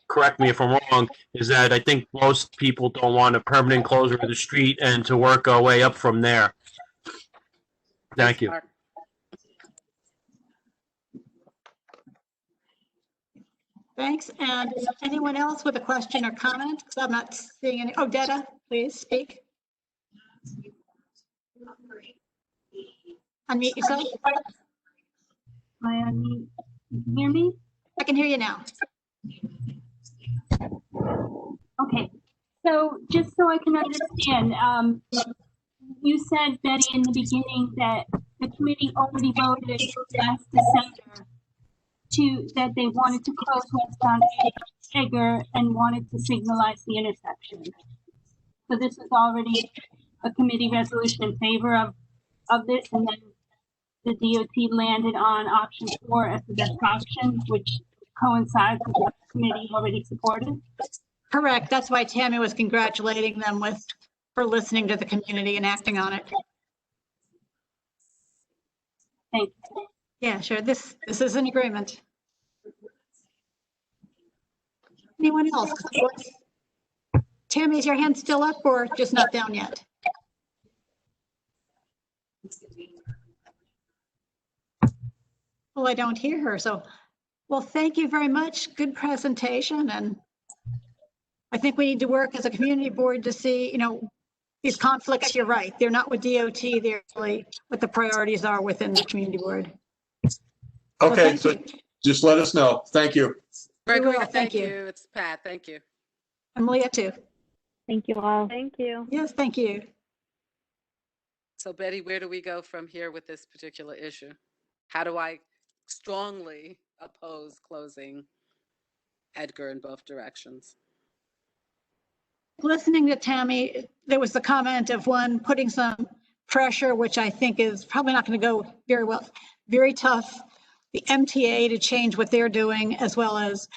correct me if I'm wrong, is that I think most people don't want a permanent closure of the street and to work our way up from there. Thank you. Thanks. And anyone else with a question or comment? Because I'm not seeing any. Oh, Detta, please speak. Unmute yourself. I unmute. You can hear me? I can hear you now. Okay. So just so I can understand, you said, Betty, in the beginning that the committee already voted last December that they wanted to close westbound Edgar and wanted to signalize the intersection. So this is already a committee resolution in favor of this, and then the DOT landed on option 4 as the best option, which coincides with what the committee already supported. Correct. That's why Tammy was congratulating them for listening to the community and acting on it. Thank you. Yeah, sure. This is an agreement. Anyone else? Tammy, is your hand still up or just not down yet? Well, I don't hear her. So, well, thank you very much. Good presentation. And I think we need to work as a community board to see, these conflicts. You're right. They're not with DOT. They're really what the priorities are within the community board. Okay, so just let us know. Thank you. Gregory, Thank thank you. you. It's Pat. Thank you. And Malia too. Thank you all. Thank you. Yes, thank you. So Betty, where do we go from here with this particular issue? How do I strongly oppose closing Edgar in both directions? Listening to Tammy, there was the comment of one putting some pressure, which I think is probably not going to go very well. Very tough. The MTA to change what they're doing, as well as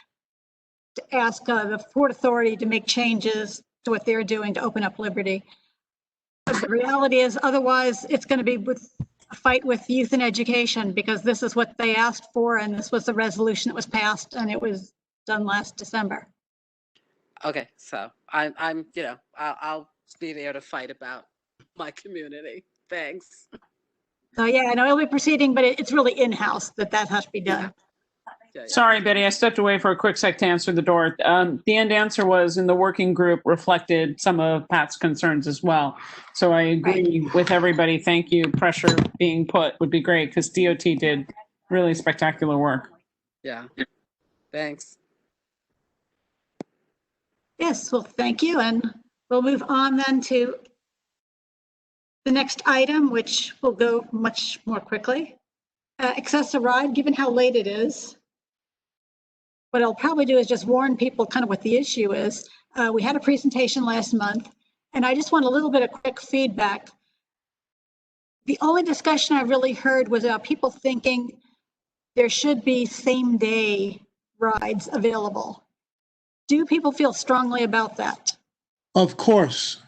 to ask the Port Authority to make changes to what they're doing to open up Liberty. But the reality is, otherwise, it's going to be a fight with youth and education, because this is what they asked for, and this was the resolution that was passed, and it was done last December. Okay, so I'll be there to fight about my community. Thanks. So yeah, I know it'll be proceeding, but it's really in-house that has to be done. Yeah. Sorry, Betty, I stepped away for a quick sec to answer the door. The end answer was, in the working group, reflected some of Pat's concerns as well. So I agree with everybody. Thank you. Pressure being put would be great, because DOT did really spectacular work. Yeah. Thanks. Yes, well, thank you. And we'll move on then to the next item, which will go much more quickly. Access ride, given how late it is, what I'll probably do is just warn people kind of what the issue is. We had a presentation last month, and I just want a little bit of quick feedback. The only discussion I really heard was about people thinking there should be same-day rides available. Do people feel strongly about that? Of course.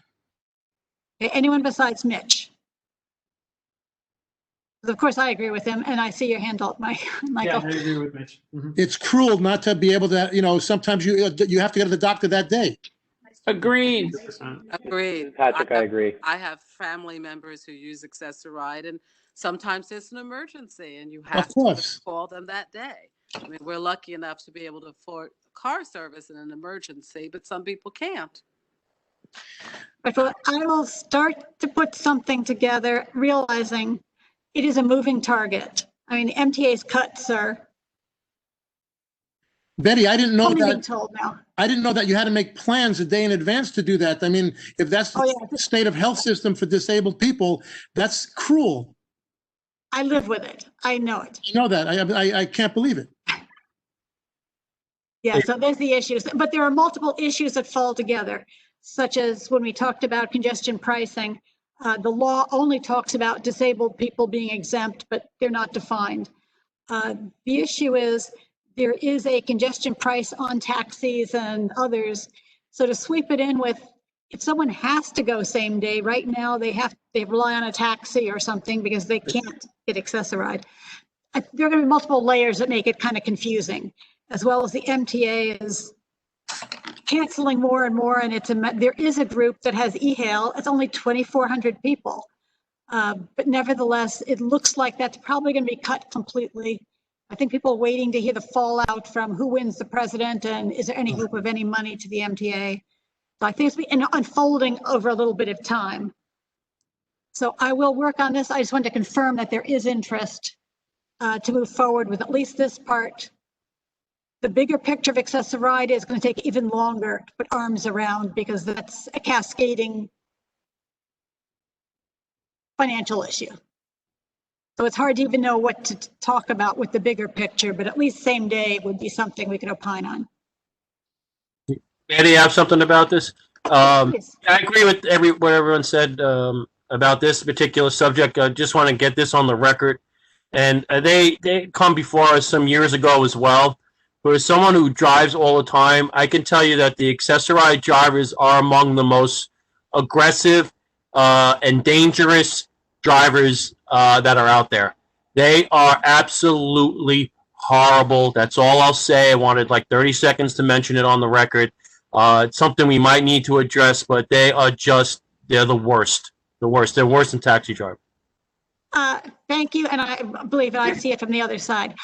Okay, anyone besides Mitch? Of course, I agree with him, and I see your hand up, Michael. Yeah, I agree with Mitch. Mm-hmm. It's cruel not to be able to, sometimes you have to go to the doctor that day. Agreed. Agreed. Patrick, I agree. I have family members who use Access Ride, and sometimes it's an emergency, and you have to call them that day. I mean, we're lucky enough to be able to afford car service in an emergency, but some people can't. I will start to put something together, realizing it is a moving target. I mean, the MTA's cuts are Betty, I didn't know Only being that. told now. I didn't know that you had to make plans a day in advance to do that. I mean, if that's the state of health system for disabled people, that's cruel. I live with it. I know it. You know that. I can't believe it. Yeah, so there's the issues, but there are multiple issues that fall together, such as when we talked about congestion pricing, the law only talks about disabled people being exempt, but they're not defined. The issue is there is a congestion price on taxis and others. So to sweep it in with, if someone has to go same day, right now they rely on a taxi or something because they can't get Access-a-Ride. There are going to be multiple layers that make it kind of confusing, as well as the MTA is canceling more and more. And there is a group that has e-hail. It's only 2,400 people. But nevertheless, it looks like that's probably going to be cut completely. I think people are waiting to hear the fallout from who wins the president and is there any hope of any money to the MTA. So I think it's been unfolding over a little bit of time. So I will work on this. I just wanted to confirm that there is interest to move forward with at least this part. The bigger picture of Access-a-Ride is going to take even longer to put arms around because that's a cascading financial issue. So it's hard to even know what to talk about with the bigger picture, but at least same day would be something we could opine on. Betty, you have something about this? I agree with what everyone said about this particular subject. I just want to get this on the record. And they come before us some years ago as well. But as someone who drives all the time, I can tell you that the Access-a-Ride drivers are among the most aggressive and dangerous drivers that are out there. They are absolutely horrible. That's all I'll say. I wanted like 30 seconds to mention it on the record. It's something we might need to address, but they're the worst. The worst. They're worse than taxi drivers. Thank you. And I believe I see it from the other side.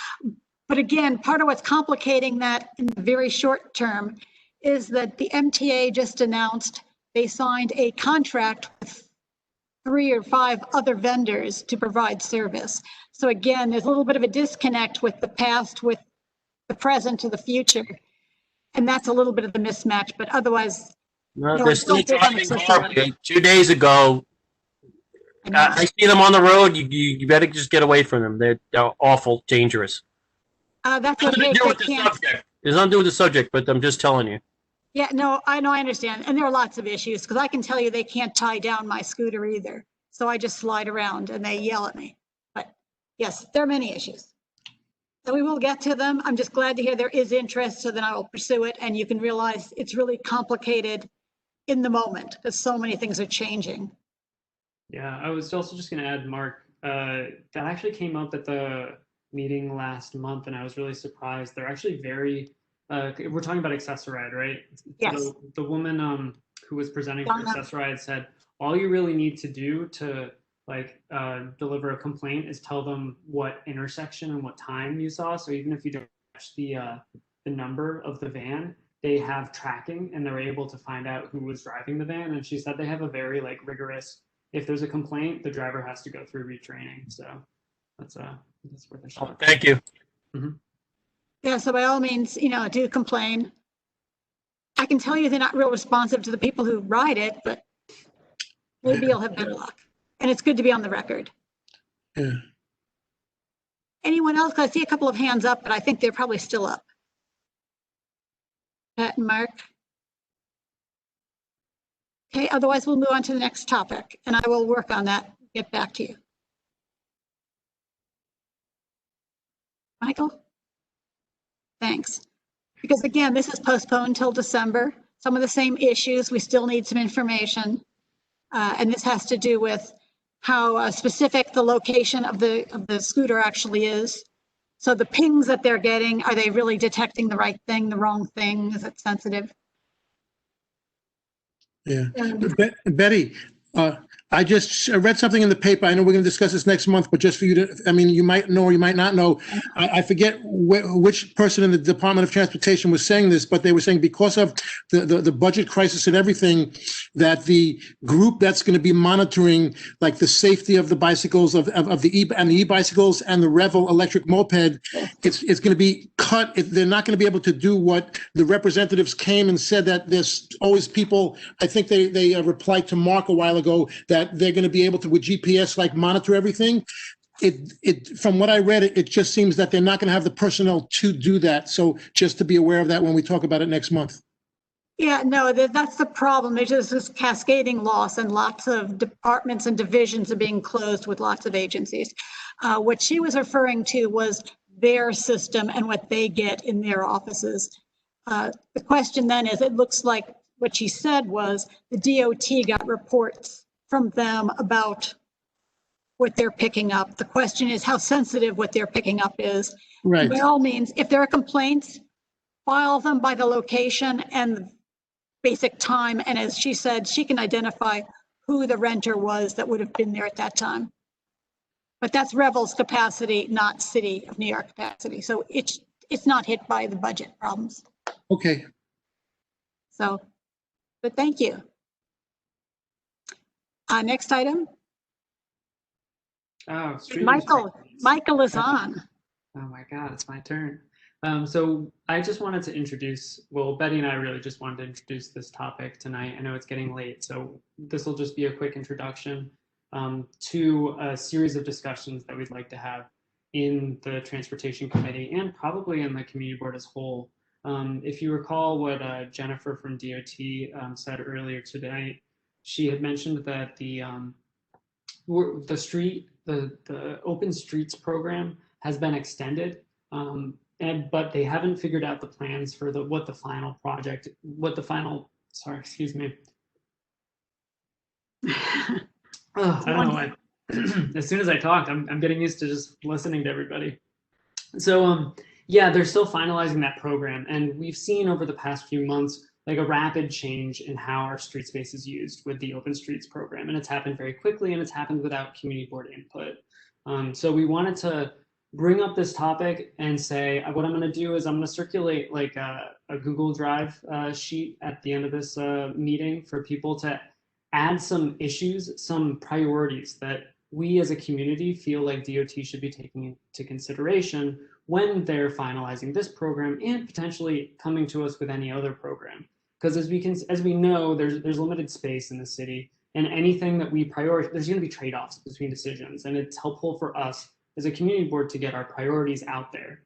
But again, part of what's complicating that in the very short term is that the MTA just announced they signed a contract with 3 or 5 other vendors to provide service. So again, there's a little bit of a disconnect with the past, with the present to the future. And that's a little bit of the mismatch, but otherwise. No, they're still driving horribly. 2 days ago, I see them on the road. You better just get away from them. They're awful, dangerous. That's nothing okay. to do with the subject. There's nothing to do with the subject, but I'm just telling you. Yeah, no, I know, I understand. And there are lots of issues because I can tell you they can't tie down my scooter either. So I just slide around and they yell at me. But yes, there are many issues. So we will get to them. I'm just glad to hear there is interest, so then I will pursue it. And you can realize it's really complicated in the moment because so many things are changing. Yeah, I was also just going to add, Mark, that actually came up at the meeting last month, and I was really surprised. They're actually very, we're talking about Access-a-Ride, right? Yes. The woman who was presenting for Access-a-Ride said, all you really need to do to deliver a complaint is tell them what intersection and what time you saw. So even if you don't catch the number of the van, they have tracking and they're able to find out who was driving the van. And she said they have a very rigorous, if there's a complaint, the driver has to go through retraining. So that's worth a shot. Thank you. Mm-hmm. Yeah, so by all means, do complain. I can tell you they're not real responsive to the people who ride it, but maybe you'll have better luck. And it's good to be on the record. Yeah. Anyone else? I see a couple of hands up, but I think they're probably still up. Pat and Mark. Okay, otherwise we'll move on to the next topic, and I will work on that, get back to you. Michael? Thanks. Because again, this is postponed till December. Some of the same issues, we still need some information. And this has to do with how specific the location of the scooter actually is. So the pings that they're getting, are they really detecting the right thing, the wrong thing? Is it sensitive? Yeah. Betty, I just read something in the paper. I know we're going to discuss this next month, but just for you to, you might know or you might not know. I forget which person in the Department of Transportation was saying this, but they were saying because of the budget crisis and everything, that the group that's going to be monitoring like the safety of the bicycles of the e-bicycles and the Revel electric moped, it's going to be cut. They're not going to be able to do what the representatives came and said, that there's always people. I think they replied to Mark a while ago that they're going to be able to, with GPS, like monitor everything. From what I read, it just seems that they're not going to have the personnel to do that. So just to be aware of that when we talk about it next month. Yeah, no, that's the problem. There's just this cascading loss, and lots of departments and divisions are being closed with lots of agencies. What she was referring to was their system and what they get in their offices. The question then is, it looks like what she said was the DOT got reports from them about what they're picking up. The question is how sensitive what they're picking up is. Right. By all means, if there are complaints, file them by the location and basic time, and as she said, she can identify who the renter was that would have been there at that time. But that's Revel's capacity, not City of New York capacity. So it's not hit by the budget problems. Okay. So, but thank you. Next item. Oh, Michael is on. Oh my God, it's my turn. So I just wanted to introduce, well, Betty and I really just wanted to introduce this topic tonight. I know it's getting late, so this will just be a quick introduction to a series of discussions that we'd like to have in the Transportation Committee and probably in the Community Board as a whole. If you recall what Jennifer from DOT said earlier today, she had mentioned that the Open Streets program has been extended. But they haven't figured out the plans for what the final, excuse me. I don't know why. As soon as I talked, I'm getting used to just listening to everybody. So yeah, they're still finalizing that program. And we've seen over the past few months, like a rapid change in how our street space is used with the Open Streets program. And it's happened very quickly, and it's happened without community board input. So we wanted to bring up this topic and say, what I'm going to do is I'm going to circulate like a Google Drive sheet at the end of this meeting for people to add some issues, some priorities that we as a community feel like DOT should be taking into consideration when they're finalizing this program and potentially coming to us with any other program. Because as we know, there's limited space in the city, and anything that we prioritize, there's going to be trade-offs between decisions, and it's helpful for us as a community board to get our priorities out there.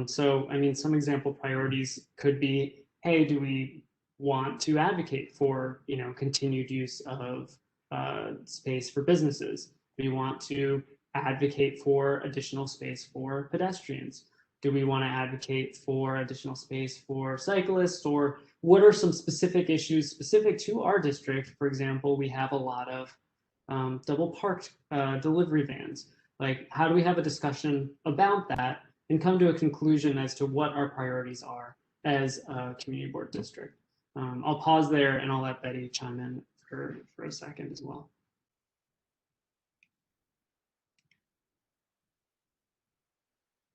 So, I mean, some example priorities could be, hey, do we want to advocate for, continued use of space for businesses? Do we want to advocate for additional space for pedestrians? Do we want to advocate for additional space for cyclists? Or what are some specific issues specific to our district? For example, we have a lot of double parked delivery vans. Like, how do we have a discussion about that and come to a conclusion as to what our priorities are as a community board district? I'll pause there and I'll let Betty chime in for a second as well.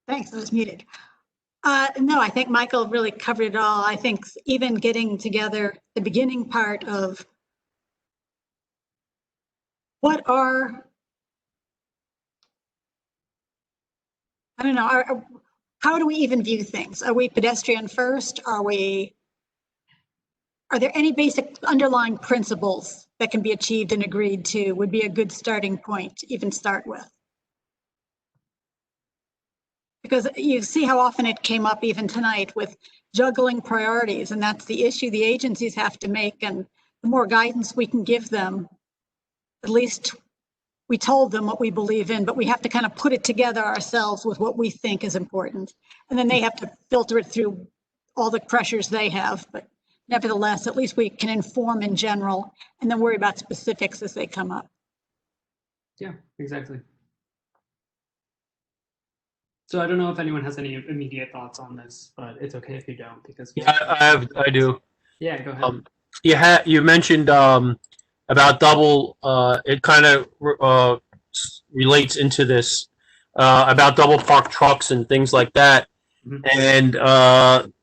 Thanks, I was muted. No, I think Michael really covered it all. I think even getting together the beginning part of what are, I don't know, how do we even view things? Are we pedestrian first? Are there any basic underlying principles that can be achieved and agreed to would be a good starting point to even start with? Because you see how often it came up even tonight with juggling priorities, and that's the issue the agencies have to make. And the more guidance we can give them, at least we told them what we believe in, but we have to kind of put it together ourselves with what we think is important. And then they have to filter it through all the pressures they have. But nevertheless, at least we can inform in general and then worry about specifics as they come up. Yeah, exactly. So I don't know if anyone has any immediate thoughts on this, but it's okay if you don't, because yeah, I do. Yeah, go ahead. You mentioned about double. It kind of relates into this about double parked trucks and things like that. Mm-hmm. And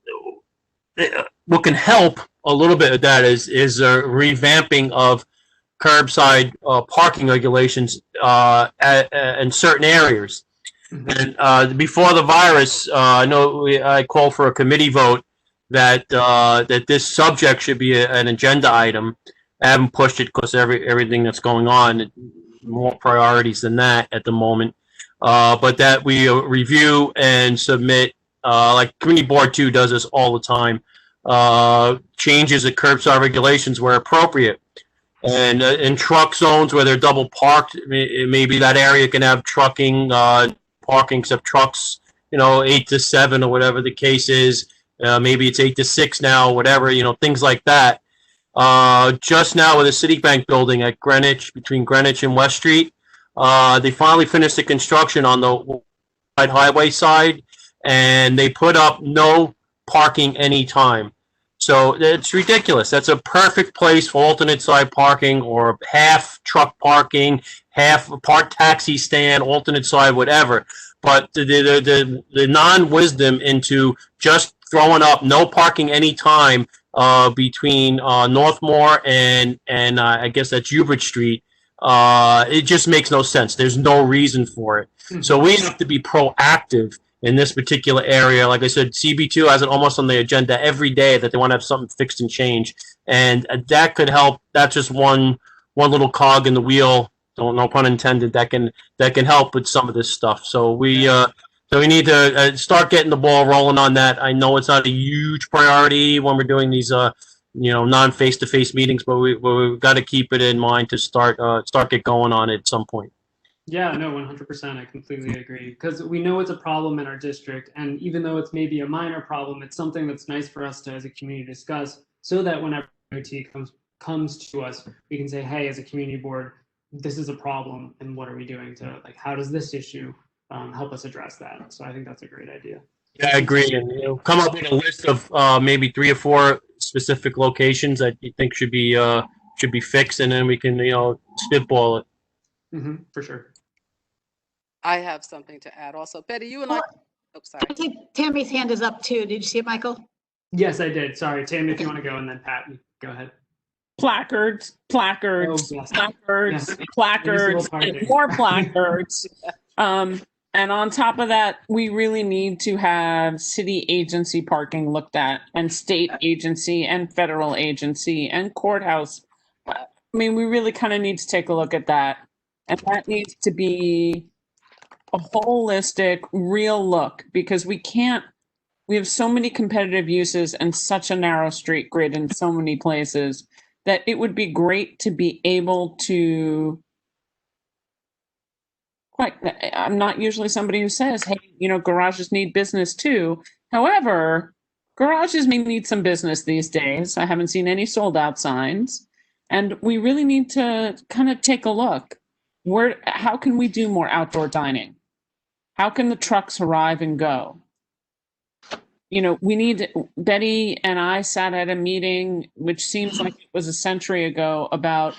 what can help a little bit of that is a revamping of curbside parking regulations in certain areas. And before the virus, I know I called for a committee vote that that this subject should be an agenda item. I haven't pushed it because everything that's going on, more priorities than that at the moment. But that we review and submit, like Community Board 2 does this all the time, changes of curbside regulations where appropriate. And in truck zones where they're double parked, maybe that area can have trucking, parking except trucks, 8 to 7 or whatever the case is. Maybe it's 8 to 6 now, whatever, things like that. Just now with the Citibank building at Greenwich, between Greenwich and West Street, they finally finished the construction on the highway side, and they put up no parking anytime. So it's ridiculous. That's a perfect place for alternate side parking or half truck parking, half part taxi stand, alternate side, whatever. But the non-wisdom into just throwing up no parking anytime between Northmore and I guess that's Hubert Street, it just makes no sense. There's no reason for it. So we have to be proactive in this particular area. Like I said, CB2 has it almost on the agenda every day that they want to have something fixed and changed, and that could help. That's just one little cog in the wheel. No pun intended. That can help with some of this stuff. So we need to start getting the ball rolling on that. I know it's not a huge priority when we're doing these non-face-to-face meetings, but we've got to keep it in mind to start get going on it at some point. Yeah, no, 100%. I completely agree, because we know it's a problem in our district, and even though it's maybe a minor problem, it's something that's nice for us to, as a community, discuss, so that whenever OT comes to us, we can say, hey, as a community board, this is a problem, and what are we doing to, how does this issue help us address that? So I think that's a great idea. Yeah, I agree, and come up with a list of maybe 3 or 4 specific locations that you think should be fixed, and then we can spitball it. For sure. I have something to add also. Betty, you and I. Oh, sorry. I think Tammy's hand is up too. Did you see it, Michael? Yes, I did. Sorry, Tammy, if you want to go, and then Pat, go ahead. Placards, yes. placards, and more placards. And on top of that, we really need to have city agency parking looked at, and state agency and federal agency and courthouse. I mean, we really kind of need to take a look at that. And that needs to be a holistic, real look, because we have so many competitive uses and such a narrow street grid in so many places that it would be great to be able to, I'm not usually somebody who says, hey, garages need business too. However, garages may need some business these days. I haven't seen any sold out signs. And we really need to kind of take a look. How can we do more outdoor dining? How can the trucks arrive and go? Betty and I sat at a meeting, which seems like it was a century ago, about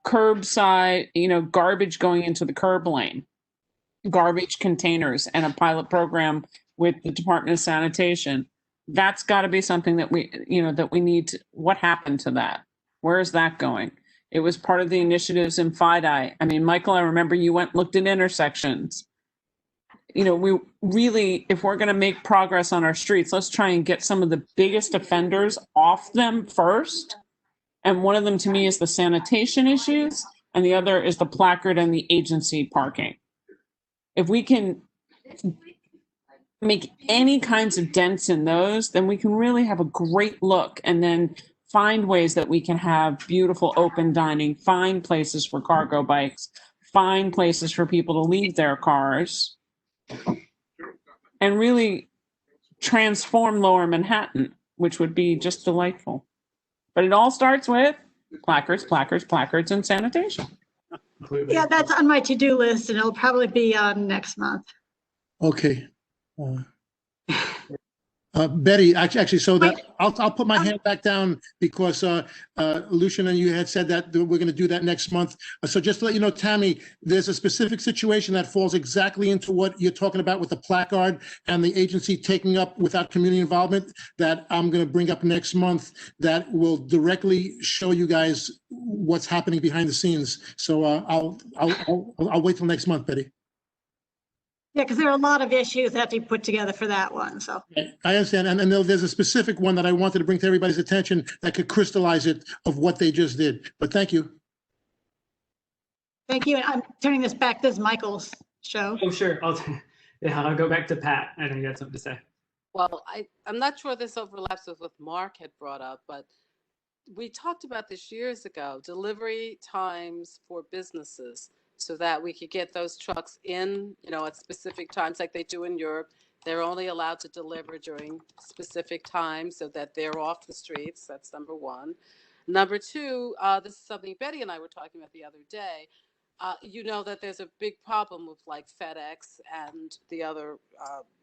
curbside, garbage going into the curb lane, garbage containers, and a pilot program with the Department of Sanitation. That's got to be something that we need to, what happened to that? Where is that going? It was part of the initiatives in FIDI. I mean, Michael, I remember you went and looked at intersections. We really, if we're going to make progress on our streets, let's try and get some of the biggest offenders off them first. And one of them to me is the sanitation issues, and the other is the placard and the agency parking. If we can make any kinds of dents in those, then we can really have a great look, and then find ways that we can have beautiful open dining, find places for cargo bikes, find places for people to leave their cars, and really transform Lower Manhattan, which would be just delightful. But it all starts with placards, and sanitation. Yeah, that's on my to-do list, and it'll probably be on next month. Okay. Betty, actually, so that Wait. I'll put my hand back down because Lucian and you had said that we're going to do that next month. So just to let you know, Tammy, there's a specific situation that falls exactly into what you're talking about with the placard and the agency taking up without community involvement that I'm going to bring up next month that will directly show you guys what's happening behind the scenes. So I'll wait till next month, Betty. Yeah, because there are a lot of issues that have to be put together for that one, so. I understand, and there's a specific one that I wanted to bring to everybody's attention that could crystallize it of what they just did, but thank you. Thank you, and I'm turning this back, this is Michael's show. Oh, sure, I'll go back to Pat, I know you had something to say. Well, I'm not sure this overlaps with what Mark had brought up, but we talked about this years ago, delivery times for businesses, so that we could get those trucks in, at specific times like they do in Europe. They're only allowed to deliver during specific times so that they're off the streets. That's number one. Number two, this is something Betty and I were talking about the other day. You know that there's a big problem with like FedEx and the other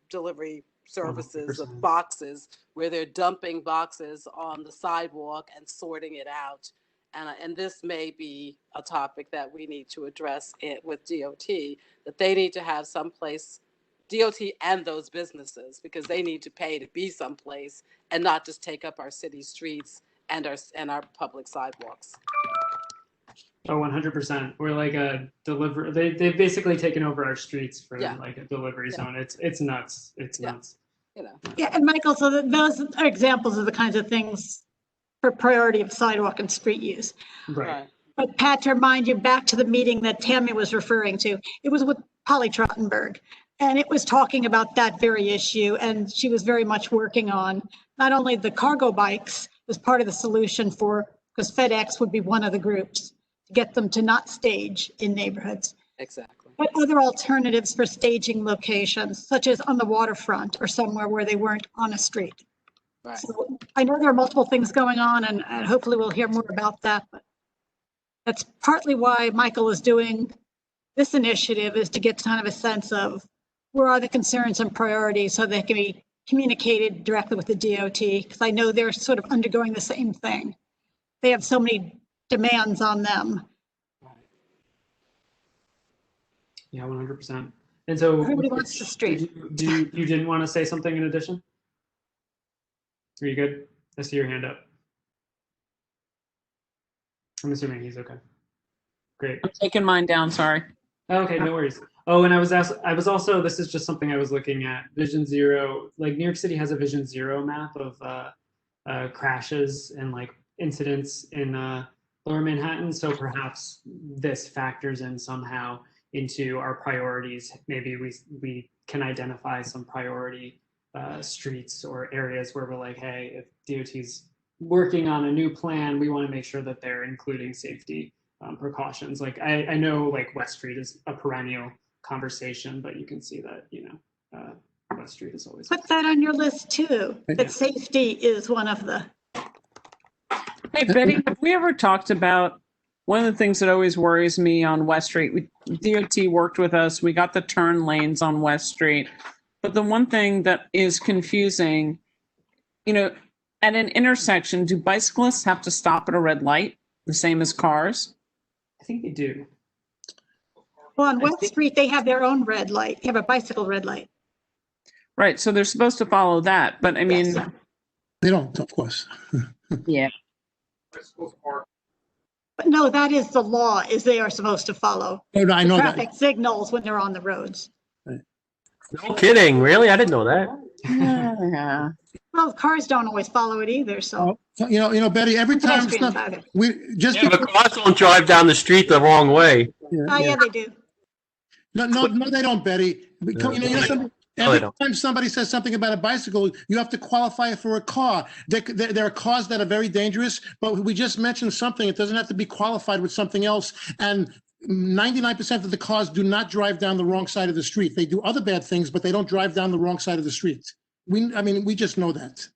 delivery services 100%. of boxes where they're dumping boxes on the sidewalk and sorting it out. And this may be a topic that we need to address it with DOT, that they need to have some place, DOT and those businesses, because they need to pay to be someplace and not just take up our city streets and our public sidewalks. Oh, 100%. We're like a deliver. They've basically taken over our streets for like a delivery zone. It's nuts. It's nuts. Yeah, and Michael, so those are examples of the kinds of things for priority of sidewalk and street use. Right. But Pat, to remind you back to the meeting that Tammy was referring to, it was with Polly Trottenberg, and it was talking about that very issue. And she was very much working on not only the cargo bikes as part of the solution because FedEx would be one of the groups to get them to not stage in neighborhoods. Exactly. But other alternatives for staging locations, such as on the waterfront or somewhere where they weren't on a street. Right. So I know there are multiple things going on, and hopefully we'll hear more about that. But that's partly why Michael is doing this initiative, is to get kind of a sense of where are the concerns and priorities so they can be communicated directly with the DOT, because I know they're sort of undergoing the same thing. They have so many demands on them. Yeah, 100%. And so everybody wants the street. You didn't want to say something in addition? Are you good? I see your hand up. I'm assuming he's okay. Great. I'm taking mine down, sorry. Okay, no worries. Oh, and I was also, this is just something I was looking at, Vision Zero, like New York City has a Vision Zero map of crashes and like incidents in Lower Manhattan. So perhaps this factors in somehow into our priorities. Maybe we can identify some priority streets or areas where we're like, hey, if DOT's working on a new plan, we want to make sure that they're including safety precautions. Like I know like West Street is a perennial conversation, but you can see that, West Street is always. Put that on your list too, that safety is one of the. Hey, Betty, have we ever talked about one of the things that always worries me on West Street? DOT worked with us. We got the turn lanes on West Street. But the one thing that is confusing, at an intersection, do bicyclists have to stop at a red light, the same as cars? I think they do. Well, on West Street, they have their own red light. They have a bicycle red light. Right, so they're supposed to follow that, but I mean... Yes. They don't, of course. Yeah. But no, that is the law, is they are supposed to follow I know traffic signals when they're on the roads. No kidding, really? I didn't know that. Yeah. Well, cars don't always follow it either, so. Betty, every time but cars don't drive down the street the wrong way. Yeah, they do. No, they don't, Betty. Every time somebody says something about a bicycle, you have to qualify it for a car. There are cars that are very dangerous, but we just mentioned something. It doesn't have to be qualified with something else. And 99% of the cars do not drive down the wrong side of the street. They do other bad things, but they don't drive down the wrong side of the street. We just know that.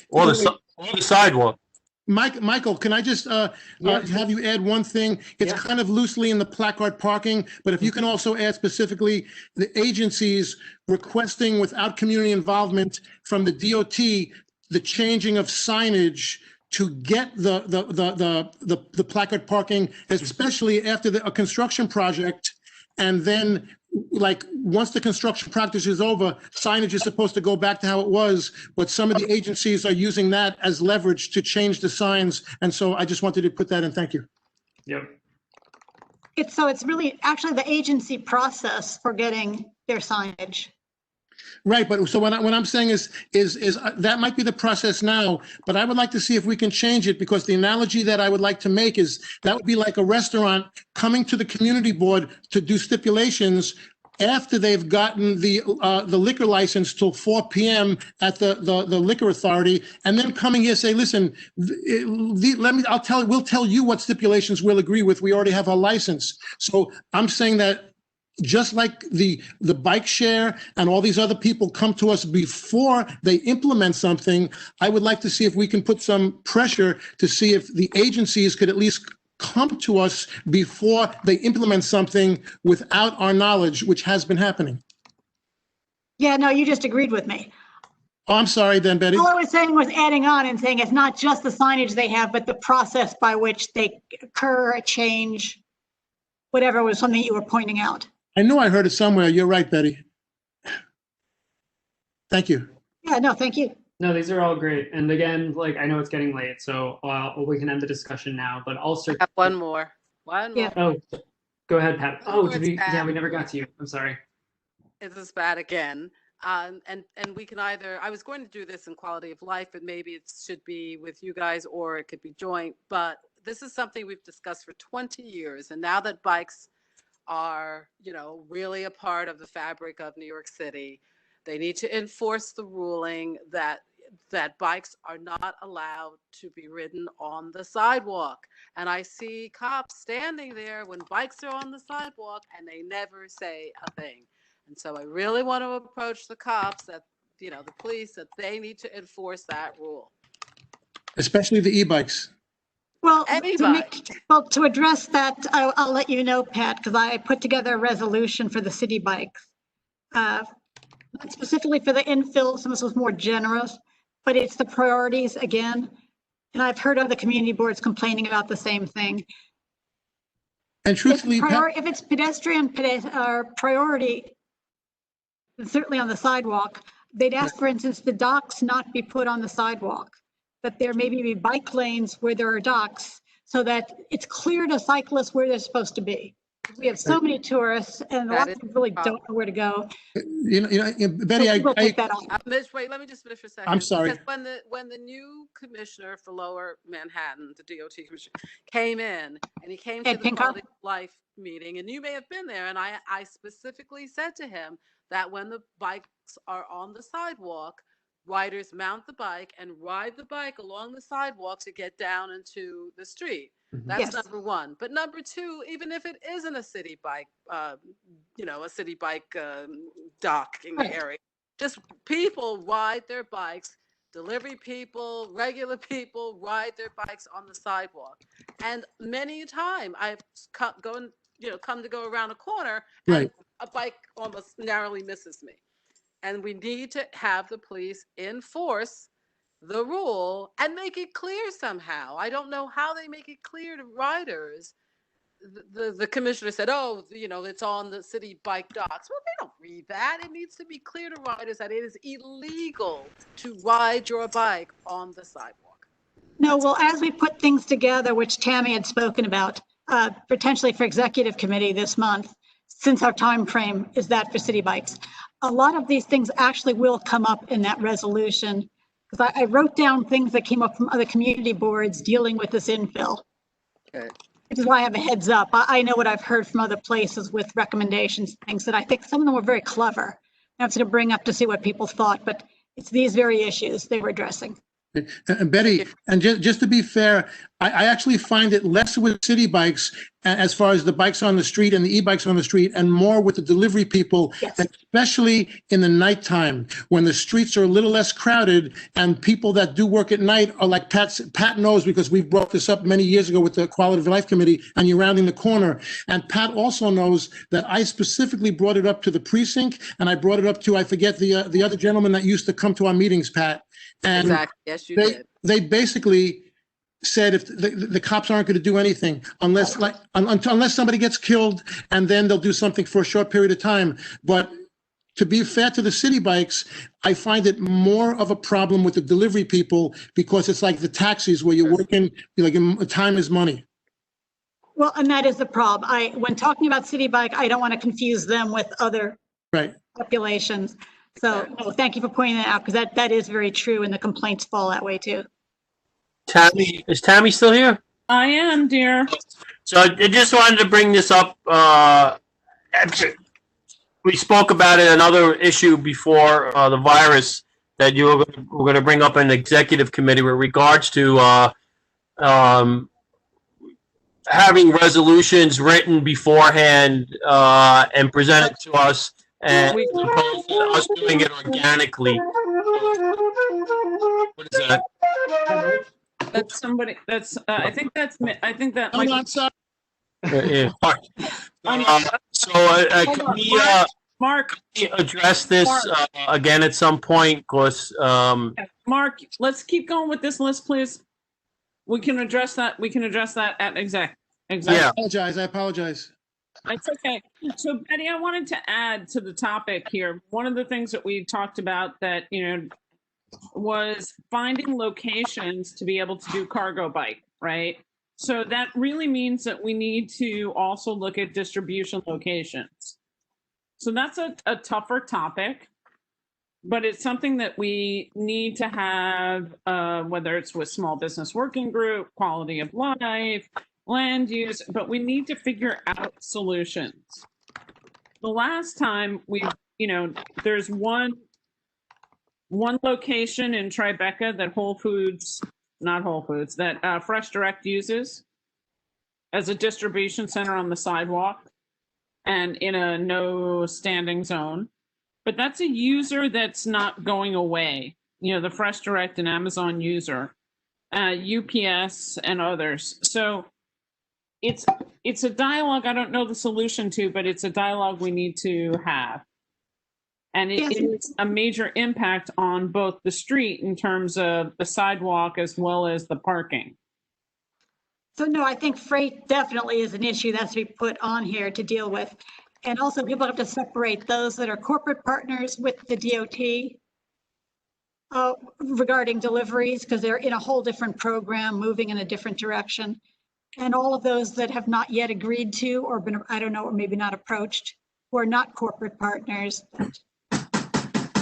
Or the sidewalk. Michael, can I just have you add one thing? It's kind of loosely in the placard parking, but if you can also add specifically the agencies requesting without community involvement from the DOT, the changing of signage to get the placard parking, especially after a construction project. And then, like, once the construction project is over, signage is supposed to go back to how it was, but some of the agencies are using that as leverage to change the signs. And so I just wanted to put that in. Thank you. Yep. It's really actually the agency process for getting their signage. Right, but so what I'm saying is that might be the process now, but I would like to see if we can change it, because the analogy that I would like to make is that would be like a restaurant coming to the community board to do stipulations after they've gotten the liquor license till 4 p.m. at the liquor authority, and then coming here say, listen, we'll tell you what stipulations we'll agree with. We already have our license. So I'm saying that just like the bike share and all these other people come to us before they implement something, I would like to see if we can put some pressure to see if the agencies could at least come to us before they implement something without our knowledge, which has been happening. Yeah, no, you just agreed with me. Oh, I'm sorry then, Betty. All I was saying was adding on and saying it's not just the signage they have, but the process by which they occur, change, whatever was something you were pointing out. I know I heard it somewhere. You're right, Betty. Thank you. Yeah, no, thank you. No, these are all great. And again, like, I know it's getting late, so we can end the discussion now, but also. One more. Oh, go ahead, Pat. Oh, we never got to you. I'm sorry. This is bad again. And we can either, I was going to do this in quality of life, but maybe it should be with you guys, or it could be joint. But this is something we've discussed for 20 years. And now that bikes are, really a part of the fabric of New York City, they need to enforce the ruling that bikes are not allowed to be ridden on the sidewalk. And I see cops standing there when bikes are on the sidewalk and they never say a thing. And so I really want to approach the cops, the police, that they need to enforce that rule. Especially the e-bikes. Well, to address that, I'll let you know, Pat, because I put together a resolution for the city bikes. Not specifically for the infill, some of this was more generous, but it's the priorities again. And I've heard other community boards complaining about the same thing. And truthfully, if it's pedestrian priority, certainly on the sidewalk, they'd ask, for instance, the docks not be put on the sidewalk, that there maybe be bike lanes where there are docks, so that it's clear to cyclists where they're supposed to be. We have so many tourists, and a lot of people really don't know where to go. Betty, Mitch, wait, let me just finish for a second. I'm sorry. Because when the new commissioner for Lower Manhattan, the DOT commissioner, came in, and he came to the Quality of Life meeting, and you may have been there, and I specifically said to him that when the bikes are on the sidewalk, riders mount the bike and ride the bike along the sidewalk to get down into the street. That's number one. But number two, even if it isn't a city bike, a city bike docking area, just people ride their bikes, delivery people, regular people ride their bikes on the sidewalk. And many a time I've come to go around a corner and a bike almost narrowly misses me. And we need to have the police enforce the rule and make it clear somehow. I don't know how they make it clear to riders. The commissioner said, it's on the city bike docks. Well, they don't read that. It needs to be clear to riders that it is illegal to ride your bike on the sidewalk. No, well, as we put things together, which Tammy had spoken about, potentially for executive committee this month, since our time frame is that for city bikes, a lot of these things actually will come up in that resolution. Because I wrote down things that came up from other community boards dealing with this infill. Okay. Which is why I have a heads up. I know what I've heard from other places with recommendations, things that I think some of them were very clever. I was going to bring up to see what people thought, but it's these very issues they were addressing. And Betty, and just to be fair, I actually find it less with city bikes as far as the bikes on the street and the e-bikes on the street, and more with the delivery people, especially in the nighttime when the streets are a little less crowded and people that do work at night are like Pat knows, because we brought this up many years ago with the Quality of Life Committee, and you're rounding the corner. And Pat also knows that I specifically brought it up to the precinct, and I brought it up to, I forget the other gentleman that used to come to our meetings, Pat. And Exactly. Yes, you did. They basically said if the cops aren't going to do anything unless unless somebody gets killed, and then they'll do something for a short period of time. But to be fair to the city bikes, I find it more of a problem with the delivery people, because it's like the taxis where you're working, like time is money. Well, and that is the problem. When talking about city bike, I don't want to confuse them with other populations. So no, thank you for pointing that out, because that is very true, and the complaints fall that way too. Tammy, is Tammy still here? I am, dear. So I just wanted to bring this up. We spoke about it, another issue before the virus, that you were going to bring up an executive committee with regards to having resolutions written beforehand and presented to us, and opposed to us doing it organically. What is that? That's somebody. That's. I think that's. I think that. I'm not sorry. Can we, Mark, address this again at some point? Because Mark, let's keep going with this list, please. We can address that. We can address that at exec. I apologize. It's okay. So Betty, I wanted to add to the topic here. One of the things that we talked about that, was finding locations to be able to do cargo bike, right? So that really means that we need to also look at distribution locations. So that's a tougher topic, but it's something that we need to have, whether it's with small business working group, quality of life, land use, but we need to figure out solutions. The last time there's one location in Tribeca that that Fresh Direct uses as a distribution center on the sidewalk and in a no standing zone. But that's a user that's not going away. The Fresh Direct and Amazon user, UPS and others. So it's a dialogue I don't know the solution to, but it's a dialogue we need to have. And it is a major impact on both the street in terms of the sidewalk as well as the parking. So no, I think freight definitely is an issue that's to be put on here to deal with. And also people have to separate those that are corporate partners with the DOT regarding deliveries, because they're in a whole different program, moving in a different direction. And all of those that have not yet agreed to, or been, I don't know, or maybe not approached, who are not corporate partners.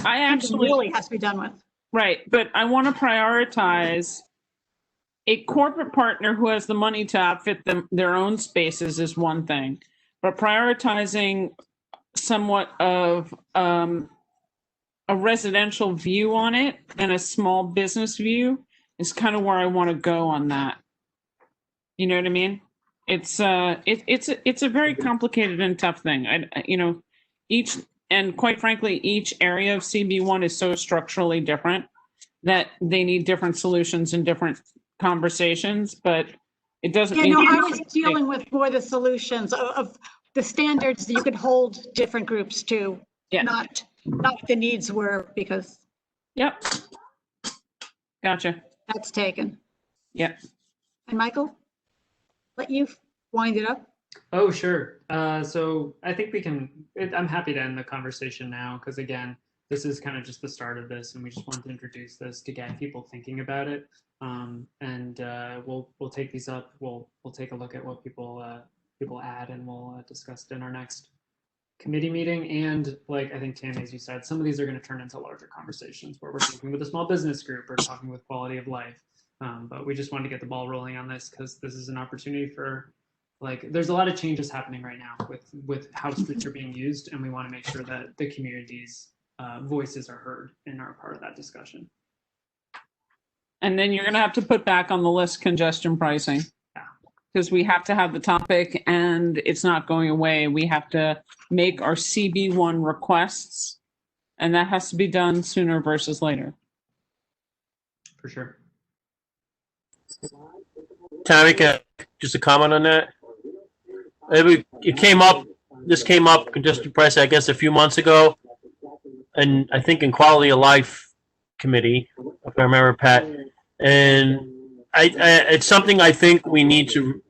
I actually really has to be done with. Right, but I want to prioritize a corporate partner who has the money to outfit their own spaces is one thing, but prioritizing somewhat of a residential view on it and a small business view is kind of where I want to go on that. You know what I mean? It's a very complicated and tough thing. And quite frankly, each area of CB1 is so structurally different that they need different solutions and different conversations, but it doesn't mean. I was dealing with more the solutions of the standards that you could hold different groups to, not what the needs were, because. Yep. Gotcha. That's taken. Yep. And Michael, let you wind it up. Oh, sure. So I think we can, I'm happy to end the conversation now, because again, this is kind of just the start of this, and we just want to introduce this to get people thinking about it. We'll take these up. We'll take a look at what people add, and we'll discuss it in our next committee meeting. And like I think Tammy, as you said, some of these are going to turn into larger conversations where we're talking with a small business group or talking with quality of life. But we just wanted to get the ball rolling on this, because this is an opportunity for, there's a lot of changes happening right now with how streets are being used, and we want to make sure that the community's voices are heard and are part of that discussion. And then you're going to have to put back on the list congestion pricing. Because we have to have the topic and it's not going away. We have to make our CB1 requests, and that has to be done sooner versus later. For sure. Tammy, just a comment on that. It came up. This came up congestion price, I guess, a few months ago, and I think in Quality of Life Committee, if I remember, Pat. And it's something I think we need to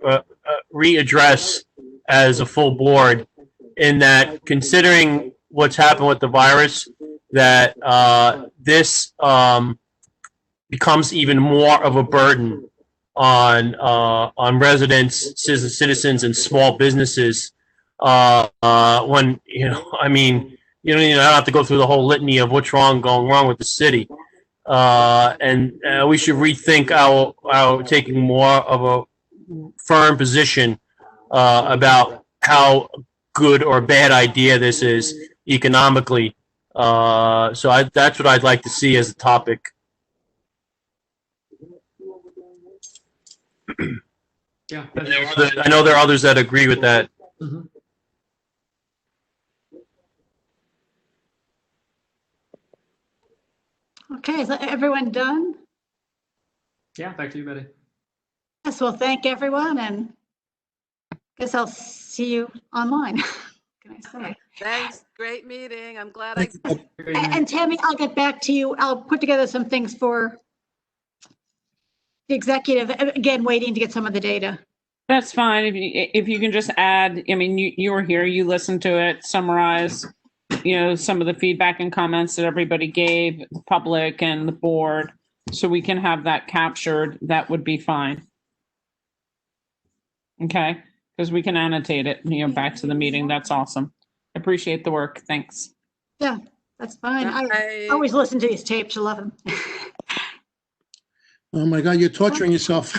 readdress as a full board. In that, considering what's happened with the virus, that this becomes even more of a burden on residents, citizens, and small businesses. When I mean, you don't even have to go through the whole litany of what's going wrong with the city, and we should rethink our taking more of a firm position about how good or bad idea this is economically. So that's what I'd like to see as a topic. Yeah, I know there are others that agree with that. Mm-hmm. Okay, is everyone done? Yeah, back to you, Betty. Yes, well, thank everyone, and guess I'll see you online. Can I say? Thanks. Great meeting. I'm glad And Tammy, I'll get back to you. I'll put together some things for the executive, again, waiting to get some of the data. That's fine. If you can just add, I mean, you were here, you listened to it, summarize, some of the feedback and comments that everybody gave, the public and the board, so we can have that captured. That would be fine. Okay, because we can annotate it, back to the meeting. That's awesome. Appreciate the work. Thanks. Yeah, that's fine. I always listen to these tapes. I love them. Oh my God, you're torturing yourself.